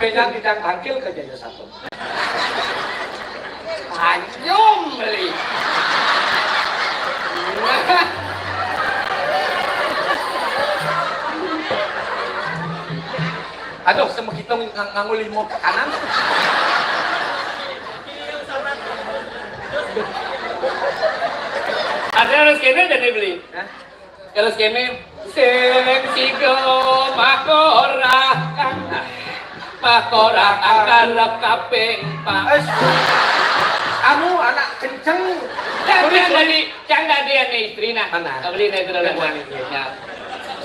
Penyang ditang tangkil ke jaya satu. anjum beli. Aduh, semua kita nganggo limo ke kanan. Ada harus kene dan dibeli. Harus kene sing sigo makora akarap kaping pa. Anu anak kenceng. Jangan dia nih istri nah. Mana? Beli nih terus. Ya.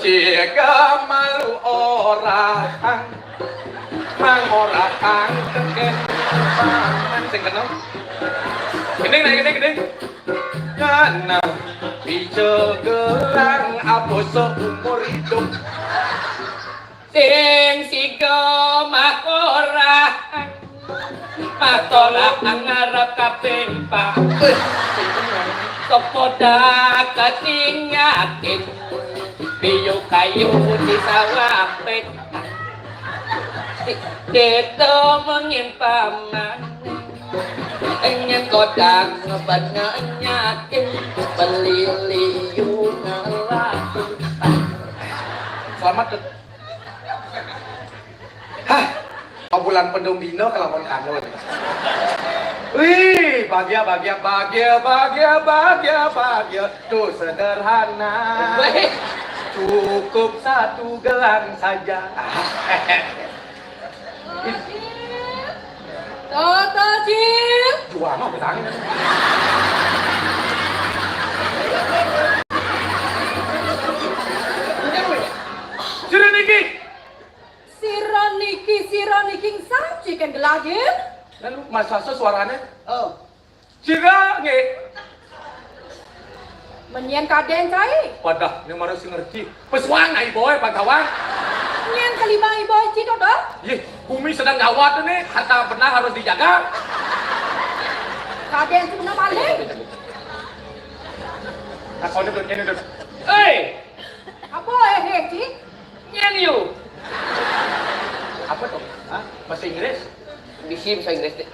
Jika malu orang, mang orang teken pangan sing kenal. Gendeng. Karena bijo gelang apa seumur hidup. Sing sigo makora ngarap kaping pa. Sopoda ketinggakin biyo kayu di sawah pet. Dito mengimpaman ingin kodang ngebanyakin beli liu ngelaki. Selamat. Hah, bulan pendombino kalau mau kangen. Wih, bahagia, tuh sederhana. Cukup satu gelang saja. Tata Cil. Jual mah betang. Si Roniki saji kan gelagin. Lalu masa suaranya Oh, Cira nge menyen kaden cai. Padah, yang mana sih ngerti Pesuang ay boy, pagawang Menyen kelima ibu cik dah. Ih, bumi sedang gawat nih, harta benar harus dijaga Kaden tu benar balik. Nah, kau duduk, ini duduk Apa cik? Nyen you. Apa tuh? Hah? Bahasa Inggris? Bisi bahasa Inggris deh.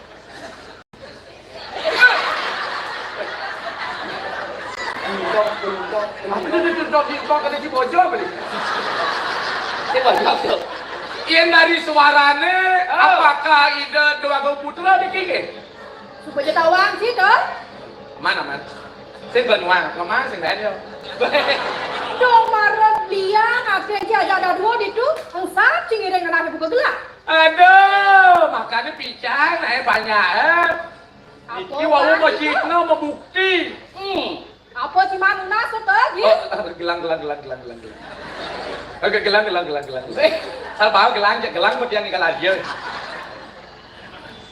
Apa itu duduk ada di pojok beli? Saya baru tahu. Ian dari suarane, apakah ide dua gau putra dikiki? Supaya tawang cik dah. Mana man? Saya benuang, lemah sing dia. Dong marah dia ngapain cik ada dua di tu. Angsa cing ireng nak buka gelap. Aduh, makanya pincang, banyak Iki wawu macikno membukti. Apa cik mana nasut lagi? Oh, gelang. Oke, gelang. Saya tahu gelang buat yang ikan aja.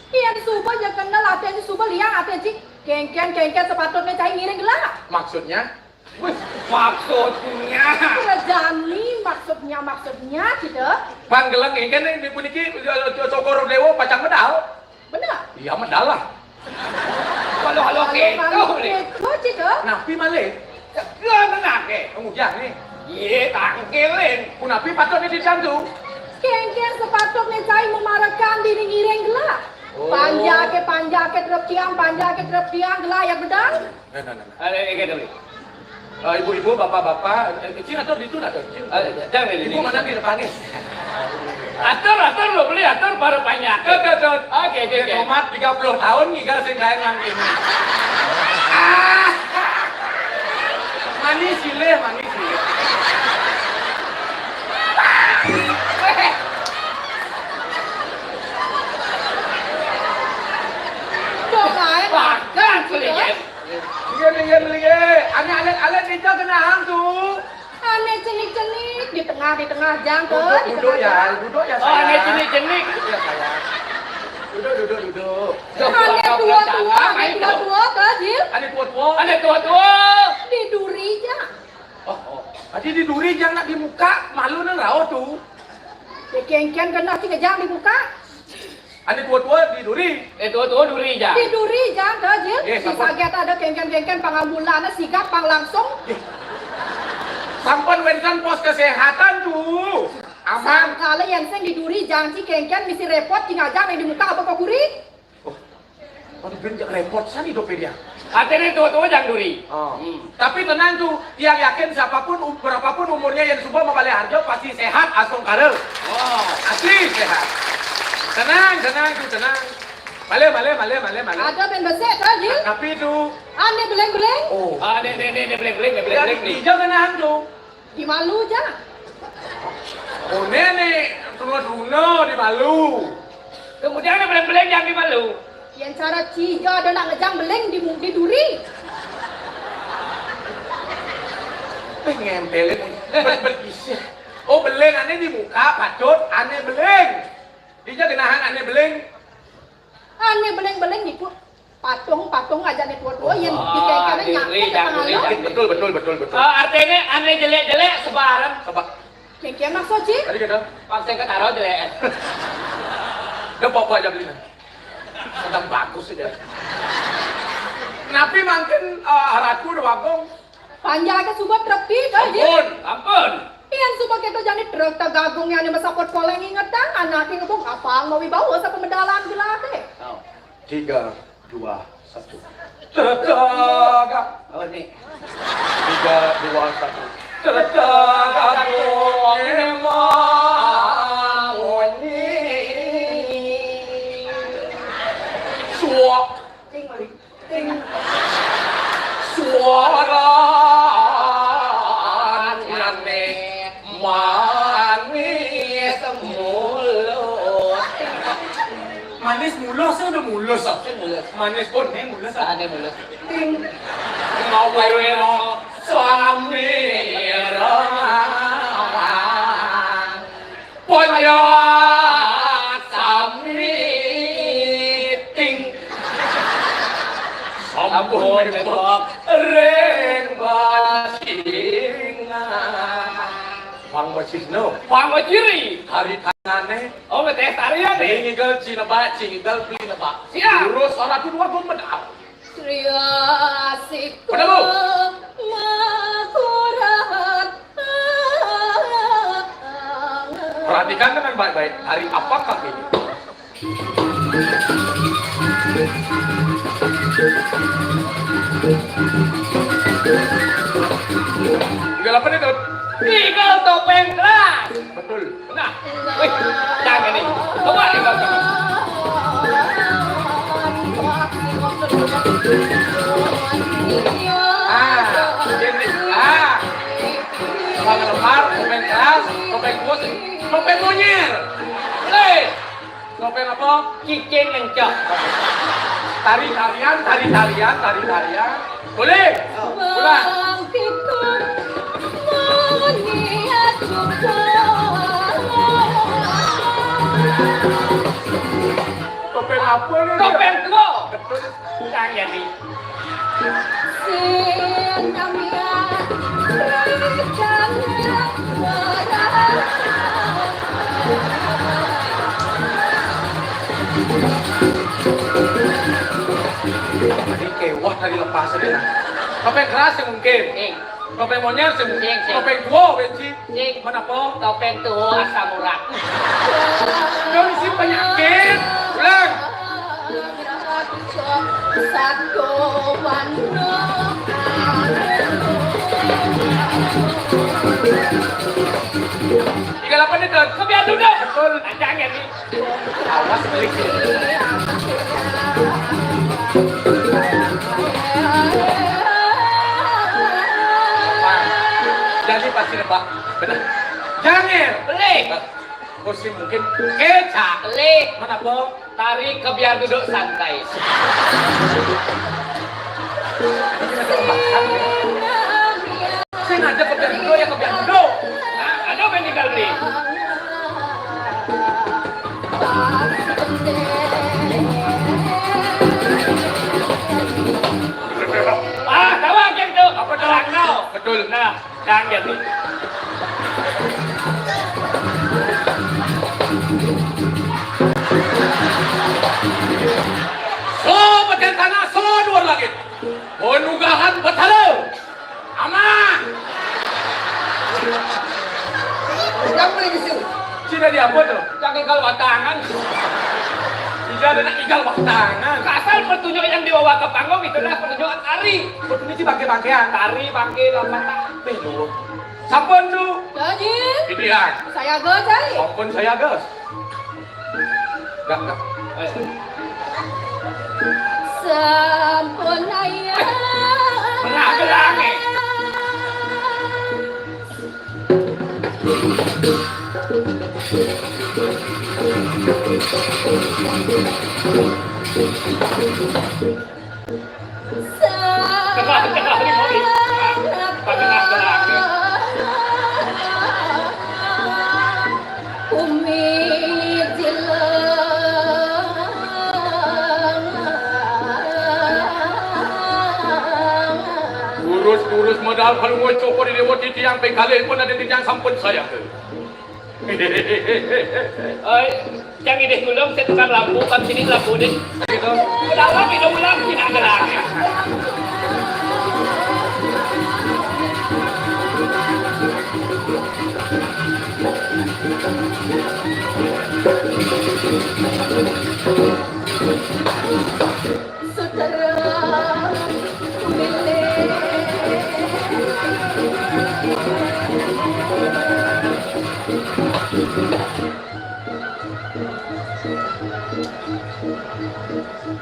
Iya di Subah ya kenal latihan di Subah liang latihan cik. Kengken sepatutnya cai ngiring gelap. Maksudnya? Maksudnya. Kerajani maksudnya tidak. Pan gelang ini kan di puniki Sokoro Dewo pacang medal. Benar. Iya medal lah. Kalau gitu nih. Itu tidak. Napi male. Gak nake. Kamu jangan nih. Iya, tangkelin. Kunapi patutnya dicantum. Kengken sepatutnya cai memarakan diri ngiring gelap. Panjake terap tiang gelap yang bedang. Nah. Ada kayak gitu. Ibu-ibu, bapak-bapak, Cina tuh di itu nak tuh. Jangan ini. Ibu mana di depan nih? Atur lo beli atur baru banyak. Oke. Tomat 30 tahun ngigal sing kae ngangkin. Manis sile. Dong lain. Bahkan sedikit. Lihat. Ane dito kena hantu. Aneh cenik di tengah jang ke. Duduk ya Oh, sayang. ini jenik-jenik. Duduk ya sayang. Duduk. Aneh tua ke Jil. Ane tua. Ada tua-tua. Di duri ja. Oh. Tadi di duri jangan di muka, malu nang rao tuh. Ya kengken kena sih kejang di muka. Ane tua di duri. Tua-tua duri aja. Di duri jang ke Jil. Eh, Si sampun. saget ada kengken pangambulannya sigap pang langsung. Sampun wensan pos kesehatan tuh. Aman. Kalau yang seng di duri jang si kengken mesti repot tinggal jang yang di muka apa kok kuri. Oh, ben repot sani dopedia. Artinya tua-tua jangan duri. Tapi tenang tuh, yang yakin siapapun, berapapun umurnya yang subuh mau balik harjo pasti sehat asong karel. Asli sehat. Tenang. Balik. Ada ben besek ke Jil. Tapi itu, Aneh beleng-beleng. oh, Dia beleng-beleng nih. hijau tenang tuh. Di malu jang. Oh nenek, runo di malu. Kemudian ada beleng-beleng yang di malu. Yang cara cija ada nak ngejang beleng di duri. Ngempelin, berisi. Oh beleng aneh di muka, patut aneh beleng. Dia kenahan aneh beleng. Aneh beleng-beleng di patung aja nih tua-tua yang dikaikannya nyangkut ke tengah lo. Betul. Artinya aneh jelek-jelek sebarang. Coba, Kengken maksud Jil. tadi kita. Paksa ke taruh jelek. Udah papa aja belinya. Sedang bagus aja. Napi makin haratku udah bagong. Panjang ke subah trepi ke Jil. Ampun. Iyan subah kita jadi truk tagagung yang masakot koleng ingetan anaknya ngebong apa mau wibawa sa pemedalan gelate. 3, 2, 1. Terjaga. Oh nih. 3, 2, 1. Terjaga suara aneh manis mulut. Manis mulus udah mulus. Manis pun mulus. Ada mulut. Ngawero suami poyo sami Ampun, Bebok. Reng basinga. Wang basisno. Pang ciri. Hari tangane. Oh, teh tarian nih. Cinggal cineba, cinggal beli neba. Siap. Urus orang kedua gue menang. Triasiku Pada lu. makurat. Perhatikan dengan baik-baik. Hari apakah ini? Tinggal apa nih, Tut? Eagle topeng keras. Betul. Nah, wih, jangan nih. Coba eagle topeng. Jadi, Topeng lemar, topeng keras, topeng bus, topeng monyet. Topeng apa? Cicing lencok. Tari-tarian. Boleh? Ulang. Topeng apa ini? Topeng tua. Jangan nih. Tadi kewah tadi lepas aja nah. Topeng keras yang mungkin. Topeng monyet yang mungkin. Cing. Topeng tua benci. Cing. Mana po? Topeng tua asam urat. Kau isi penyakit. Ulang. Satu bandung. Tinggal apa nih, Tut? Kebiar duduk. Betul. Jangan nih. Awas balik. Jadi pasti nebak. Benar. Jangan. Beli. Kursi mungkin kecak. Beli. Mana po? Tarik kebiar duduk santai. Saya ngajak kebiar duduk ya kebiar duduk. Nah, ada apa yang tinggal beli? Tahu yang tu? Apa terang kau? Betul. Nah, jangan nih. So bagian tanah, so luar langit. Penugahan betalo. Aman. Yang beli di sini. Cina di apa tuh? Jangan kalau batangan. Tidak ada nak igal waktangan. Asal petunjuk yang dibawa ke panggung itulah petunjukan tari. Betul ini bangke-bangkean. Tari bangke lompat tak. Dulu. Sampun tu. Jadi, Pilihan. saya cari. Sampun saya gas. Enggak. Sampun ayah. Gerak-gerak. Gerak-gerak ni mau ni. Gerak-gerak. Umi Urus modal kalau mau cokor di dewa titi yang pengkali pun ada yang sampun saya ke. Jangan ide gulung saya tukar lampu, kam sini lampu deh. Gitu. Udah minum ulang tidak gerak. saudara milik.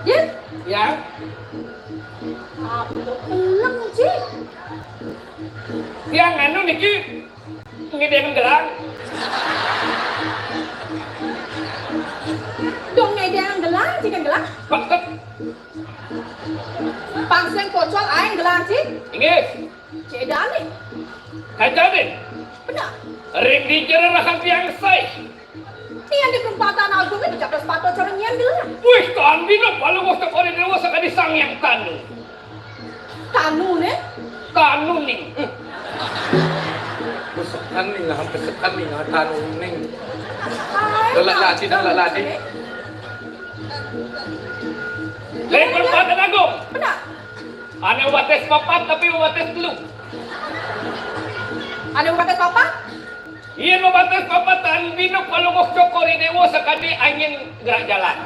Ya, Ya, apa pulang sih? yang anu niki ngideng gelang. Dong ngedeng gelang, jika gelang. Paket Pangseng pocol aing gelang sih. inggih. Cedane. Kacau deh. Benar. Ring di cererahan yang say. Yang di perempatan agung itu capek sepatu corengian gelang. Wih, kan bino palu waktu kau dewa sekali sang yang tanu. kesekan ingatan uning. Ai, Lelak lagi, lelak lagi. Lain perbuatan agung. Benar. Ane wates papat tapi wates telu. Ada batas apa? Iya wates papatan binok palungok cokori dewo sekali angin gerak jalan.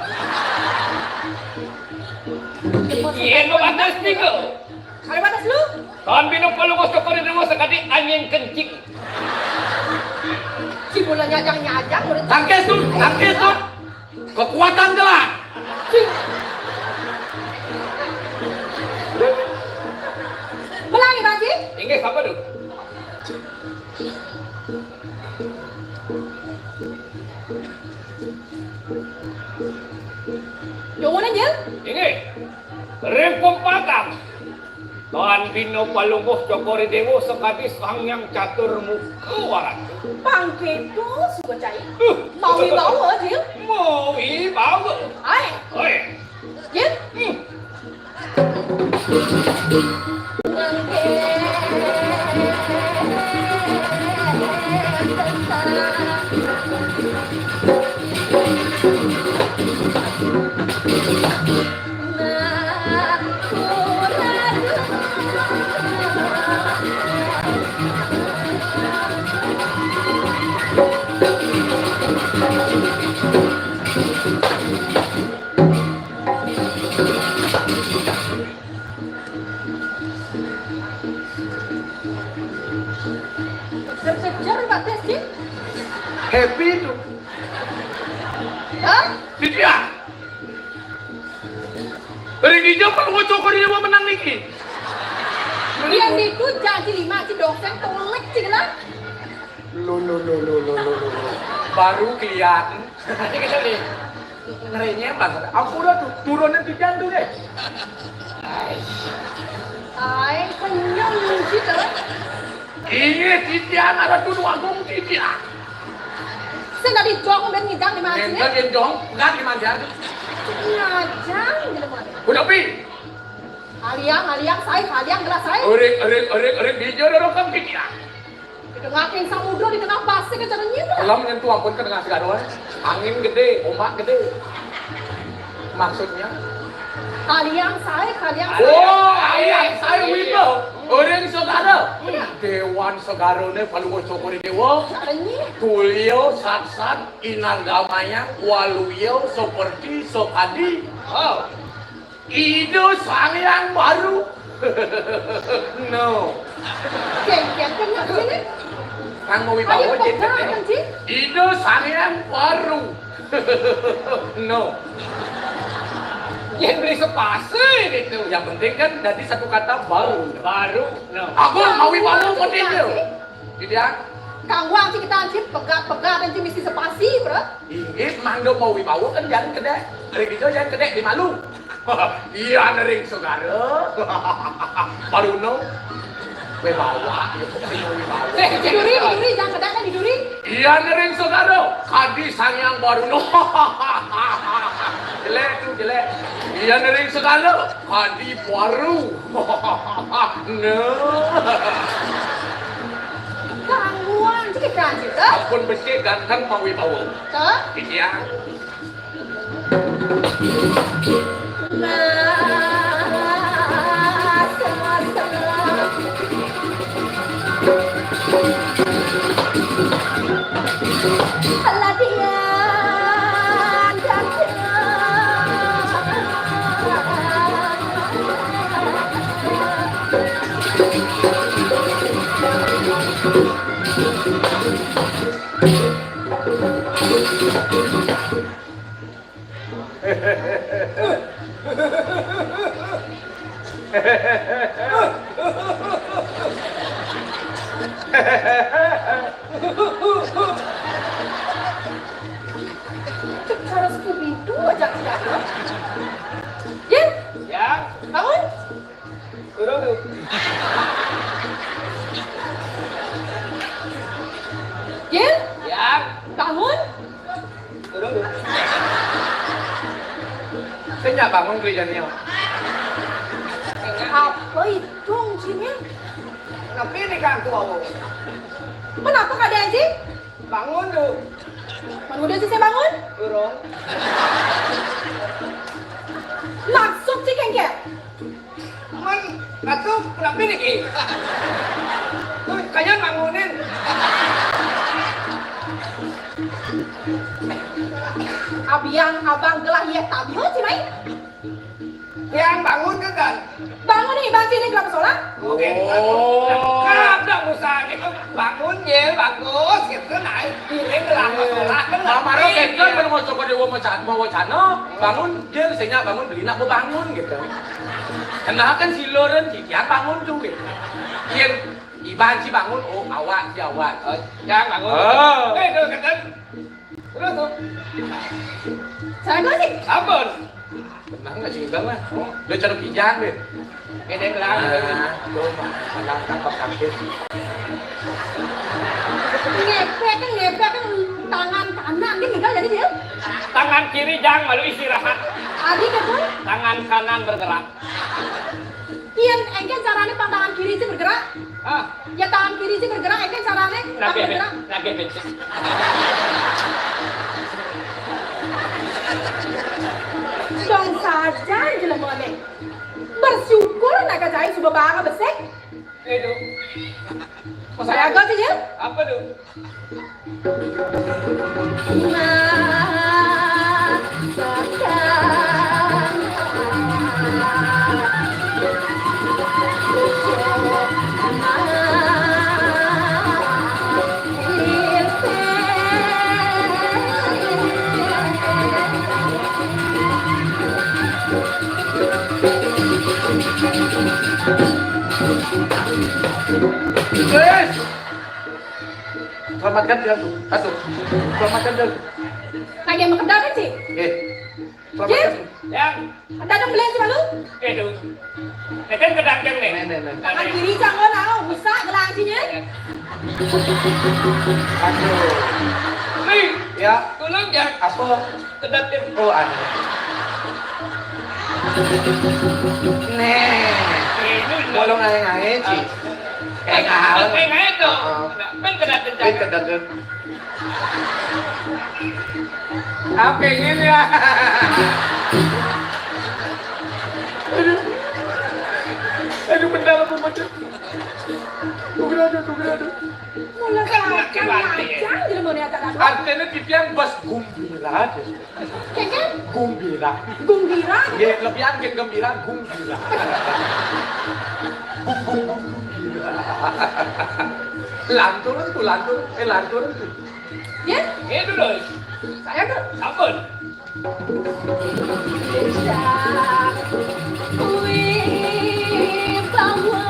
Iya wates tiga. Ada batas lu? Tahun binok palungok cokori dewo sekali angin kencing. Cibulannya nyajang udah Tangkis tuh. Kekuatan gelang. Melangi Banji. Ingat apa tuh? Yang mana Jil? Ingat. Rempong patang. Tuan Bino Palungguh Cokori Dewo sekali sang yang catur muka warat. Bangke tu suka cai. Mau dibawa Jil? Mau bawa. Ai, Oi. Jil. Kejar batas Jil. Happy tuh. Hah? Dia. Dari dia kalau cokor dia mau menang niki. Yang itu janji 5 ci dosen tolek ci lah. Lo. Baru kelihatan. Nanti kita nih. Ngerinya bang. Aku udah tuh turunin di jantung deh. Ai, kenyang ci dah. Ini Titian ada tuh agung Titian. Saya dari jong ben ngidang di mana Enten yang dong, nggak gimana dia? Ngajang gitu mana. Udah pi. Aliang saya gelas saya. Orang dia orang kan Titian. Di tengah keng samudra di tengah pasir ke caranya lah. Kalau menyentuh ampun ke tengah segala angin gede, ombak gede. Maksudnya? Aliang saya. Oh, ayah saya Wibo. Orang saudara. Dewan Segarone Palungguh Cokori Dewo. Caranya. Tulio sat inargamanya waluyo seperti sokadi. Oh. Itu sang yang baru. No. Keng kenyang sini. Kang mau Ayo wibawa pegang jadi. kan ci. Itu sang yang baru. No. Yang beli sepase itu. Yang penting kan dari satu kata baru. Baru. No. Aku mau wibawa penting itu. Tidak. Kang Wang ci kita ci pegat dan ci mesti sepasi, bro. Inggit mangdo mau wibawa kan jangan kedek. Dari itu jangan kedek di malu. Iya nering saudara. Baru no. Wibawa. Diduri jangan kedak kan diduri. Iya nering saudara. Kadi sang yang baru no. Jelek tuh jelek. Iya nering saudara. Kadi baru. No. Kang Wang ci kita ci dah. Akun becik ganteng mau wibawa. Dah. Iya. Cara Scooby-Doo aja tidak. Jin, Ya. bangun. Turun. Jin, Ya. bangun. Turun. Saya nggak bangun kerjanya. Enggak. Apa itu Cinya? Kenapa ini kan tua wo? Kenapa Kak Denji? Bangun tuh. Mana udah sih saya bangun? Turun. Langsung sih kengke. Man, atuh kenapa ini ki? Tuh, kayaknya bangunin. Abiang abang gelah ya tabiho sih Mai. Yang bangun kan? Bangun nih bang sini kelapa sholat. Oke. Kenapa dong usaha itu bangun ya bagus gitu naik. Ini kelapa sholat kan? Maro kengken ben mau coba dewa mau wacana, bangun dia sehingga bangun beli nak bangun gitu. Kenapa kan si Loren jikian bangun tuh gitu. Yang iban si bangun, oh awak si awak. Yang bangun. Itu kan. Terus tuh. Saya gue sih. Sabar. Benang nggak sih bang lah. Udah cara kijang deh. Ini kelar. Tuh, mana tangkap kaki. Ngepek kan tangan kanan dia tinggal jadi dia. Tangan kiri jangan malu istirahat. Adi kan pun. Tangan kanan bergerak. Kian engken caranya tangan kiri sih bergerak. Ah, Ya tangan kiri sih bergerak engken caranya tangan bergerak. Nage becek. Dong saja jelemone. Bersyukur nak kajai subah bangga besek. Itu. Saya agak sih ya. Apa tuh? Yes. Selamatkan dia tuh. Satu. Selamatkan dia. Kayak makan kan sih. Selamatkan. Yang Ada yang beli sih malu. itu. Ini kan kedangkeng nih. Nih. Tangan kiri jangan tahu bisa gelang sini. Aduh. Nih, Ya. tolong ya. Apa? Kedatin. Oh, anu. Nih. Ini Bolong aing sih. Kayak kahal. Kayak itu. Ben kedatin. Ini kedaten. Apa ini ya? Aduh benar aku macam. Kugrado. Mulai kan aja jelemone agak ada. Artinya titian bas gumbira aja. Kayaknya Gumbira. gumbira. Ya lebih angin gembira gumbira. Lantur tuh. Lantur tuh. Ya, Ini dulu. saya tuh Sabar. bisa. Wih, bawa.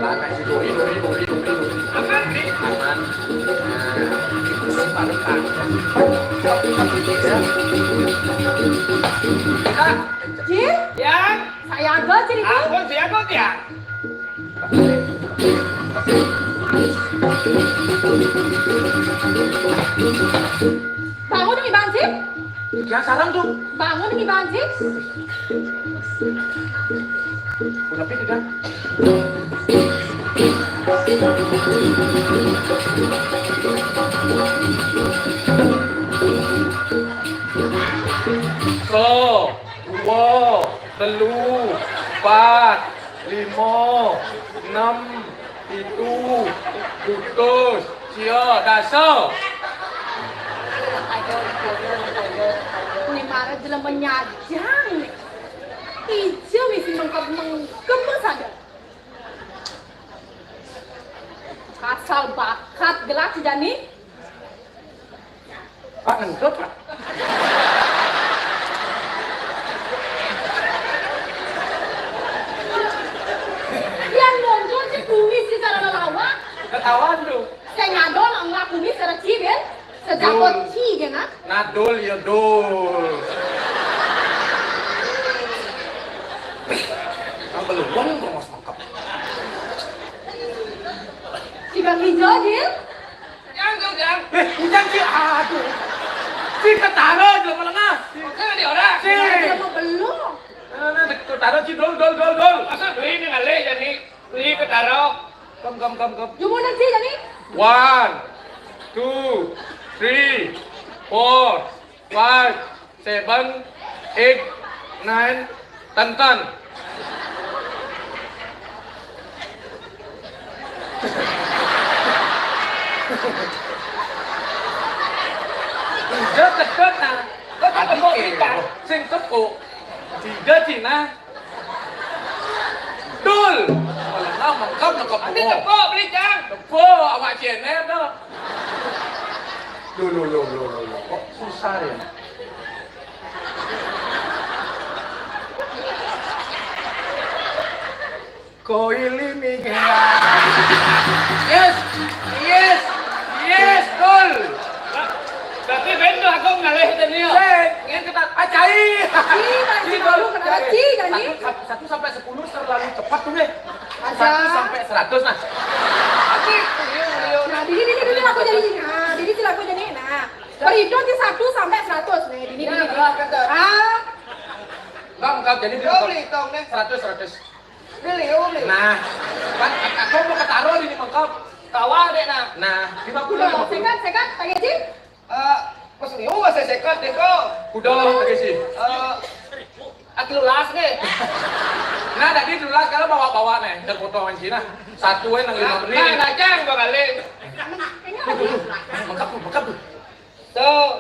Lana si doi. Aman nih. Aman. Simpan. Jin, Yang saya agak cerita. ampun siapa ya? Bangun nih banjir. Ya salam tuh. Bangun nih banjir. Udah pilih kan? So, 2, 3, 4, 5, 6, 7, 8, sia, dasar. Ini marah jelas menyajang. Ijo misi mengkem saja. Asal bakat gelas jani. Pak, ngentut, Pak. ketahuan tuh. Saya ngadol ngaku ini sereci ben. Sedapet ci kan ah. Nadul ya dul. Ang beluang kok mas mangkap. Ci bang hijau dia. Jangan. Hujan sih, aduh. Si ketara juga melengah. Kan dia orang. Si. Dia mau belum. Ketara si dol. Masa beli dengan le jadi beli ke tarok. Kom. Jumbo nanti jadi. 1, 2, 3, 4, 5, 7, 8, 9, 10. Dia keket na. Keket kok ikan. Sing tepuk. Tiga Cina. Dul. Malah mangkap nak Nanti kapung. tepuk beli jang. Tepuk awak cienet dah. Loh. Kok susah ya? Koili Miguel. Yes, Dul. Tapi benda aku ngalih tadi. Ingin kita acai. Ci dulu kena ci jadi. 1 sampai 10 terlalu cepat tuh deh. Aja. 1 sampai 100 nah. Tapi Nah, Didi aku jadi. Nah, Didi aku jadi. Nah, berhitung di 1 sampai 100 nih. Didi. Ah, Enggak jadi kau beli tong deh. 100. Beli. Nah, kan aku mau ketaruh ini mangkap. Kawah deh nah. Nah, 50 udah, 50. sekat, pakai Ci. Pas liu masih sekat deh kau. Udah pakai sih. Aku lulas deh. Nah, tadi dulu lah kalau bawa nih, terpotong Cina. Satu nang 5 menit. Nah, jang kau kali. Mangkap tuh. Tuh.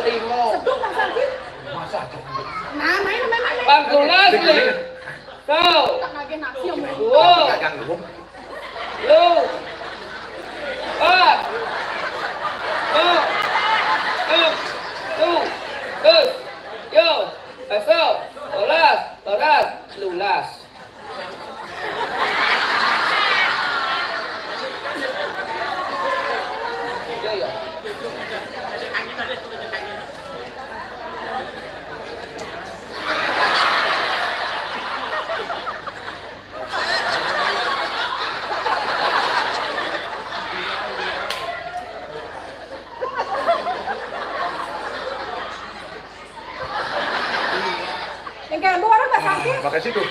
Limo. Seduk pasang Ci. Masa tuh. Nah, main. Bang lulas deh. Tuh. Tak lagi nasi yang mau. Wow. Dagang lu. Lu. Ah. Yo. Asal. Toras. Lulas. Yo. Yang kayak lu orang pasang Ci. Pakai situ.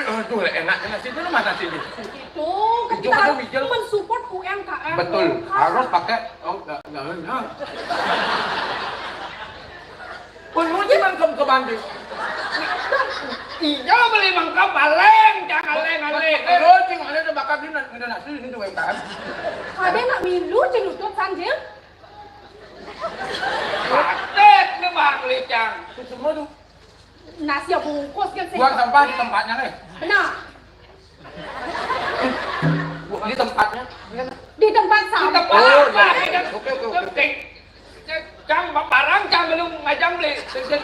Aduh, enak nasi itu mana sih? Itu Hijau kita atau harus hijau? mensupport UMKM. Betul, harus pakai. Oh, enggak. Penuh jangan ke Bandung. Iya beli mangkap baleng, jangan aleng. Terus cing ada bakar di nasi ini tuh UMKM. Ada nak milu cenutut sanjil. Patet nih bang licang. Itu semua tuh. Nasi yang bungkus kan sih. Buang sampah di tempatnya nih. Benar. Di tempatnya. Di tempat Kita sampah. parah. Oke. Cang barang cang belum ngajang beli.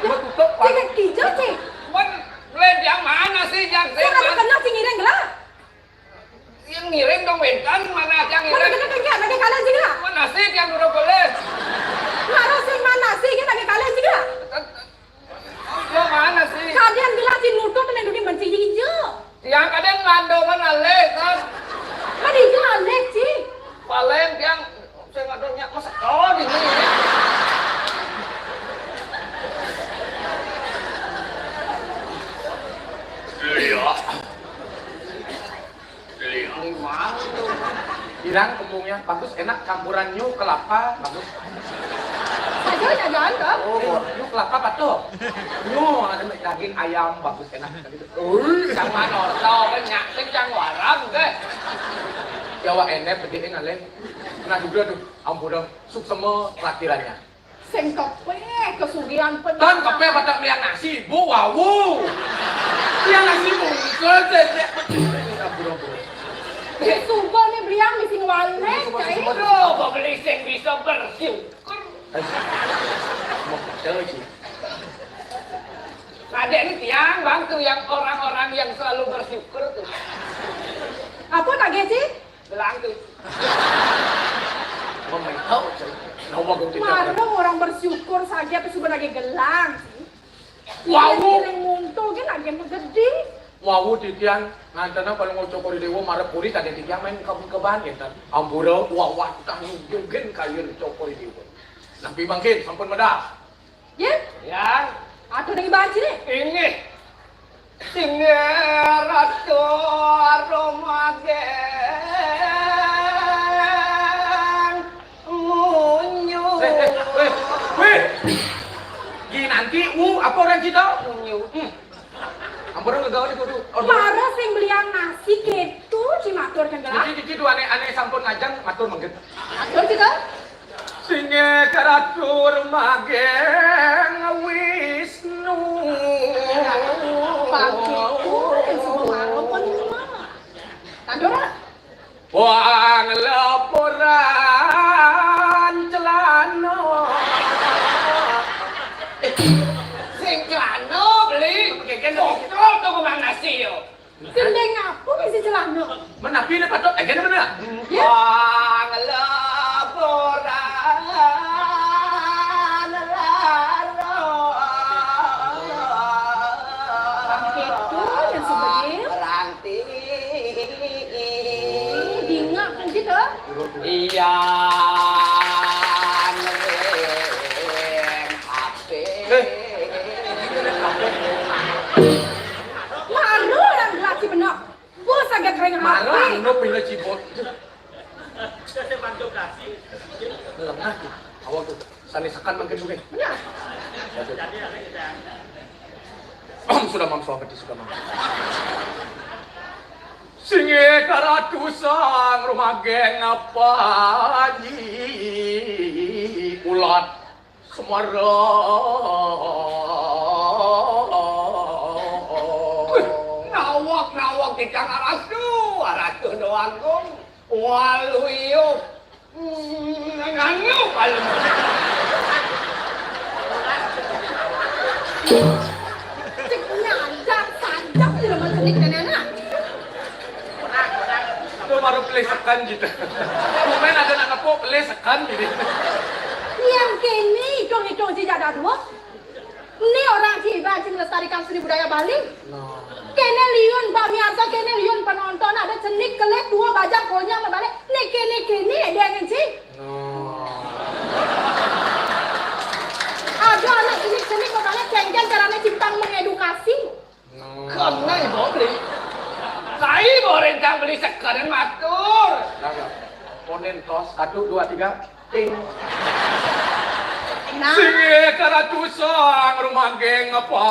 Gua tutup. Cik kijau cik. Wan lên yang mana sih yang Saya nggak kenal cik ngiring gelap. yang ngirim dong bentan mana yang Mana ngirim? kena kan pakai kalian cik gelap. Mana sih yang udah boleh? Mana sih mana sih kita pakai kalian cik gelap. Lo mana sih? Kalian gelap cik nutut dan duduk benci hijau. Yang kadang ngando kan ale kan? Mana hijau alek cik. Paling yang saya nggak tahu masa oh di sini. Bilang tepungnya bagus, enak campuran new kelapa bagus. Saja jangan ke. Oh, new kelapa apa tuh? New ada daging ayam bagus enak. Sama norto kan nyakin yang warang ke. Jawa enek gedein alen. Nah juga tuh, ampun dong, sup semua latirannya. Seng kepe kesugihan Tan pedang. kepe pada liang nasi, bu wawu. Liang nasi bungkus, ampun dong. Subah nih beliang misin walek cai. Lo beli sing bisa bersyukur. Mau kecil sih. Ada ini tiang bang tuh yang orang-orang yang selalu bersyukur tuh. Apa tak gaji? Gelang tuh. Memang tahu saya. Nawa kau tidak. Marah orang bersyukur saja tapi sudah lagi gelang. Wow. Yang muntul kan lagi gede. Wawu titian ngantana kalau mau cokori dewa marah puri tadi titian main kabun keban ya tan. Ambura wawa tang jogen kayu cokori dewa. Nabi bangkin sampun medah. Ya? Ya, Atau dari banci nih? ini. Ratu Romagen munyu. Weh. Gi nanti apa orang kita? Munyu. Ambura ngagawa di kudu. Marah sing belian nasi gitu cimatur kan gelang. Cici dua aneh sampun ngajang matur manggen. Atur kita? Singe karatur mageng Wisnu. Pagiku yang semua marah pun mana? Atur? Wang laporan celana. Sing celana beli. Kontrol tuh kemang nasi yo. Gendeng apa isi celana? Menapi ini patut, kena bener. Ya? Wang laporan laro. Pagiku yang sebegini? Ranti. Dingak kan kita? Iya. Ngereng ape. Malu orang laki benak. Bos agak kering Marah, hati. no pilih cibot. Lengah tuh, awal tuh. Sani sekan makin juga. Sudah mam suapati sudah mam. Singe karatu sang rumah geng apa ulat Nawak di kang aratu doang kong. Waluyuk. Nganu kalau. Cik nyajak sajak di rumah kenik dan anak. Itu baru pelesekan gitu. Kumen ada nak apa pelesekan gitu. Yang kini hitung-hitung si jadah dua. Ini orang Ciba yang melestarikan seni budaya Bali. Kene liun bamiasa, kene liun penonton ada cenik kelek dua bajak kolnya sama balik. Nih kini dia yang sih. Ada anak cenik kebalik cengceng caranya ciptang mengedukasi. Karena ibu beli. Saya mau rencang beli sekarang matur. Ponen tos 1 2 3 ting. Nah, Singe karatu sang rumah geng apa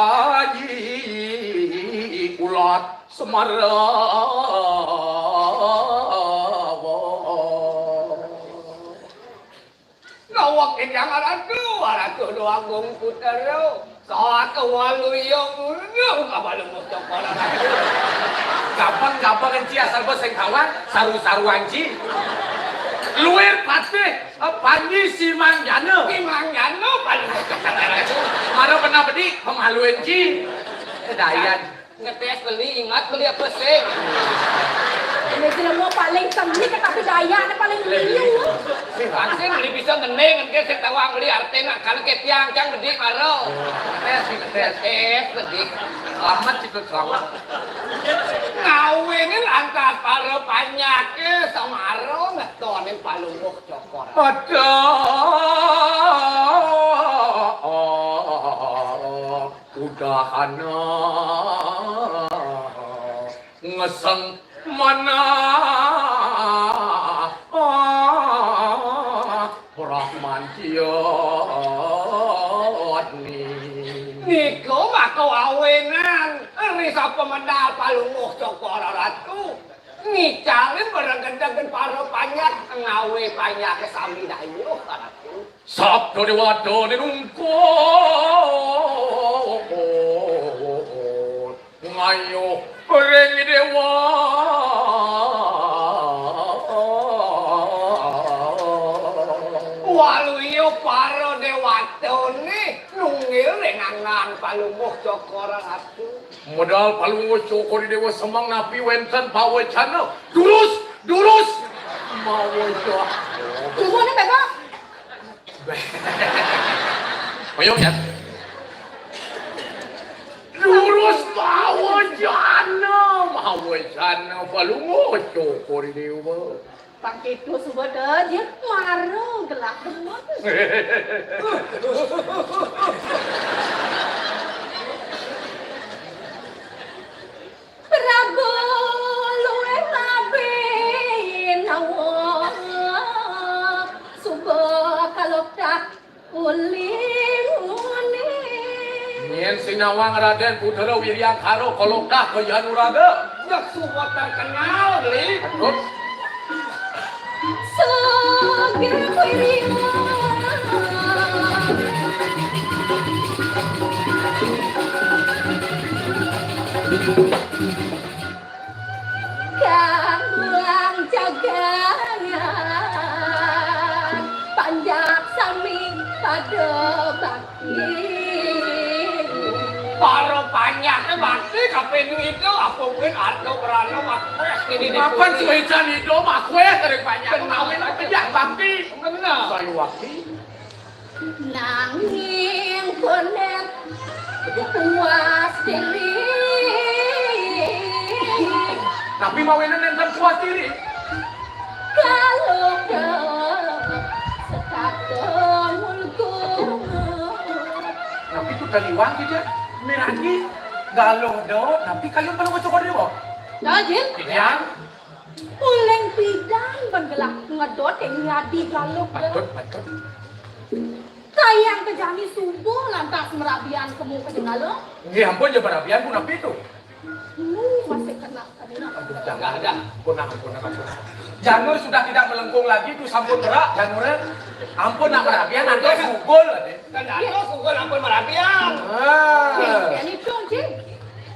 ulat Nawak yang aratu doang gong putero. Saat kewaluyong kabalu mustong kolam. Gampang enci asal bos yang kawan saru-saru anci. Luir patih panji si mangjana. Kimangnya no paling mustong kolam. Maro kena bedi pemalu enci. Dayan. Ngetes beli ingat beli apa sih? ini jelema paling seni tapi daya paling liu. Pasti beli bisa ngeneng kan saya tawang beli artinya kalau ke tiang cang gede karo. Tes gede. Selamat itu selamat. Ngawinin angkat para banyak sama aro ngetonin palunguk cokor. Udahan ngeseng mana Rahman Ciotni Niko mako awenan risa pemedal palunguk cokor ratu ngicalin barang gendagan para banyak ngawe banyak kesami dayo ratu Sabdo dewado nenungko ngayo ring dewa waluyo para dewatone nungil rengangan palunguk cokor ratu Modal palungo cokori dewa semang napi wenten bawa channel. Durus. Mau doa. Tunggu nih Beko. Ayo ya. Durus bawa channel palungo cokori dewa. Pakai itu sebenarnya dia marah gelap banget. Prabu luwe labe nawa suba kalau tak uling ngene. Nyen sinawang Raden Putra Wiryakhara kalau dah ke Yanuraga. Jak suwa terkenal li. Terus Seger kuiringan Kamulang jagangan Panjak sami pada bakti Para banyaknya bakti kaping itu apa mungkin ada berano aku ini kapan sewejan itu mak kue dari banyak ngawin pejak bakti. Benar. Saya wakti. Nanging konet puas diri Tapi mau ini nenten puas diri. kalau sekat mulku Tapi itu taliwang gitu ya. Miragi galuh do. Tapi kalian perlu ngecokor dia kok. Dajil Yang uleng pidang bergelak ngedot yang ngadi galuk patut. Tayang kejami subuh lantas merabian kemu kedengalan Ya ampun ya berabian pun napi itu. Masih kena kadina Jangan ada. Punah. Janur sudah tidak melengkung lagi itu sampun berak janurnya. Ampun nak berabian nanti pukul. Dan ada kukul ampun merapian. Ini dong cik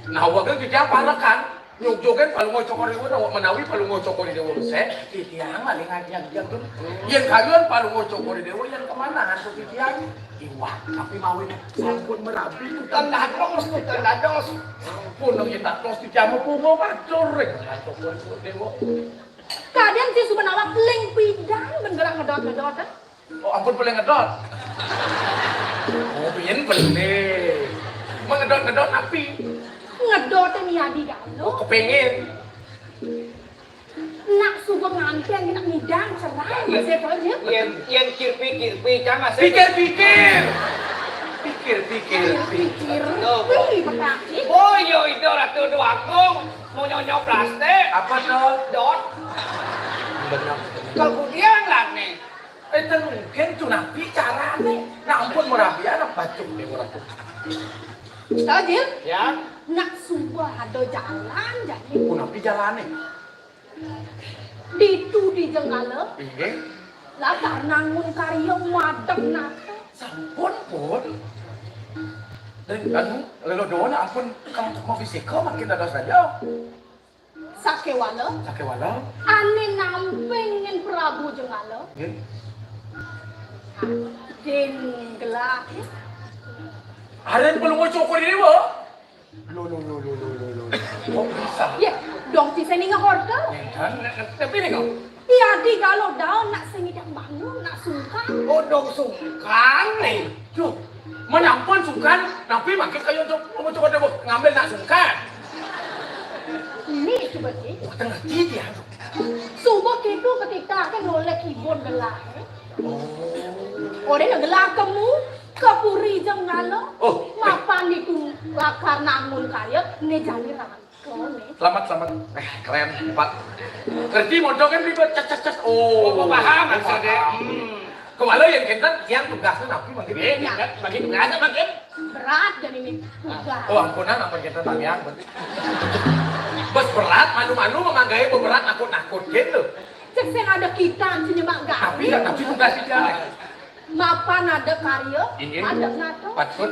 Nah, wakil kita apa kan? Nyujogen palungo cokor dewa na menawi palungo cokor dewa se titiang maling yang tuh. Yang kalian palungo cokor dewa yang kemana hantu titiang? Iwak tapi mawin sampun merabi Tendados. pun nang yetak tos titiang pungo macor rek cokor dewa. Kadang sih sebenarnya leng pidang bergerak ngedot Oh ampun boleh ngedot. Oh biyen boleh. Mengedot api. ngedot ini adi galuk Kepengen. nak subuh nganteng nak midang cerai masih aja Yen kirpi kan masih. Pikir. pikir Tuh, wih petaki Boyo itu ratu duakung mau nyonyok plastik. Apa tuh? Dot. Kemudian lah nih. Itu mungkin tuh nabi caranya. Nah ampun merabi anak bacuk deh orang tuh. Tajil Ya. nak subuh ada jalan jadi Pun nabi jalannya. ditu di jenggala Iya. lah karena ngun karya madem nate Sampun pun. Dan lalu doa ampun kamu mau fisikal makin ada saja. sakewala Sakit walau. ane nampengin Prabu jenggala Iya. den gelak Ada yang belum mau cokor ini wo. Lo. Kok bisa? ya dong si seni ngehorkel Kan? Tapi nih kau. iya di kalau daun nak seni dan bangun nak sungkan Oh dong sungkan nih. Tuh. Menampun sungkan, tapi makin kayu untuk mau cokor dia ngambil nak sungkan. ini seperti Wah tengah dia. subuh itu ketika kan oleh kibon gelak oleh gelak kamu kapuri jenggala Oh. mapan itu lakar namun kaya ne jali rangkol ne Selamat. Keren, Pak. Kerja modal kan ribet cas. Oh, Paham maksudnya. Kemarin yang kita yang tugasnya napi makin. Bagi tugasnya makin. berat jadi ini tugas Oh ampunan apa kita tanyang berarti. Bos berat, malu-malu memanggai berat nakut gitu. cek sen ada kita senyemak Tapi gawe tapi tugas dia. mapan ada karya Ini. ada nato Patut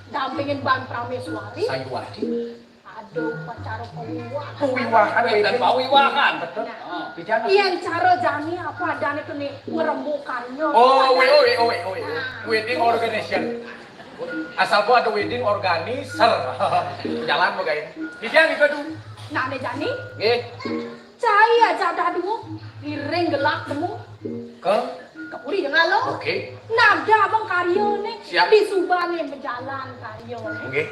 dampingin ban prameswari saya wadi. ada upacara pewiwahan Pewiwahan Dan pawiwahan. betul. Oh. Bicara. iya cara jani apa dan itu nih ngerembukannya Oh, we, ini organization. Asal gua ada wedding organizer. Jalan mau gaya. Di tiang itu tuh. Nak deh Jani, Nggih. saya jadah dulu, piring gelap temu, Ke. kepuri dengan lo. Oke. Nada abang karyo nih, Siap. di Subang nih berjalan karyo nih. Nggih.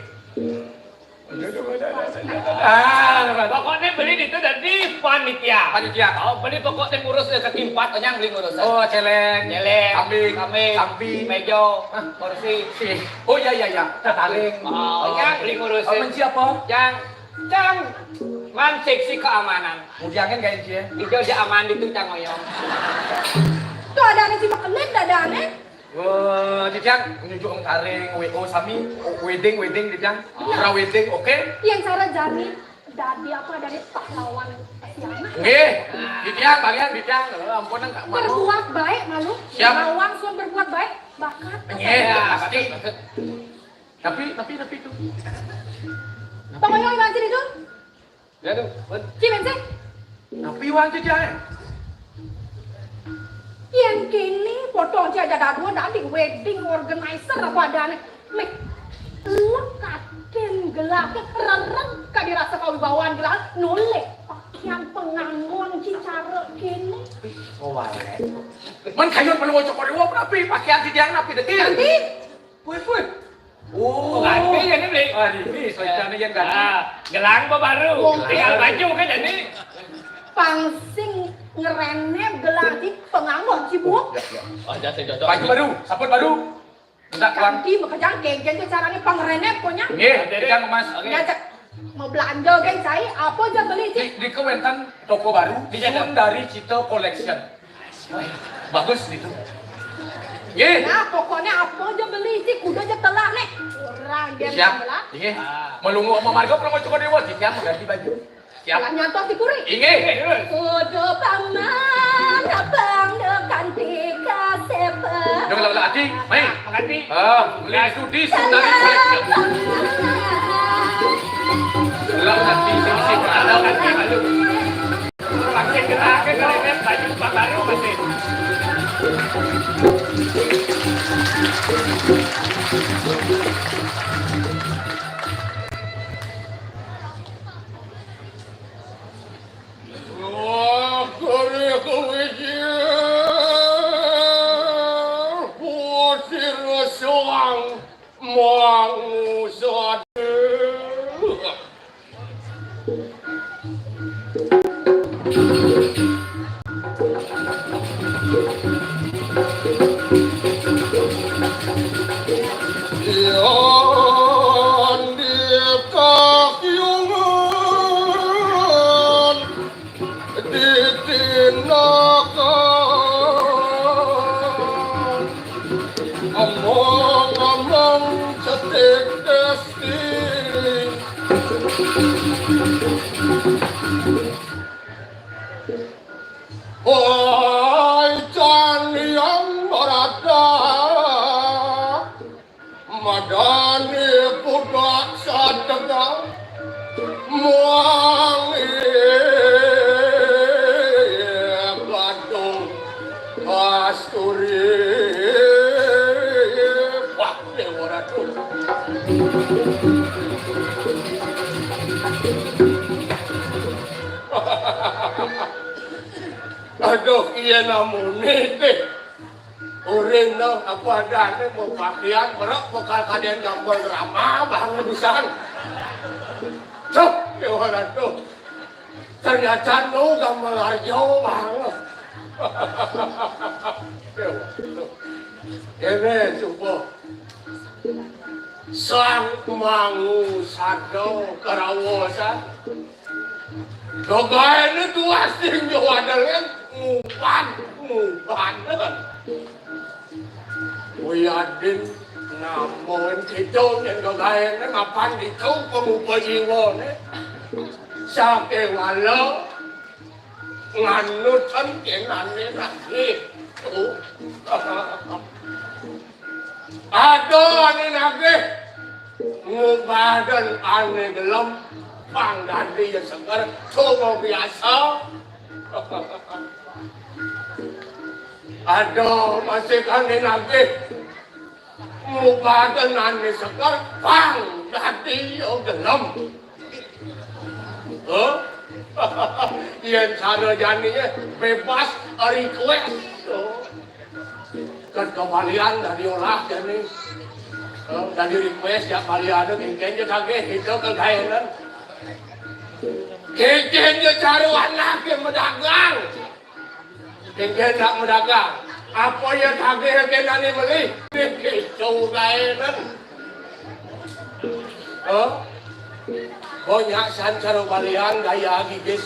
Pokoknya beli itu dari panitia. Panitia. Oh, beli pokoknya ngurus kaki 4 yang beli ngurus. Oh, celeng. Jelek, Kambing. kambing, mejo, kursi. Oh iya. Taring. Oh, yang beli ngurus. Oh, menci apa? Yang man seksi keamanan. Mujangan gaya cie. Itu dia aman itu cang oyong. Tuh ada nih si makelin dada nih. Wah, di tiang menuju taring, WO sami, wedding di tiang. Pra wedding, oke? Yang cara Jani, dari apa dari pahlawan Asiana. Nggih. Di tiang bagian di tiang. Ampun enggak malu. Berbuat baik malu. Siap. Lawan suam berbuat baik, bakat. Nggih, pasti. Tapi itu. Bang Oyong iman sini tuh, Ya tuh, cimen sih. Tapi uang aja jangan. Yang kini foto aja ada dua dari wedding organizer apa ada nih. Mek lekatin gelap, rereng kan dirasa kewibawaan gelap, nolek pakaian pengangon cicara kini. Oh, wale. Man kayon peluang cokor tapi pakaian di tiang napi detil. Nanti Woi. Oh, ganti jadi beli. Ini soalnya yang ganti. Gelang baru. Tinggal baju kan jadi. pangsing ngerenep gelang di pengangon cibuk. Oh, jatuh cocok. Baju baru, saput baru. Enggak kuang. Ganti makajang geng-geng itu caranya pengrenep punya. Nggih, pegang Mas. Ngajak mau belanja geng saya apa aja beli sih. Di Kementan toko baru, dijaga dari Cito Collection. Bagus itu. Nggih. Nah pokoknya apa aja beli sih kuda aja telah nih. Orang dia Siap. belah. Nggih. Melungu sama Margo promo cukup dewa siap ganti baju. Siap. Telah nyantos di kuri. Nggih. Kudu paman abang dekan tiga sepa. Jangan lagi Adi, mai. Ganti. Beli studi dari Collection. Lah nanti sing ada ganti baju. Pakai gerak ke kalian baju baru masih. Aduh, iya namun nih, urin dong, aku ada nih mau pakaian, berak bakal kalian gambar drama, bang lebisan. Cok, gimana tuh? Ternyata lu gambar arjo bang. Ini coba. Sang mangu sado karawosan. Doga ini tuh asing jauh adalah ngupan. Wiyadin namun itu yang doga ini ngapan itu pemupajiwa ini. Sake walau nganut kenane lagi. Aduh ane lagi. Ngubadan ane gelem. Bang Dandi yang segar, cuma biasa. Aduh, masih kangen lagi. Mubadanan ni segar pang dati o dalam. Yan cara janinya bebas request. Kan kembalian dari olah jani. Dari request ya kalian kengken je kage itu kegairan. Kengken je cari anak yang mendagang. Kengken nak mendagang. Apa yang kage kengken ni beli? Itu gairan. Banyak sancara kalian gaya gigis.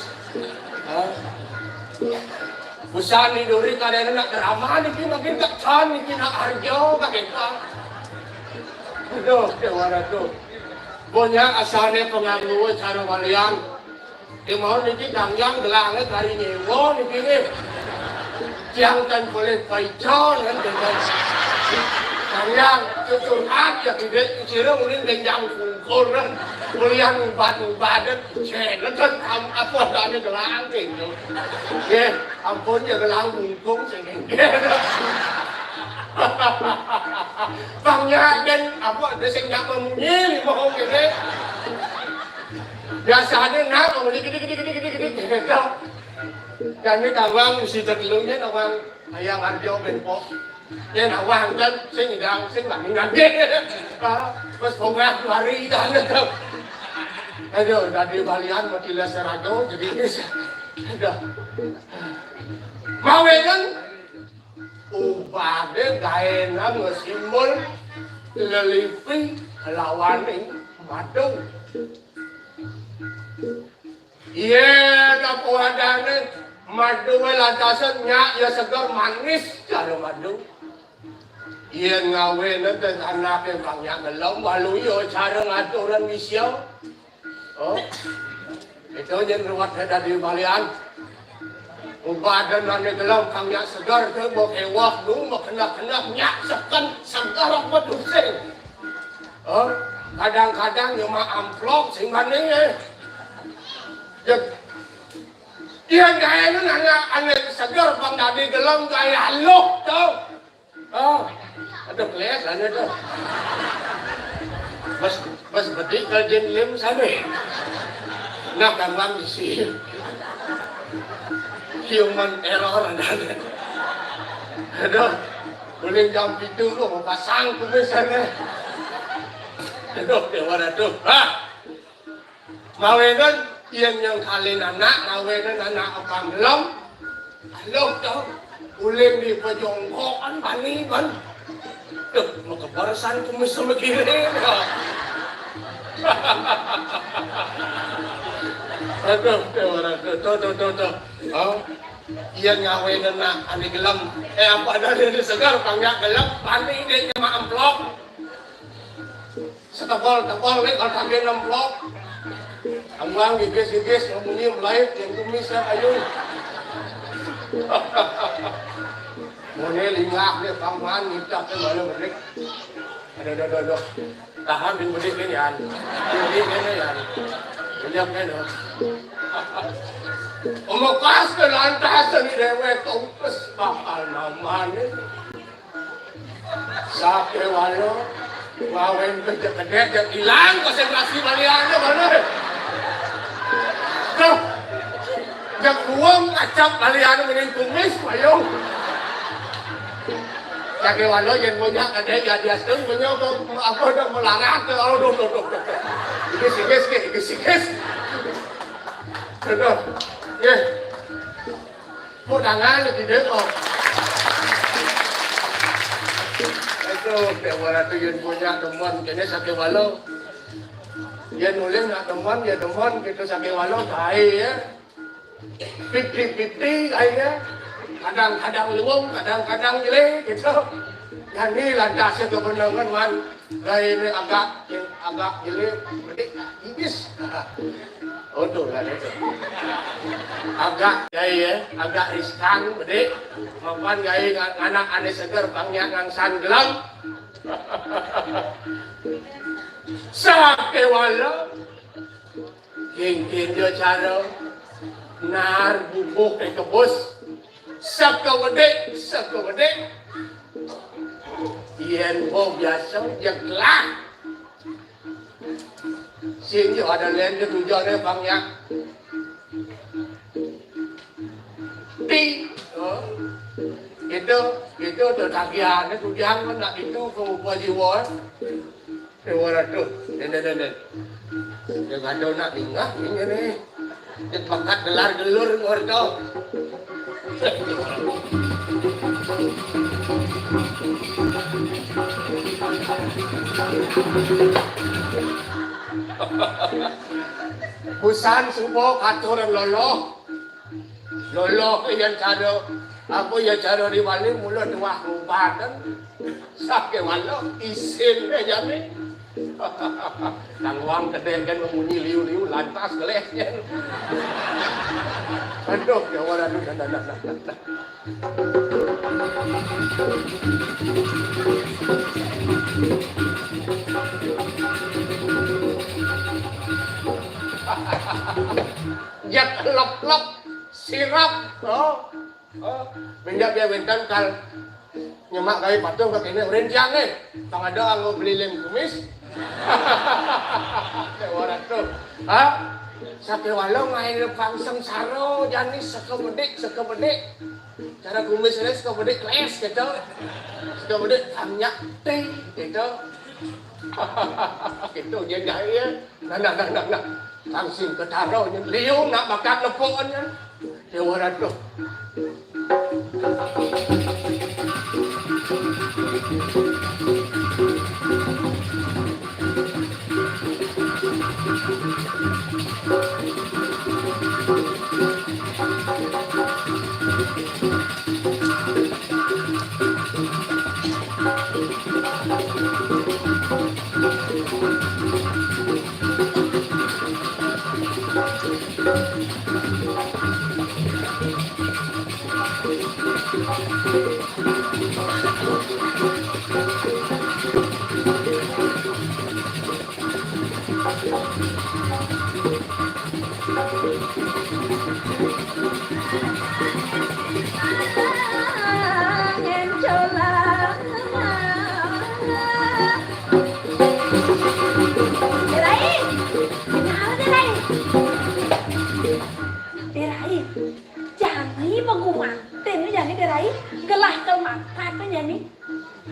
Busan ni duri kadang nak drama ni makin tak can ni nak harjo kakek. Aduh, dewa tu. Banyak asalnya pengaruh cara kalian. Yang mau ni jangan gelang kali ni, wo ni kini. Jangan boleh payah kan dengan. Jangan curhat ya tidak cerita mungkin dengan fungkul kan. Kalian badan cendera kan apa dah ni gelang gitu. Ya, ampun ya gelang fungkul sehingga. Banyak dan apa ada sing nak memunyi mohon gitu. Biasanya nak memunyi gitu. Dan ni kawang mesti terlunya kawang ayang arjo benpok. Dia nak wang kan sing hidang sing bang ngaji. Pas pongah lari dah tu. Aduh, dari balian mati lasarajo jadi dah. Mau kan ubah dia gaya nama simbol lelipi lawan ini madu. Iya, apa adanya madu lantasan nyak ya segar manis cara madu. Iya ngawe nanti anaknya banyak gelom walau yo cara ngaturan misiau. Oh, itu yang ruwet dari balian. Badan mana gelam kangnya segar tu bok ewak dulu bok kena nyak sekan segar apa dusing. Kadang-kadang yang mah amplop sing mana ya. Dia gaya ni ane segar bang dari gelam gaya haluk tu. Ada kelas ada tu. Bas betik kajian lim sana. Nak gambar di sini. Human error ada. Aduh, boleh jam itu tu pasang tu misalnya. Aduh, dewa tu. Mawenan yang kalian anak, mawenan anak apa belum? Belum tu. Boleh di pejongkokan bani ban. Tuh, mau kebarasan tu mesti mikir. Aduh, dewa tu. Iya ngawe na ani gelam apa ada di segar pangyak gelam pani dia cuma amplop setapol ni kalau kagak amplop ambang gigis ngomongnya mulai yang tumis ayo mone lingak dia paman minta ke mana berik ada tahan bin berik ni yan lihat kan Umakas ke lantasan dewek umpes bakal naman sa kewalo wawen kedet yang hilang konsentrasi baliannya mana tuh yang buang acap baliannya mending kumis payung sa kewalo yang banyak kedet ya dia seteng banyak apa dah melarang ke aduh ikis Aduh, ya, mau tangan tidak kok. Itu dewa tu yang punya teman, kini sakit walau. Dia nulis nak teman, dia teman kita sakit walau baik ya. 50-50 kayaknya. Kadang-kadang luang, kadang-kadang jelek gitu. Yang ni lantasnya kebenaran man. Gaya ini agak jelek, bedik, gigis. Betul lah itu. Agak gaya, agak riskan, bedik. Mapan gaya anak ane seger bangnya ngangsan gelam. Sake wala. King dia cara nar bubuk ke kebus. Sake bedik. Yen mo biasa jeglah. Sini ada lain ke tujuannya bang ya. Itu tuh tagihannya tujuan kan nak itu kau jiwa. Jiwa tu, den. Jangan ada nak tinggal ini nih. Cepat gelar gelur ordo. Busan semua katuran lolo yang cara apa ya cara di wali mula dua rubahan sakit walo isin aja nih tangwang kedai kan memunyi liu lantas kelesnya aduh ya waduh dah. Jak lop sirap minyak dia bentan kal nyemak kali patung ke kene renjang tang ada anggo beli lem kumis orang tu sampai walau main pang sengsara janis sekebedik cara kumis ini sekebedik kles gitu sekebedik banyak teh gitu gitu dia jaya nah langsung ke taro liu nak bakat lepokannya dia orang tu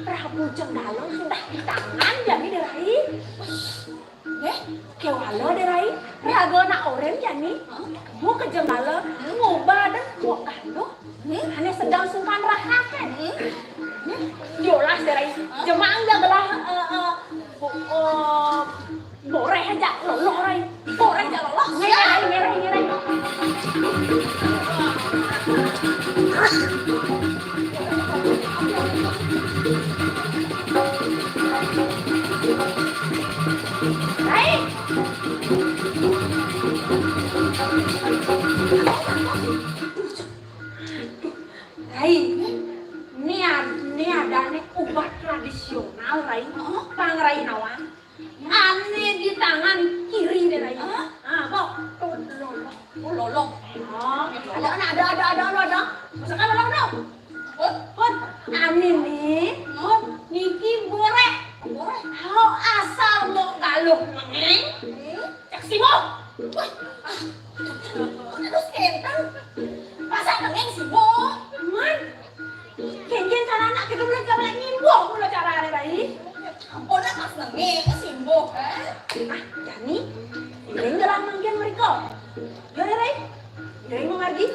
Prabu Jenggalo sudah di tangan jadi derai. Kewalo derai. Rago na oren jadi. Mau ke Jenggalo ngubah dan mau kado. Hanya sedang sumpan rahakan. Jolas derai. Jemang jagalah boreh aja loloh rai. Boreh aja loloh. Ngerai. Rai, ini ada obat tradisional Rai, Bang Rai nawan. Ane di tangan kiri deh Rai. Kok lolong. Ada. Masakan lolong dong. Ane nih, niki borek. Halo asal mau galuh neng, cek sibuk. Terus kentang, pasang neng sibuk. Man, kenjen cara anak kita belum coba nyimbuk mula cara ada bayi. Udah pas neng sibuk. Jadi, ini dalam manggian mereka. Rai, mau pergi?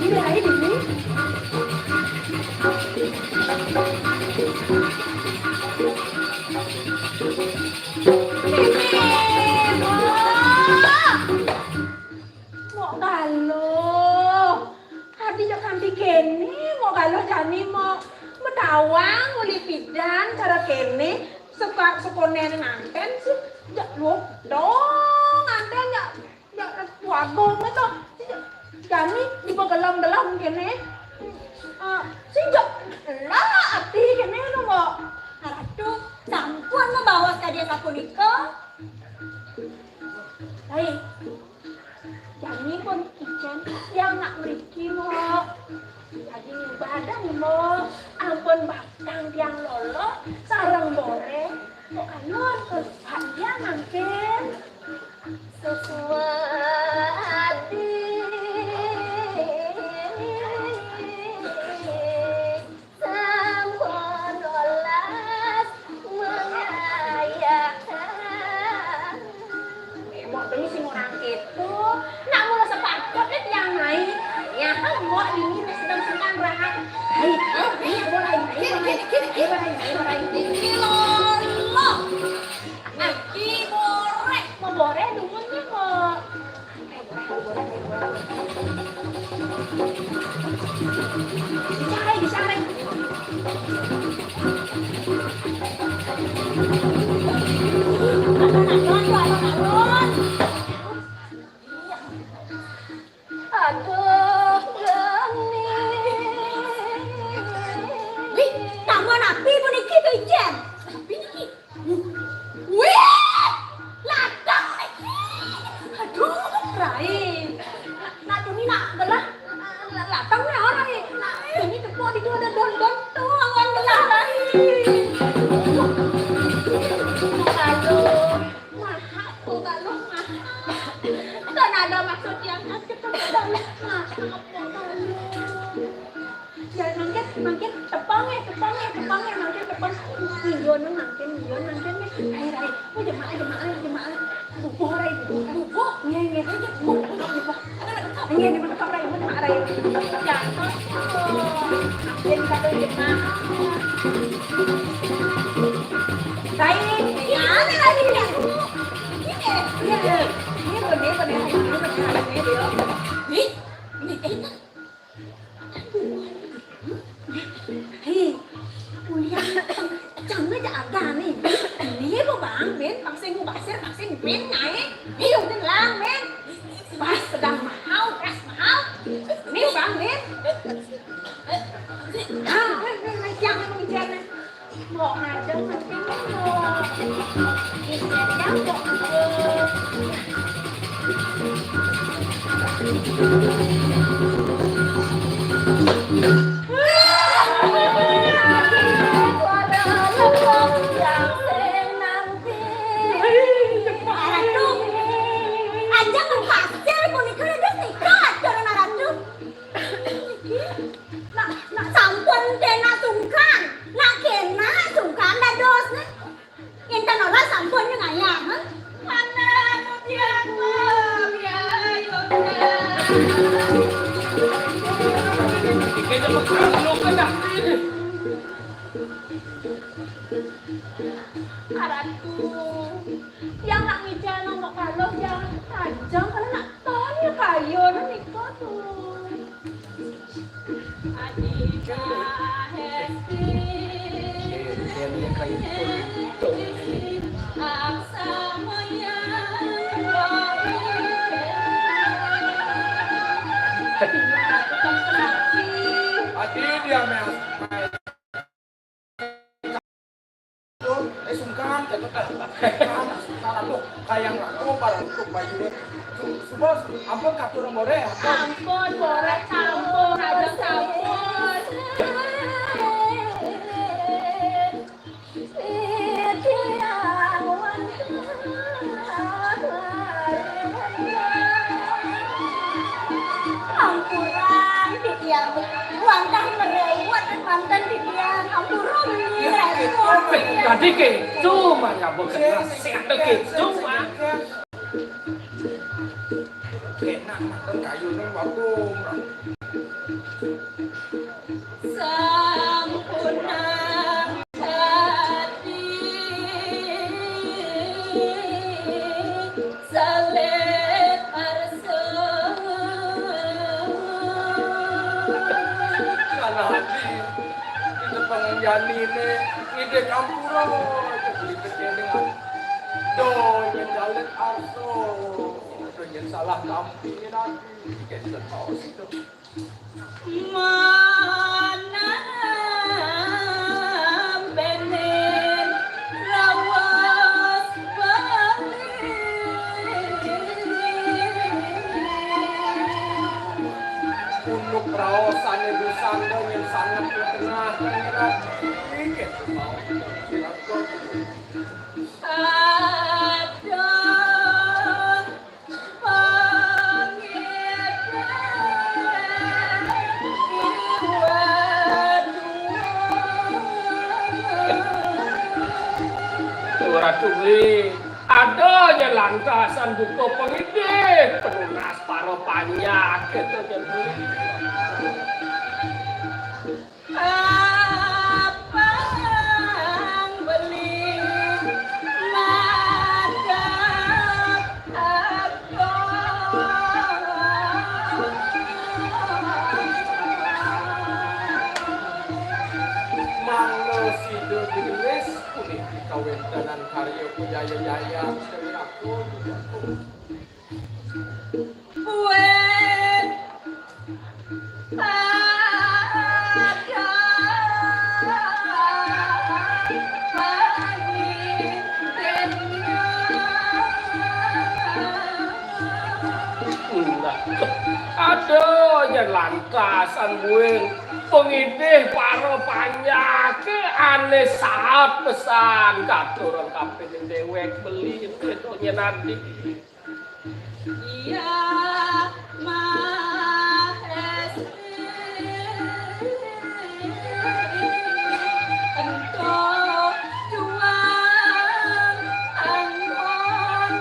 Ini Rai dulu. Mau galuh. Hadi jangan dikene, mau galuh jani mau betawang, mau lipidan cara kene, sekone nganten sih. Ya lu dong, nganten ya wagong itu. Jani di dalam kene. Sejak lah ati kene no mo. Aduh, sampun mo bawas ka dia sapunika. Hai. Jani pun Cen, yang nak meriki mo. Lagi ibadah nih mo. Ampun batang tiang lolo, sarang bore. Kok kanon ke dia mangkin. Sesuatu sampun olas mengayahkan. Mau beli si orang itu, nak mula sepakot yang naik. Ya kan mau ini sedang senang rahat. Hai, boleh. Aki borek, mau borek dumunnya kok. Disarai. Alon. Aduh, geni. Wih, nama napi pun iki tuh Jen. Napi iki. Wih, ladang iki. Aduh, Rai. Nak demi nak gelah. Ladang ni orang ni. Nak demi tepuk di ada don tu awan gelah Rai. Aduh, mahal tu kalau mahal. Kan ada maksud yang kita dalam mahal. Jangan mangkin tepangnya mangkin tepang milyon mangkin hai oh jemaah bubuh rai bubuh nge ini betul rai benar rai jangan jadi kado jemaah rai ini lagi ini hei, kuliah chẳng mấy chả cả này, lý của bạn bên, bằng sinh bên này, hiểu nên lang bên, bas sedang mahal, ini bang bên, jangan mengejar nih, mau ada mungkin mau, ini ada yang nak ngijan mau kalau yang tajam kalau nak tanya kayu nanti kau tu. Adika hesti, aksa maya. Hati dia mel. Sungkan, salah tuh kayak aku paling untuk baju semua ampun katur bore. Ampun bore, campur aja campur. Ampuran didiam, wantah merewat mantan didiam, ampuran ini. Tadi ke cuma nggak bekerja, siapa ke cuma. Enak mantan kayu nang bakum. Sampunang hati salet arsa. Karena hati itu pengenjani ini ide campur jadi kecil dengan doi menjalit arso dengan salah kampingnya nanti kita tahu situ Mana benen rawas balik Unuk raosan ibu sanda yang sangat berkenah dan mikir mau. Ratu beli ada aja lantasan buku pengidih penunas paro panjang gitu aja beli Abang beli madak aku. Manglo sido digelis kuning kawentanan karya jaya-jaya dari aku. Buat ada aja lantasan bueng pengidih paro panjang ke aneh saat pesan katurun kapten dewek beli itu nanti Iya Mahestri engkau juang angkon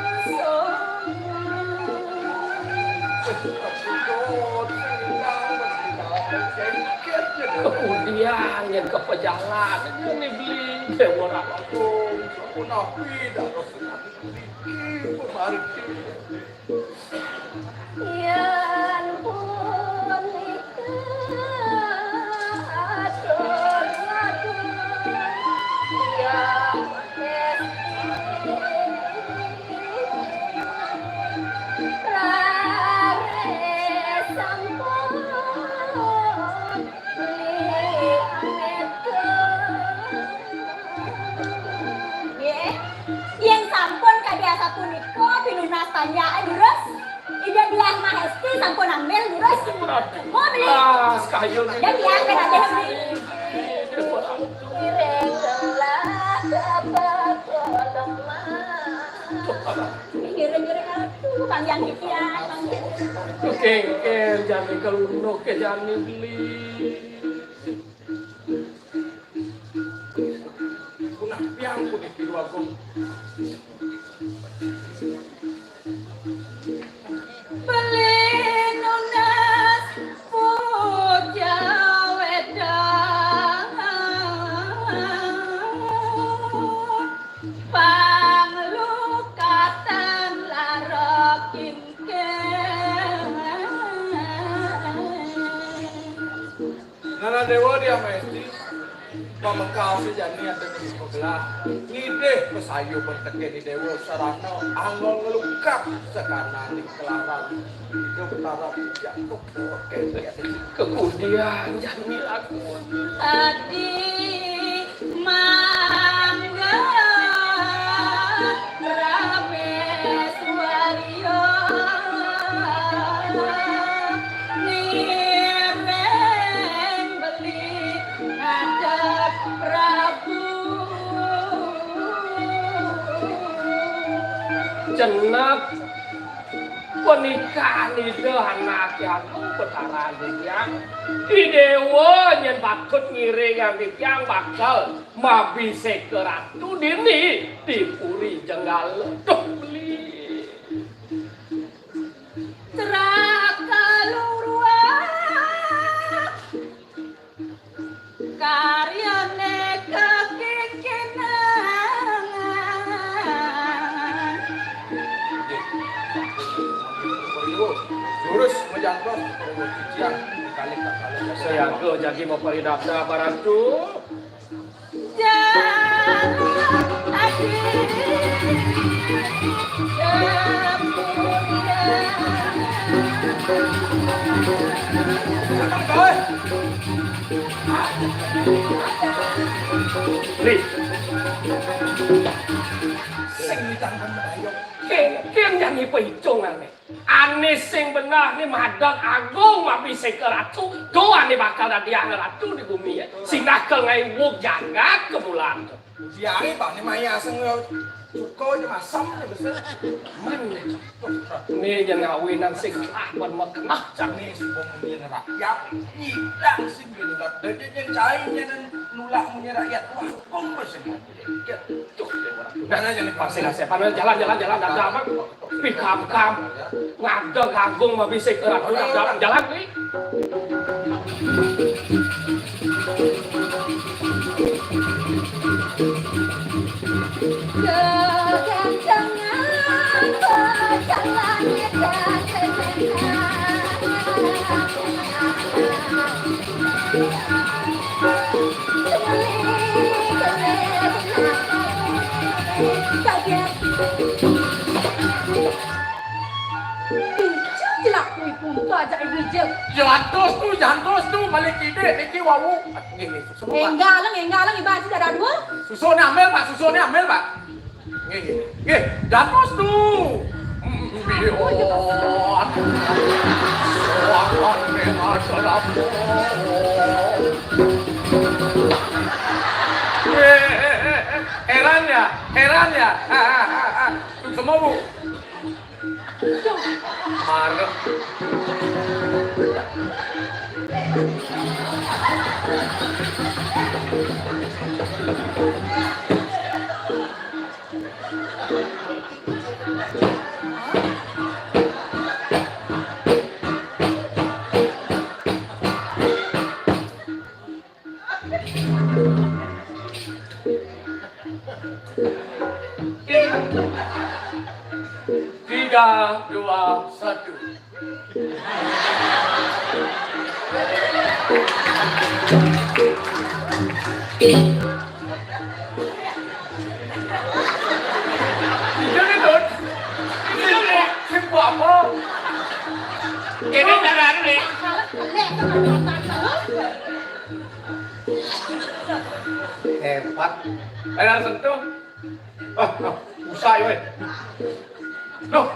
kemudian yang ke pejalan ini beli orang langsung Nabi dan Rasulullah memari Yan pun yang sampun kadiasa punika pinunas tanyaan terus ida bilang Mahesti sampun ambil terus mau beli sekayun dan yang kena deh Ireng telah dapat tolong Ireng aduh panjang kikian oke jani kelunuk ke jani beli punah piang kuning di dua gong. beli nunas puja wedang panglukatan larok ingkang Nana Dewa dia Mahesti pamengkau sejani ada di sebelah ngideh pesayu berteke di Dewa sarana angol ngelukap sekanan di kelaran itu betara jatuh kemudian jani aku adi mangga Rameswario nireng beli hadap Prabu jenap pernikahan itu anak yang betara dia di dewa yang bakut ngiring yang yang bakal mabise ke ratu dini dipuri jenggal tuh beli Traka luruan karyane kekikinan jurus menjangkau cician kali kali saya ke jadi mau peridapna baratu jangan adi Li sing mitangkan medayok. Keng nyanyi pehicungan nih. Ane sing benar nih madan agung mapi sing ke ratu. Do ane bakal dadi ratu di bumi ya. Sing nakal ngai wuk jagat kebulan. Siari Pak ni maya sing cuko aja masam ni besar. Man nih jangan ngawinan sing lawan makenah Cang ni si pemilihan rakyat. Tidak sing bilang. Dan yang cahaya dan nulak punya rakyat. Wah, kong bersih. Dan aja nih pasti lah siapa jalan dagang pikam ngadeg agung mapi sing ke ratu jalan nih. Kekencangan berjalannya dan kaget. Jelak kui pun aja ibu je. Jantos tu balik ide niki wawu. Nggih, susu. Enggak lang iba sih ada dua. Susunya ambil, Pak. Nggih, jantos tu. Bion. Soakan dengan salam. Heran ya. Semua Bu. Marah. Tiga, dua, satu. Jangan dud. Ini siapa apa? Ini cara ni. Hebat. Ada sentuh. Usai weh. Loh.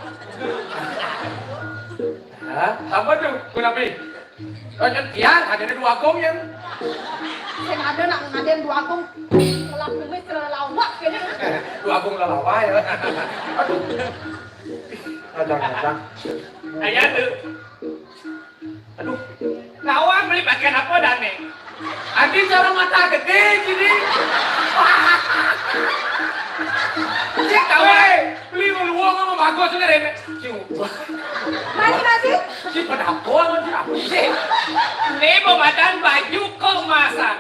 Apa tu, Kunapi? Kan tiang, ada dua gong yang. Saya ada nak ngaden dua akong kelap kumis terlawak kini. Dua gong lalawa ya. Aduh. Ajang. Ayah tu. Aduh. Lawan beli pakaian apa dah ni? Adi cara mata gede gini. Cik tahu beli meluang sama bagus sebenarnya. Masih. Si penapon apa sih? Ini pembadan baju keemasan.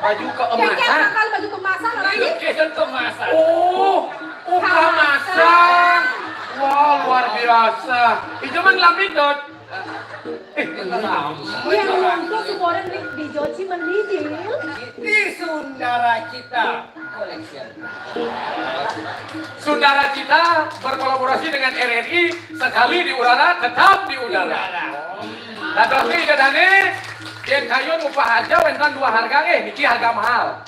Baju keemasan. Kayaknya bakal baju kemasan orang ini. Fashion keemasan. Oh, keemasan. Wah, luar biasa. Itu mah lamit dot. Yang untuk semua orang di Joci menidil. Di Sundara Cita Collection. Sundara Cita berkolaborasi dengan RRI, sekali di udara tetap di udara. Nah, tapi kadane yang kayu upah aja wentan dua harga niki harga mahal.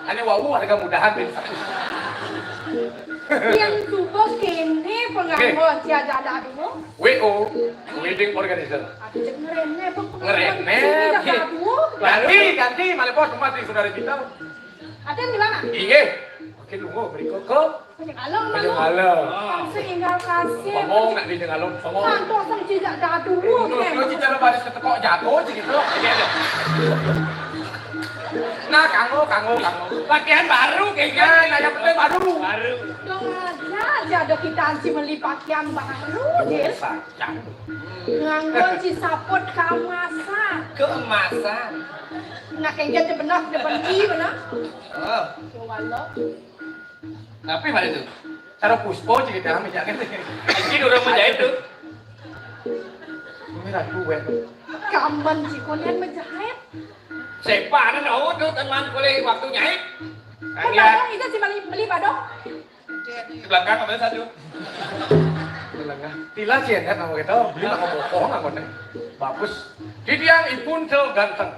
Ini wawu harga mudahan ben. Yang tubuh kini pengangguran siaga ada dulu. WO, Wedding Organizer. Ngerenep. Ganti malah bos tempat di Sundara Cita. Ada yang di mana? Iya. Oke, lungo berikut ke. Along Malam. Sehingga kasih. Ngomong nak di Along ngomong. Kantor sang tidak ada dulu. Lu cara baris ketekok jatuh aja gitu. Nah, kanggo. Pakaian baru kayaknya, nah yang penting baru. Dong aja ada kita anci beli pakaian baru, Jil. Nganggon si sapot keemasan. Keemasan. Nak kengket benar, depan i benar. Oh. Coba Tapi mana itu? Cara puspo aja kita ambil jangan. Ini orang menjahit tuh. Ini ratu weh. Kaman si kalian menjahit. Siapa ada tahu tuh teman boleh waktu nyahit. Kan badong itu si beli badong. Di belakang ambil satu. Tila ciendet nama kita, beli nak ngomong aku nih. Bagus. Jadi yang ipun tuh ganteng.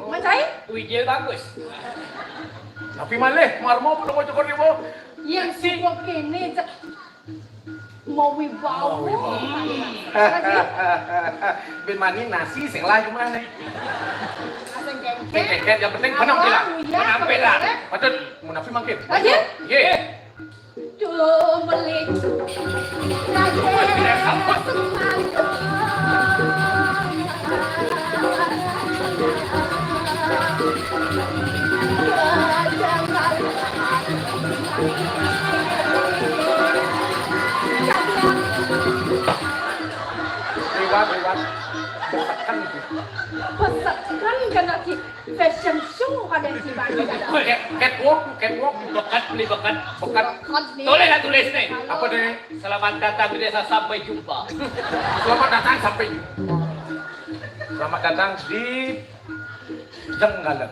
Menjahit? Wijil bagus. Tapi malih, marmo belum mau cukur ibu. Yang sibuk kini mau wibawa. Bên mà ni nasi sing lai cuma nih. Asing kengkek. Keket yang penting penampilan. Iya, Penampilan. bener. Patut munafik makin. Aja. Ye. Tuh melik. Raja semangka. Lewat. Besarkan gitu. Pesatkan kena ki fashion show ada di baju ada. Catwalk. Bekat beli bekat. Bekat. Tulis nih. Apa deh? Selamat datang di desa sampai jumpa. Selamat datang sampai. Selamat datang di Jenggalek.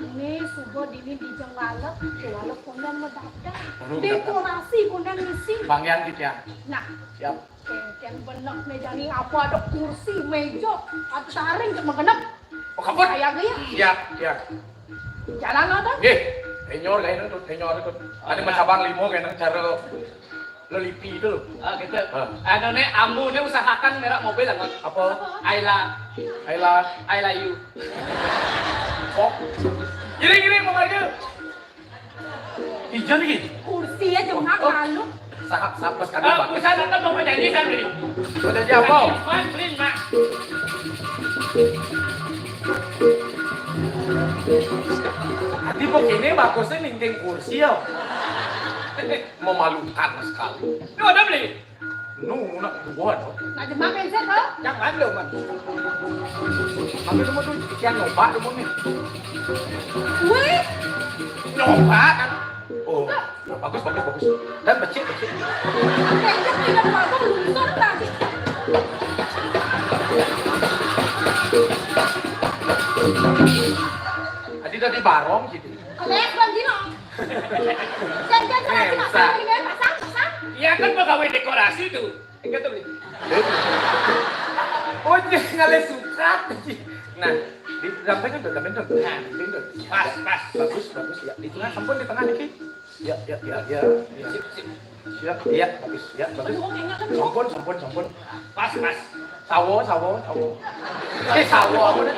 Ini subuh dini di Jenggalek, Jenggalek kondan mendadak. Dekorasi kondan ngisi. Bang Yan gitu ya. Nah, Siap. kengkeng benek meja ni apa ada kursi, meja, atau taring cuma genep. Oh, kapot. Kayak gaya. Siap. Jalan ada. Tenyor kayak itu. Ada macam limo kayak cara lelipi itu loh. Ah gitu. Ano nih, ambu nih usahakan merek mobil lah. Apa? I like you. Oh. Gini mau aja. Ijan lagi. Kursi aja ngalu. Sahap sekali Ah, Pak. usaha datang mau janji kan beli. Udah siapa? Mas, beli mak. Hati begini bagusnya linting kursi ya. Memalukan sekali. Lu ada beli? Nak buat. Nah, jemaah pensel kau. Yang mana lu, Mas? Tapi cuma tuh yang nyoba cuma nih. Wih, Nyoba kan. Oh, bagus. Dan becik. kayaknya tidak apa-apa lulusan tadi. Tadi tadi barong gitu. Kelek lagi no. Jangan pasang. Iya kan pegawai dekorasi tuh. Enggak tuh beli. Oh, jangan suka. Nah, di dampingnya tuh. Nah, tinggal. Pas. Bagus ya. Di tengah, sampun di tengah dikit. Ya. Sip. Siap. Ya, bagus. Sampun. Pas. Sawo. Sawo apa nih?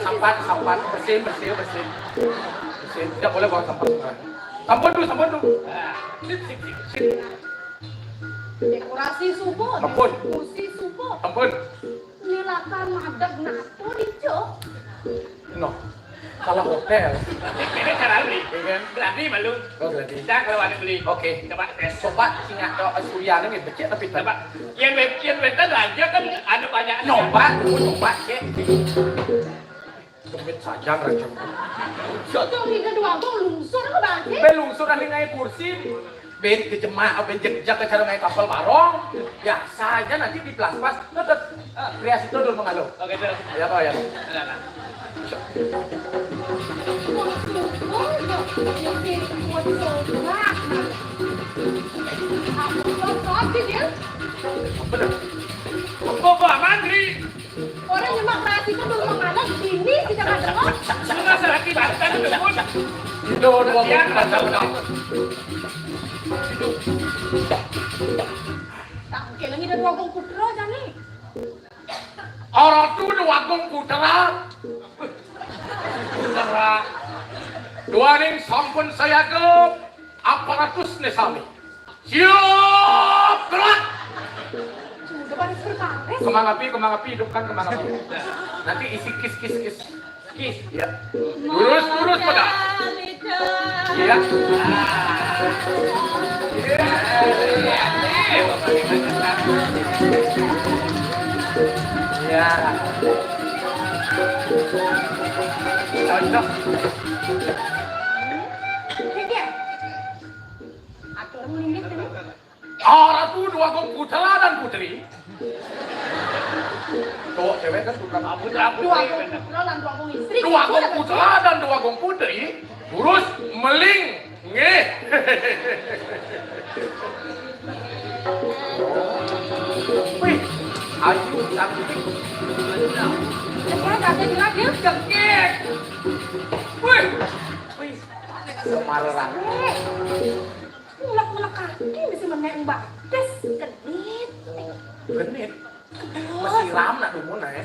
Sampan. Bersin. Tidak boleh bawa sampah. Sampun tuh. Ah, sip. Dekorasi subuh. Ampun. Kursi subuh. Sampun. Nilakan madeg nato dijo. No. Salah hotel. Ini cara beli. Iya kan? Berani malu. Oh, berarti. Kita kalau ada beli. Oke. Coba tes. Coba singa Surya ini becek tapi Coba. Yang wetan aja kan ada banyak. nyoba ya. Demit saja racun. Tuh di kedua gua lungsur ke bangke. Belungsur nanti ngai kursi. Ben kejemaah, ben jejak ke cara ngai kapal barong. Biasa aja nanti di pelas-pelas. Tetap kreasi itu dulu mengalu. Oke, terus. Ya Pak ya. Nah. Bener. Bapak Mandri. Orang nyemak nasi kan belum mengalah gini tidak ada kok. Enggak salah kibatan itu pun. Itu dua Ya, bulan. Tak mungkin lagi dari Wagong Putra jani. Orang tuh Wagong Putra. Dua ning sampun saya ke aparatus nesami. Siap gerak. Sudah pada perkara. Kemang api hidupkan kemang api. Nanti isi kis. Ya. Lurus pada. Ya. Ya. Cocok. Kek. Atur melingkit ini. Ratu dua putra dan putri. Cowok cewek kan bukan Putra Dua putri. Wagong Putra dan dua Wagong istri. dua putra dan dua putri. Urus meling nge. Wih, ayu cantik. Sekarang ada lagi. Cekik. Wih, Semarang. Mulak-mulak kaki mesti meneng bates genit. Genit. Masih ram nak dumun ya.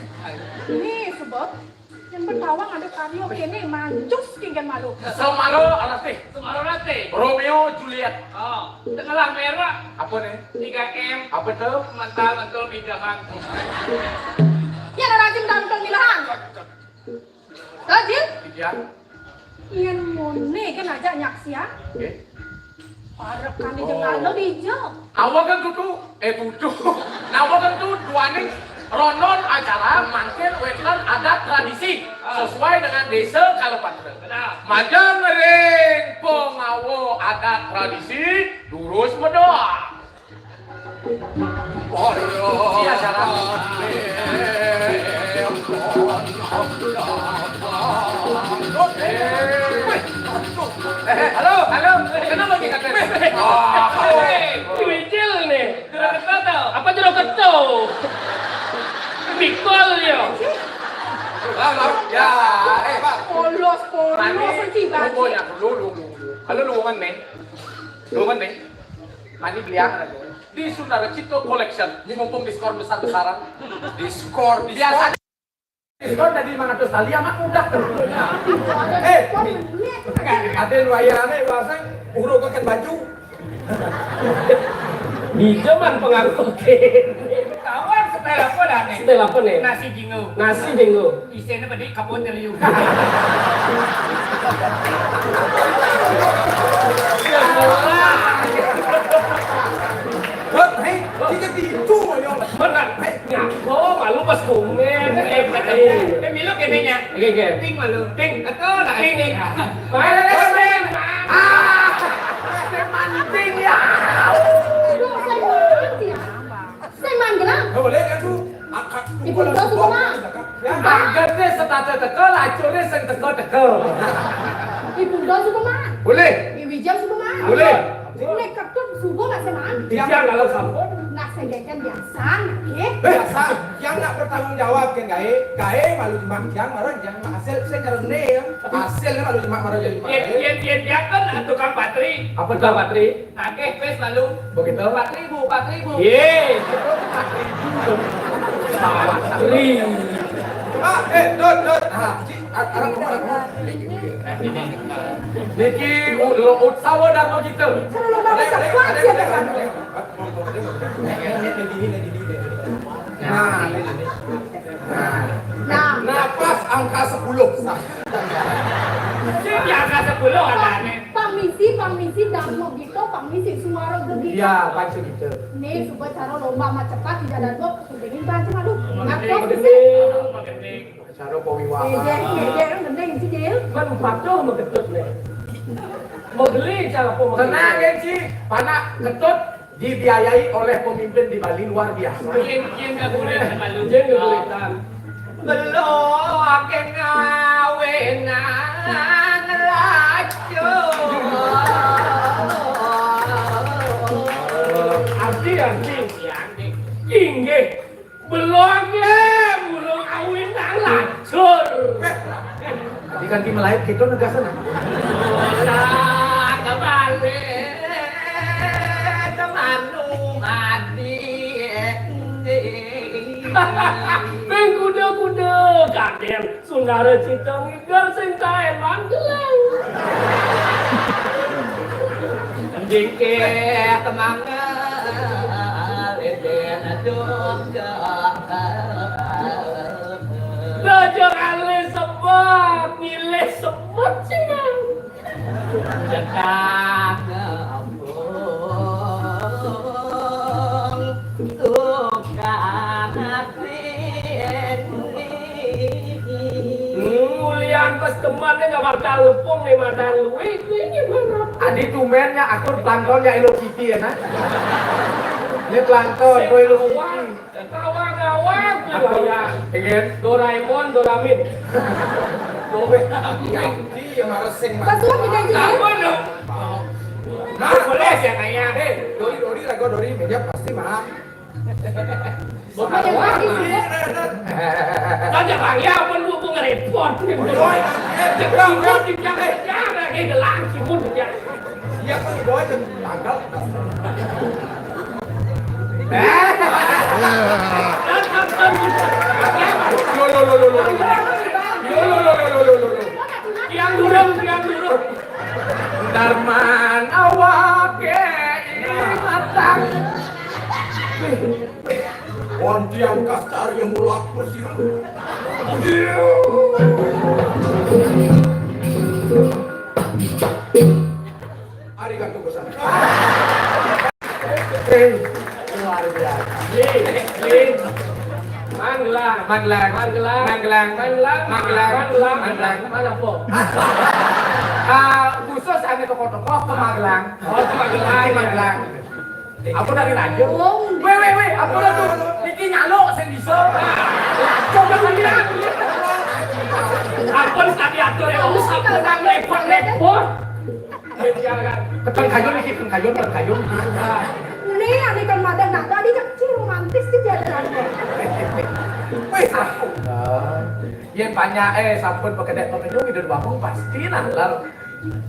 Nih sebab yang bertawang ada karaoke nih mancus tinggal malu. Semaro alatih. Semaro nanti. Romeo Juliet. Oh, tengah merah. Apa nih? 3M. Apa tuh? Mantul pindahan. Ya ada rajin tampil milahan. Rajin? Iya. Ian mone kan aja nyaksian. Oke. Parep kan dijengal lo dijok. Awak kan tuh, butuh. Nah, awak kan tuh duaning ronon acara mangkin wetan adat tradisi sesuai dengan desa Kalopatre. Majang ngering pengawo adat tradisi durus medoa. Iya cara. Halo, kenapa kita Cuicil nih, jeruk keto. Apa jeruk keto? Mikol yo. Ya, Pak. Polos senci banget. Pokoknya lu. Kalau lu kan nih. Mani beliang ada di Sundara Cito Collection. Ini mumpung diskon besar-besaran. Diskon. Biasa diskon dari 500 kali amat udah. Ada wayarannya bahasa urut pakai baju. Di zaman pengaruh Kawan setel apa dah nih? setel apa nih? Nasi jingo. Nasi bingo. Isinya pada kapon dari you. Hei, kita itu yo. Benar. Ngako malu pas kumen. Milo kenenya. Oke. Ting malu. Ting. Atau lah Ting nih. Manting ya. Saya manggelang. Boleh kan tuh? Akak Ibu udah suka mah. Angkatnya setata teko, lacurnya sing teko. Ibu udah suka mah. Boleh. Ibu jam suka mah. Boleh. Boleh ketut subuh nggak seman. Dia kalau sampun. Nggak sejajan biasa, oke? Biasa, yang nggak bertanggung jawab kan gae malu cuma yang marah yang hasil saya karena hasilnya malu cuma marah jadi Dia kan tukang patri. Apa tuh Patri? Oke, pes malu. Begitu. 4.000. Ye. Patri. Don, orang Niki utsawa dan mau gitu. Kalau lo mau cepat siapa kan? Nah, Napas angka 10. Dia angka 10 ada nih. Pamisi dan mau gitu, pamisi Sumarang begitu. Iya, pasti gitu. Nih, supaya cara lomba mah cepat tidak ada dok, kepengen baca malu. Ngaku sih. Gending. Cara pawiwaha. Dia kan gendeng sih Jil. Kan patuh mau ketut nih. Mau beli cara apa mau Tenang ya Ci, panak ketut dibiayai oleh pemimpin di Bali luar biasa. Yen nggak boleh malu. Jen kesulitan. Belum akan ngawenan racun. Arti. Inggih. Belum awin nang lacur. Di kan melahir gitu negasan. Kembali temanu mati. Peng kuda kadem Sundara Cita ngigel sing kae manggelang. Jingke kemana leden aduh Raja ale sebab milih semut sing. Jangan ngambung tukang hati. Mulian pas temannya nggak bakal lupung nih mata luwe ini berapa? Adi tumennya aku pelangtonnya Hello Kitty ya nah. Ini pelangton gue Hello Kitty. Kawan-kawan Aku ya. ingin Doraemon, Doramid. Yang marah sing Pasukan kita Jil. Apa dong? Boleh ya kayak. Dori lagu Dori meja pasti mah. Bukan Yang lagi sih. Tanya bang ya pun lu ngerepot. Jepang di jangan lagi gelang cimun ya. Iya kan boy tanggal. Yang durung. Darman awak matang. Ontiang kasar yang mulak mesir. Arigatou gozaimasu. Luar biasa. Lin. Manggelang. Mana po? Khusus ada toko-toko ke Magelang. Oh, ke Magelang. Aku dari Rajo. Weh, aku lah tuh. Iki nyalo saya bisa. Coba bilang. Apa tadi atur ya? Aku nang lepot. Ketan kayun. Ini yang ikan madang nah tadi kecil romantis di jalan. Weh, yang banyak sampun pekedek pekenyung hidup bapung pasti nalar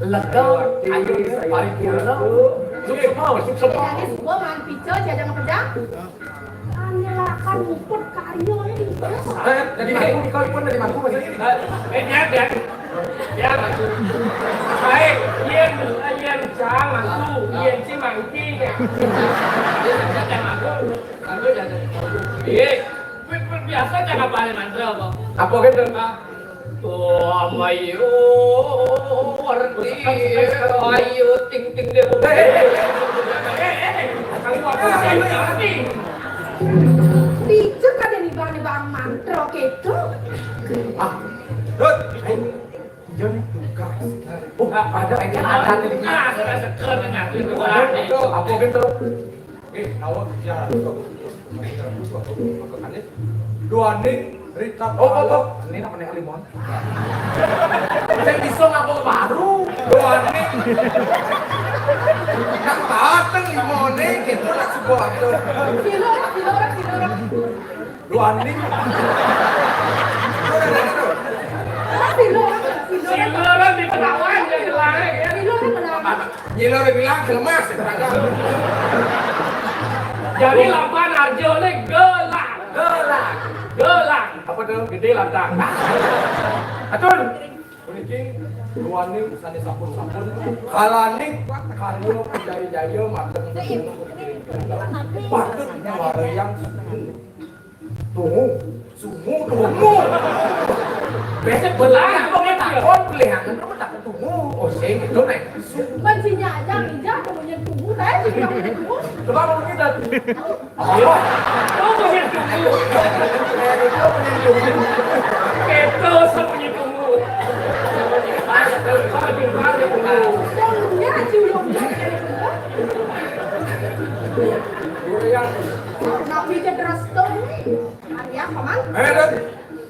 lega ayo paripurna. Suk semua. Jadi semua main pico jajan pedang. Nyalakan muput karyo ini. Jadi aku kau pun dari mampu masih ini. Ya, baik, yen jangan tuh, yen si mangki ya. Biasa jangan balik mantra apa? Apa gitu? Oh, mayu, warti, ayu, ting deh. Kamu apa sih? Pico kan ini bang mantra gitu. Dut. Jadi tugas. Ada ini ada di sini. Apa gitu? Awak bicara dua ning Rita. Oh. Ini namanya limon. Saya bisa ngapa baru. Dua ning. Nak datang limone gitu nak sebuah tu. Silo. Dua ning. Siluran di Petawan jadi lari ya. Nyilo bilang kelemas terangkan. Jadi lampan Arjo ini gelang. Apa tuh? Gede lantang. Atun. Puniki dua ning sane sampun. Kalaning Kayu jaya mateng. patut yang sungu. Besok belah kok takon pelihangan kamu takon tunggu. Oh, sing gitu nek. Kuncinya aja injak kemudian tunggu tadi tunggu. Coba mau kita. Itu sepunya tunggu. Tunggunya ciumnya. Nabi cedera stone nih. Arya paman. Dut.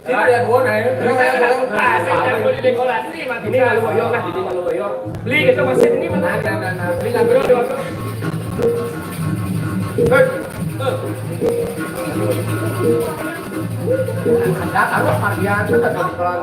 Sini ada dua nih. Saya boleh dekorasi mati ini malu boyong lah, jadi malu boyong. Beli gitu masih ini mana? Beli lagi bro. Ada taruh Marian itu tak pelan.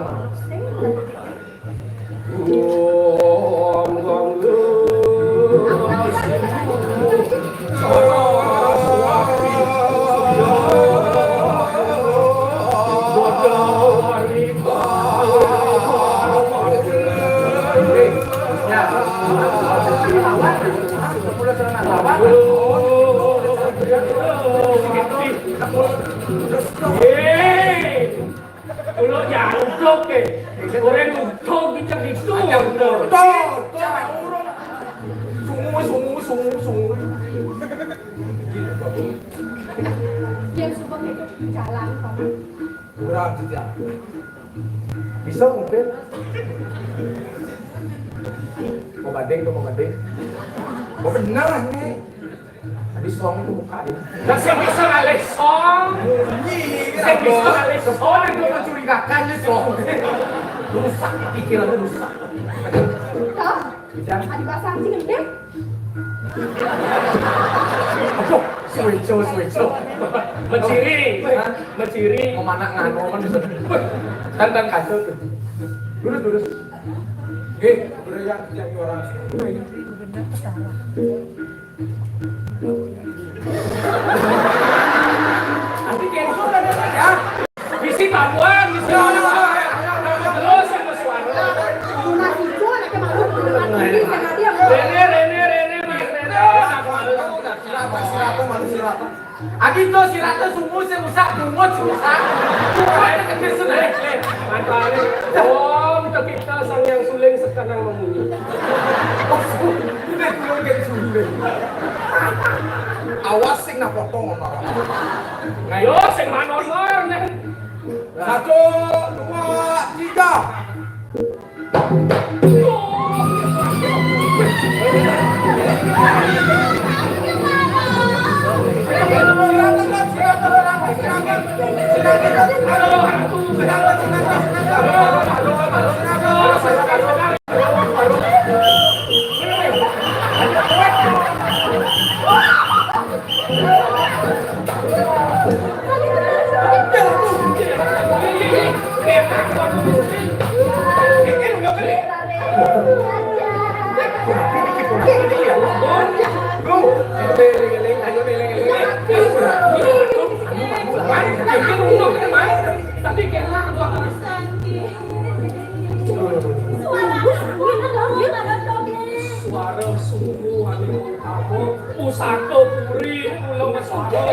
Ulo jangan utuk ke, goreng utuk kita gitu. Sungu. Yang suka itu jalan paman. Kurang tidak. Bisa mungkin. Mau banding. Mau benar nih. Tadi song itu muka dia. Masih bisa ngalih song. Saya bisa ngalih song. Itu mencurigakan nih song. Rusak pikirannya rusak. Tahu? Bicara. Ada bahasa anjing gede. Aduh, switcho. Menciri. Mau mana ngano man bisa. Kan kasut. Lurus. berian jadi orang. Nanti cancel ada ya. Misi Papuan, misi terus sama suara. Rene, Mas Rene. Silakan manusia. Agito silata sumu se usak bungot susah. Ada kecil sudah. Mantap. Om kita sang yang suling sekarang memunyi. Udah turun ke sulit. Awas sing nak potong orang. Ayo sing manor-manor nih. 1, 2, 3. Suara sungguh anu kamu pusaka puri pulau suara.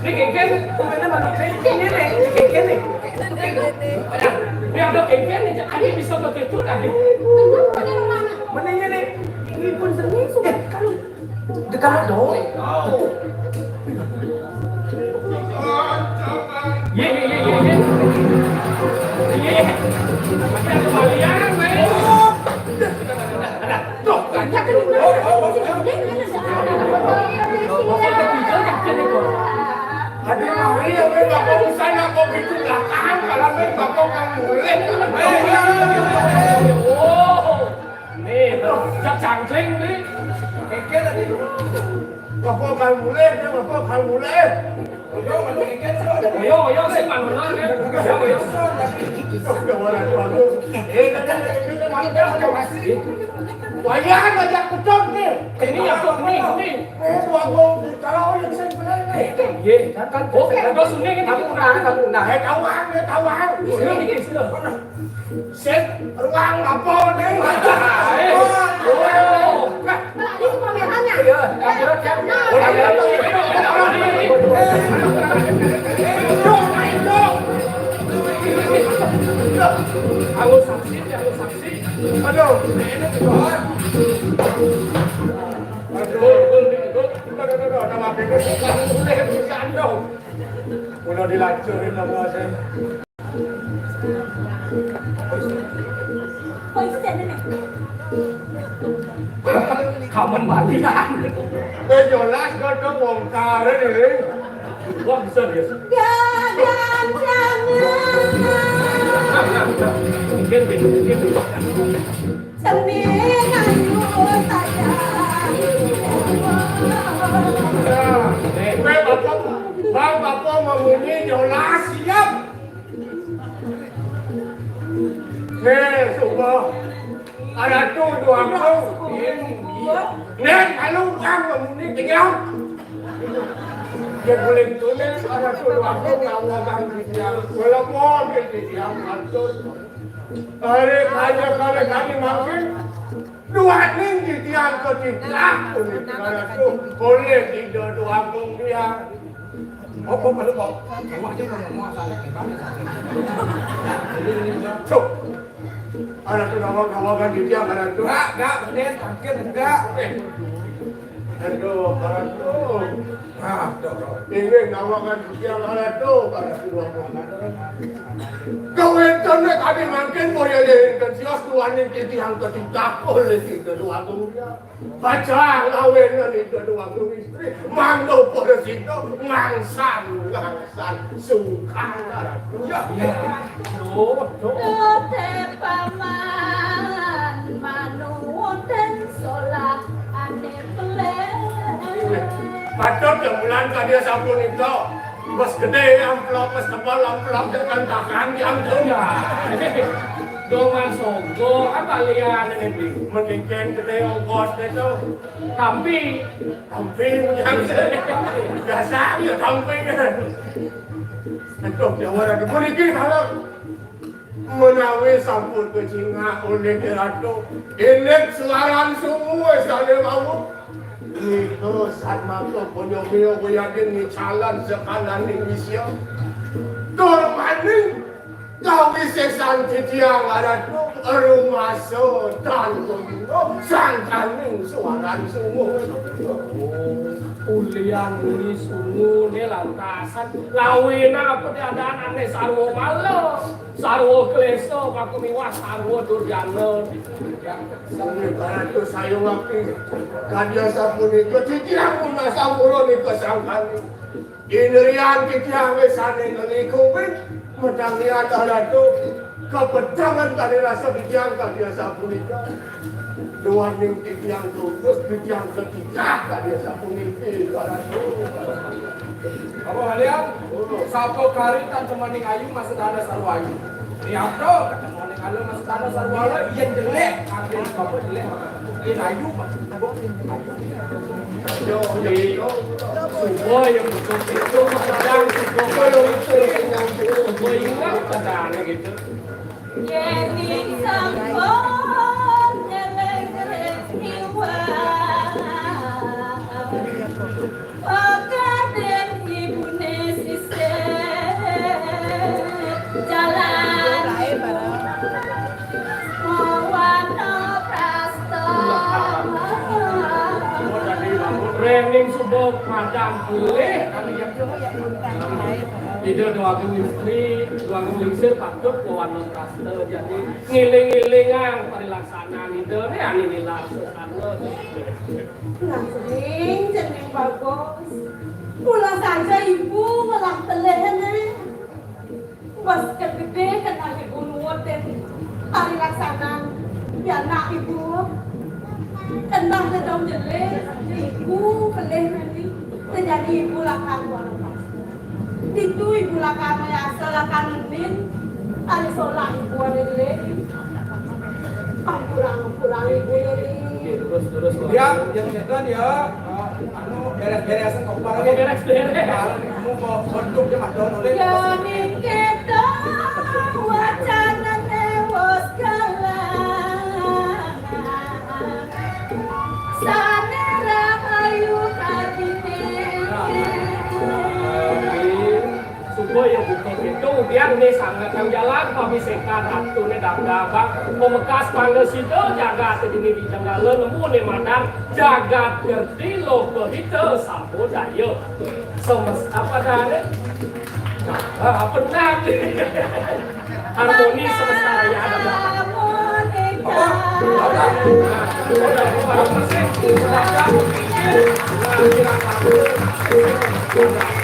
Ini kengken, kumena manusia ini nih, kengken nih. Ini ada kengken nih, jadi bisa begitu tadi. Menanya nih, ini pun sering sudah kalau dekat dong. Ye. Macam kembalian, men. Tuh, banyak kan. Ada nawi yang bapak bisa nak kau itu belakang, kalau bapak kamu boleh. Oh, nih, chắc chắn chính đi. Cái là đi. Bapak kamu boleh, bapak kamu boleh. Ayo, saya mana mana kan? Ayo. Wayang aja kucing nih. Ini yang ini. Kalau yang saya bilang nih. Ye, kan. Oke, ada sunyi kan Kamu nah, kawan. Sila dikit sila. Set ruang apa nih? Oh. Iya, akhirnya kan. Aku saksi. Aduh, udah dilancurin sama saya. Kamu matian. Jelas kan bongkar ini. Wah, bisa dia. Mungkin. Bapak memunyi jelas siap. Nih, coba ada tuh dua kau. Nih, kalau kamu memunyi tinggal. Dia boleh itu nih, ada tuh dua kau ngawakan dia. Kalau mau dia kantor. Hari kali makin dua tinggi tiang ketiga. Ada tuh boleh tidur dua kau dia. Apa malu kok? Emak aja ngomong masalah gimana? Cuk. Ada tuh nawa-nawakan di tiang ada tuh. Enggak, bener, tangkir enggak. Aduh, ada tuh. Nah, Ini nawakan di tiang ada tuh. Ada tuh nawakan. Kau itu nih tadi makin boleh deh. Sias tuan ini tiang ketiga boleh tidur dua dunia. Baca lawennya nih dua istri. Mangga pada situ ngangsan sungkan ada tuh. Ya. Patut mudah-mudahan kan dia sampun itu. Bos gede amplop, bos tebal amplop dengan takkan diambil ya. Dongan sogo apa lian ini Mendingkan gede ongkos itu. tapi Yang biasa ya tamping. Aduh, jawab lagi. Berikin kalau menawi sampun ke Cina oleh Gerardo. Ini suaran semua saya mau. Itu saat mata penyok-penyok yakin ni calon sekanan Indonesia. Dormaning kau bisa santi tiang ada tu rumah dan sangkaning suaran semua. ulian ini sungguh ini lantasan lawina pediadaan aneh sarwo malo sarwo kleso aku miwas sarwo durjana Sampai para tu saya waktu kadia sapun itu titiang pun sampuro ni kesangkan. Indrian titiang besane ni kupin medang ni ada tu kepedangan tadi rasa titiang kadia sapun itu. Dua ning titiang tu titiang ketiga kadia sapun itu ada tu. Apa kalian? Satu kari tan temaning ayu masih ada sarwayu. Riado kata temaning ayu masih ada sarwayu. Iya jelek. Akhir bapak jelek. Iya ayu. Yo yo. semua yang betul itu sedang semua ingat kadang gitu Yening sampun nyeleng-nyeleng jiwa. Pekaden ibune sisih jalan mawana prasta. training subuh madam boleh tidak doakan istri doakan lingsir patut kawan nontaste jadi ngiling-ngilingan perilaksanaan itu ini langsung Sering jeneng bagus. Pulang saja ibu ngelang telehnya. Bos gede kena ibu nuwatin hari laksanaan. Ya nak ibu. Kena sedang jelek. Ibu peleh nanti. Terjadi ibu lakan warung. Itu ibu lakan ya asal lakan min. Hari solang ibu ada jelek. Kurang ibu ini. terus Ya, yang jaga dia anu beres-beresan kok barang beres-beres kamu mau bentuk dia madon oleh Yani kita wacana tewas kalah sanera ayu Subuh yang bukan itu, biar ini sangat yang jalan, kami sekat hatu ini dabang, pemekas pangga situ, jaga sedini di janggala, nemu nih madang, jaga gerti lo berita sabu daya. Semesta pada ada, benar harmoni semesta raya ada berapa? Apa?